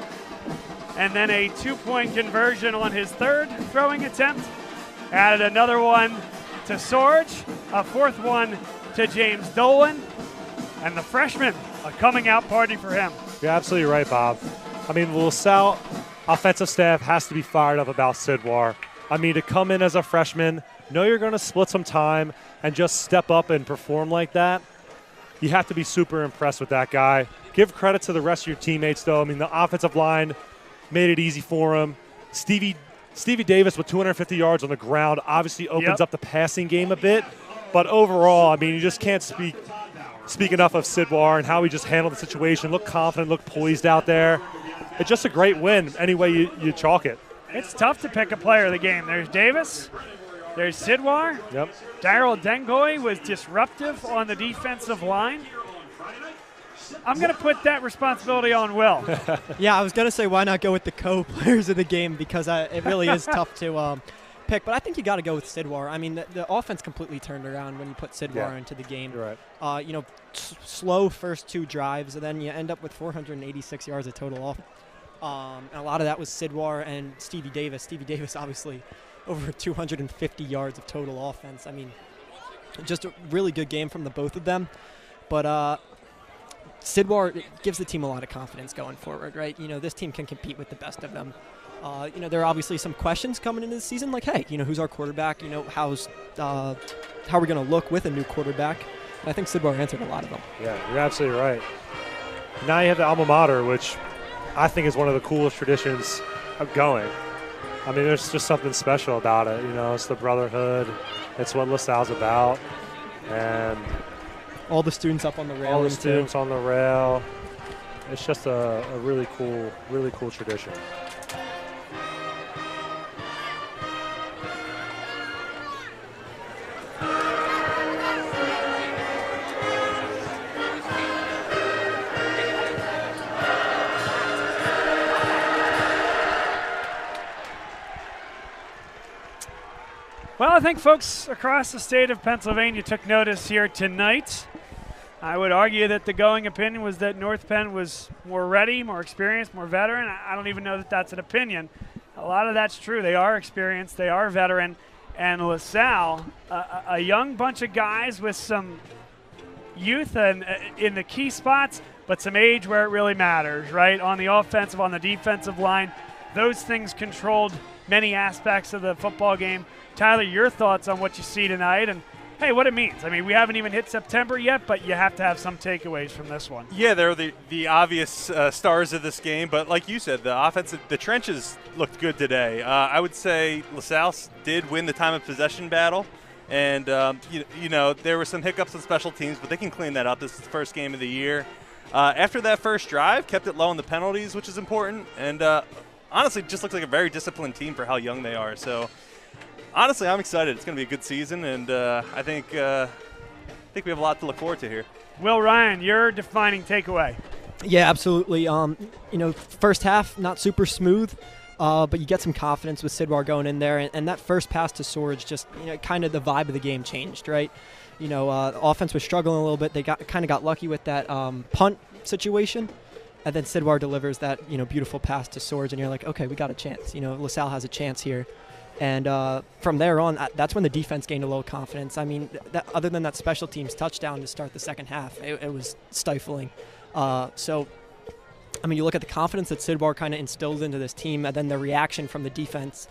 and then a 2-point conversion on his 3rd throwing attempt. Added another one to Sorge, a 4th one to James Dolan, and the freshman, a coming-out party for him. You're absolutely right, Bob. I mean, the LaSalle offensive staff has to be fired up about Sidwar. I mean, to come in as a freshman, know you're going to split some time, and just step up and perform like that, you have to be super impressed with that guy. Give credit to the rest of your teammates, though. I mean, the offensive line made it easy for him. Stevie Davis with 250 yards on the ground obviously opens up the passing game a bit. But overall, I mean, you just can't speak enough of Sidwar and how he just handled the situation, looked confident, looked poised out there. It's just a great win any way you chalk it. It's tough to pick a player of the game. There's Davis. There's Sidwar. Yep. Daryl Dengoy was disruptive on the defensive line. I'm going to put that responsibility on Will. Yeah, I was going to say why not go with the co-players of the game because it really is tough to pick. But I think you got to go with Sidwar. I mean, the offense completely turned around when you put Sidwar into the game. You're right. Slow first 2 drives, and then you end up with 486 yards of total off. And a lot of that was Sidwar and Stevie Davis. Stevie Davis, obviously, over 250 yards of total offense. I mean, just a really good game from the both of them. But Sidwar gives the team a lot of confidence going forward, right? This team can compete with the best of them. There are obviously some questions coming into the season, like, hey, who's our quarterback? How are we going to look with a new quarterback? And I think Sidwar answered a lot of them. Yeah, you're absolutely right. Now you have the alma mater, which I think is one of the coolest traditions of going. I mean, there's just something special about it. It's the brotherhood. It's what LaSalle's about. And all the students up on the rail. All the students on the rail. It's just a really cool tradition. Well, I think folks across the state of Pennsylvania took notice here tonight. I would argue that the going opinion was that North Penn was more ready, more experienced, more veteran. I don't even know that that's an opinion. A lot of that's true. They are experienced. They are veteran. And LaSalle, a young bunch of guys with some youth and in the key spots, but some age where it really matters, right? On the offensive, on the defensive line, those things controlled many aspects of the football game. Tyler, your thoughts on what you see tonight and, hey, what it means. I mean, we haven't even hit September yet, but you have to have some takeaways from this one. Yeah, they're the obvious stars of this game, but like you said, the offensive, the trenches looked good today. I would say LaSalle did win the time of possession battle, and there were some hiccups on special teams, but they can clean that up. This is the first game of the year. After that first drive, kept it low in the penalties, which is important, and honestly, just looks like a very disciplined team for how young they are. So. Honestly, I'm excited. It's going to be a good season, and I think we have a lot to look forward to here. Will Ryan, your defining takeaway. Yeah, absolutely. First half, not super smooth, but you get some confidence with Sidwar going in there, and that first pass to Swords just, kind of the vibe of the game changed, right? The offense was struggling a little bit. They got lucky with that punt situation, and then Sidwar delivers that, beautiful pass to Swords, and you're like, okay, we got a chance. LaSalle has a chance here. And from there on, that's when the defense gained a little confidence. I mean, other than that special teams touchdown to start the second half, it was stifling. So, I mean, you look at the confidence that Sidwar kind of instills into this team, and then the reaction from the defense,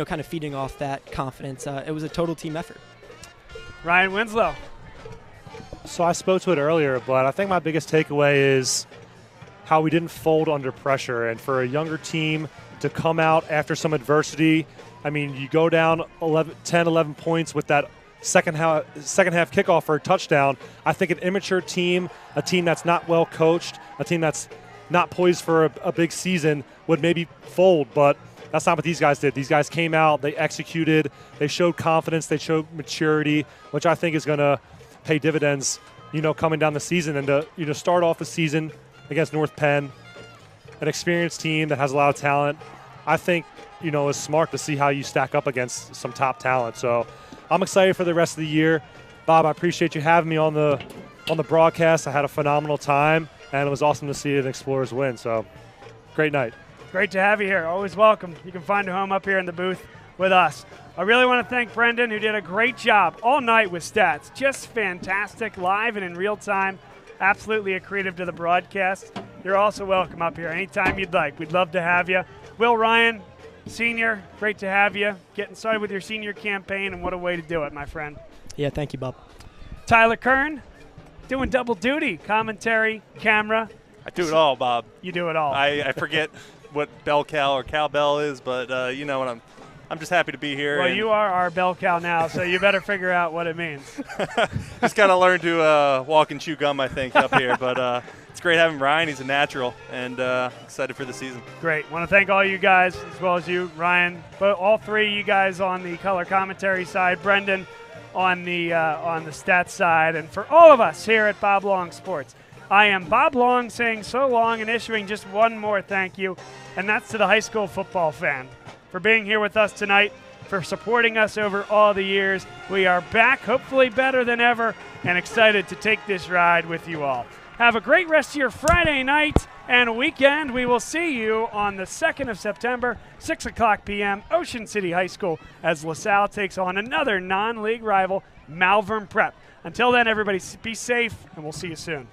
kind of feeding off that confidence. It was a total team effort. Ryan Winslow. So I spoke to it earlier, but I think my biggest takeaway is how we didn't fold under pressure. And for a younger team to come out after some adversity, I mean, you go down 10, 11 points with that second half kickoff for a touchdown. I think an immature team, a team that's not well coached, a team that's not poised for a big season would maybe fold, but that's not what these guys did. These guys came out, they executed, they showed confidence, they showed maturity, which I think is going to pay dividends, coming down the season. And to start off the season against North Penn, an experienced team that has a lot of talent, I think, it's smart to see how you stack up against some top talent. So I'm excited for the rest of the year. Bob, I appreciate you having me on the broadcast. I had a phenomenal time, and it was awesome to see an Explorers win. So great night. Great to have you here. Always welcome. You can find a home up here in the booth with us. I really want to thank Brendan, who did a great job all night with stats. Just fantastic, live and in real time. Absolutely accretive to the broadcast. You're also welcome up here anytime you'd like. We'd love to have you. Will Ryan, Senior, great to have you. Getting started with your senior campaign, and what a way to do it, my friend. Yeah, thank you, Bob. Tyler Kern, doing double duty, commentary, camera. I do it all, Bob. You do it all. I forget what bell cow or cowbell is, but what I'm just happy to be here. Well, you are our bell cow now, so you better figure out what it means. Just got to learn to walk and chew gum, I think, up here. But it's great having Ryan. He's a natural, and excited for the season. Great. Want to thank all you guys, as well as you, Ryan. But all three of you guys on the color commentary side, Brendan on the stats side, and for all of us here at Bob Long Sports. I am Bob Long saying so long and issuing just one more thank you, and that's to the high school football fan for being here with us tonight, for supporting us over all the years. We are back, hopefully better than ever, and excited to take this ride with you all. Have a great rest of your Friday night and weekend. We will see you on the 2nd of September, 6 o'clock p.m., Ocean City High School, as LaSalle takes on another non-league rival, Malvern Prep. Until then, everybody, be safe, and we'll see you soon.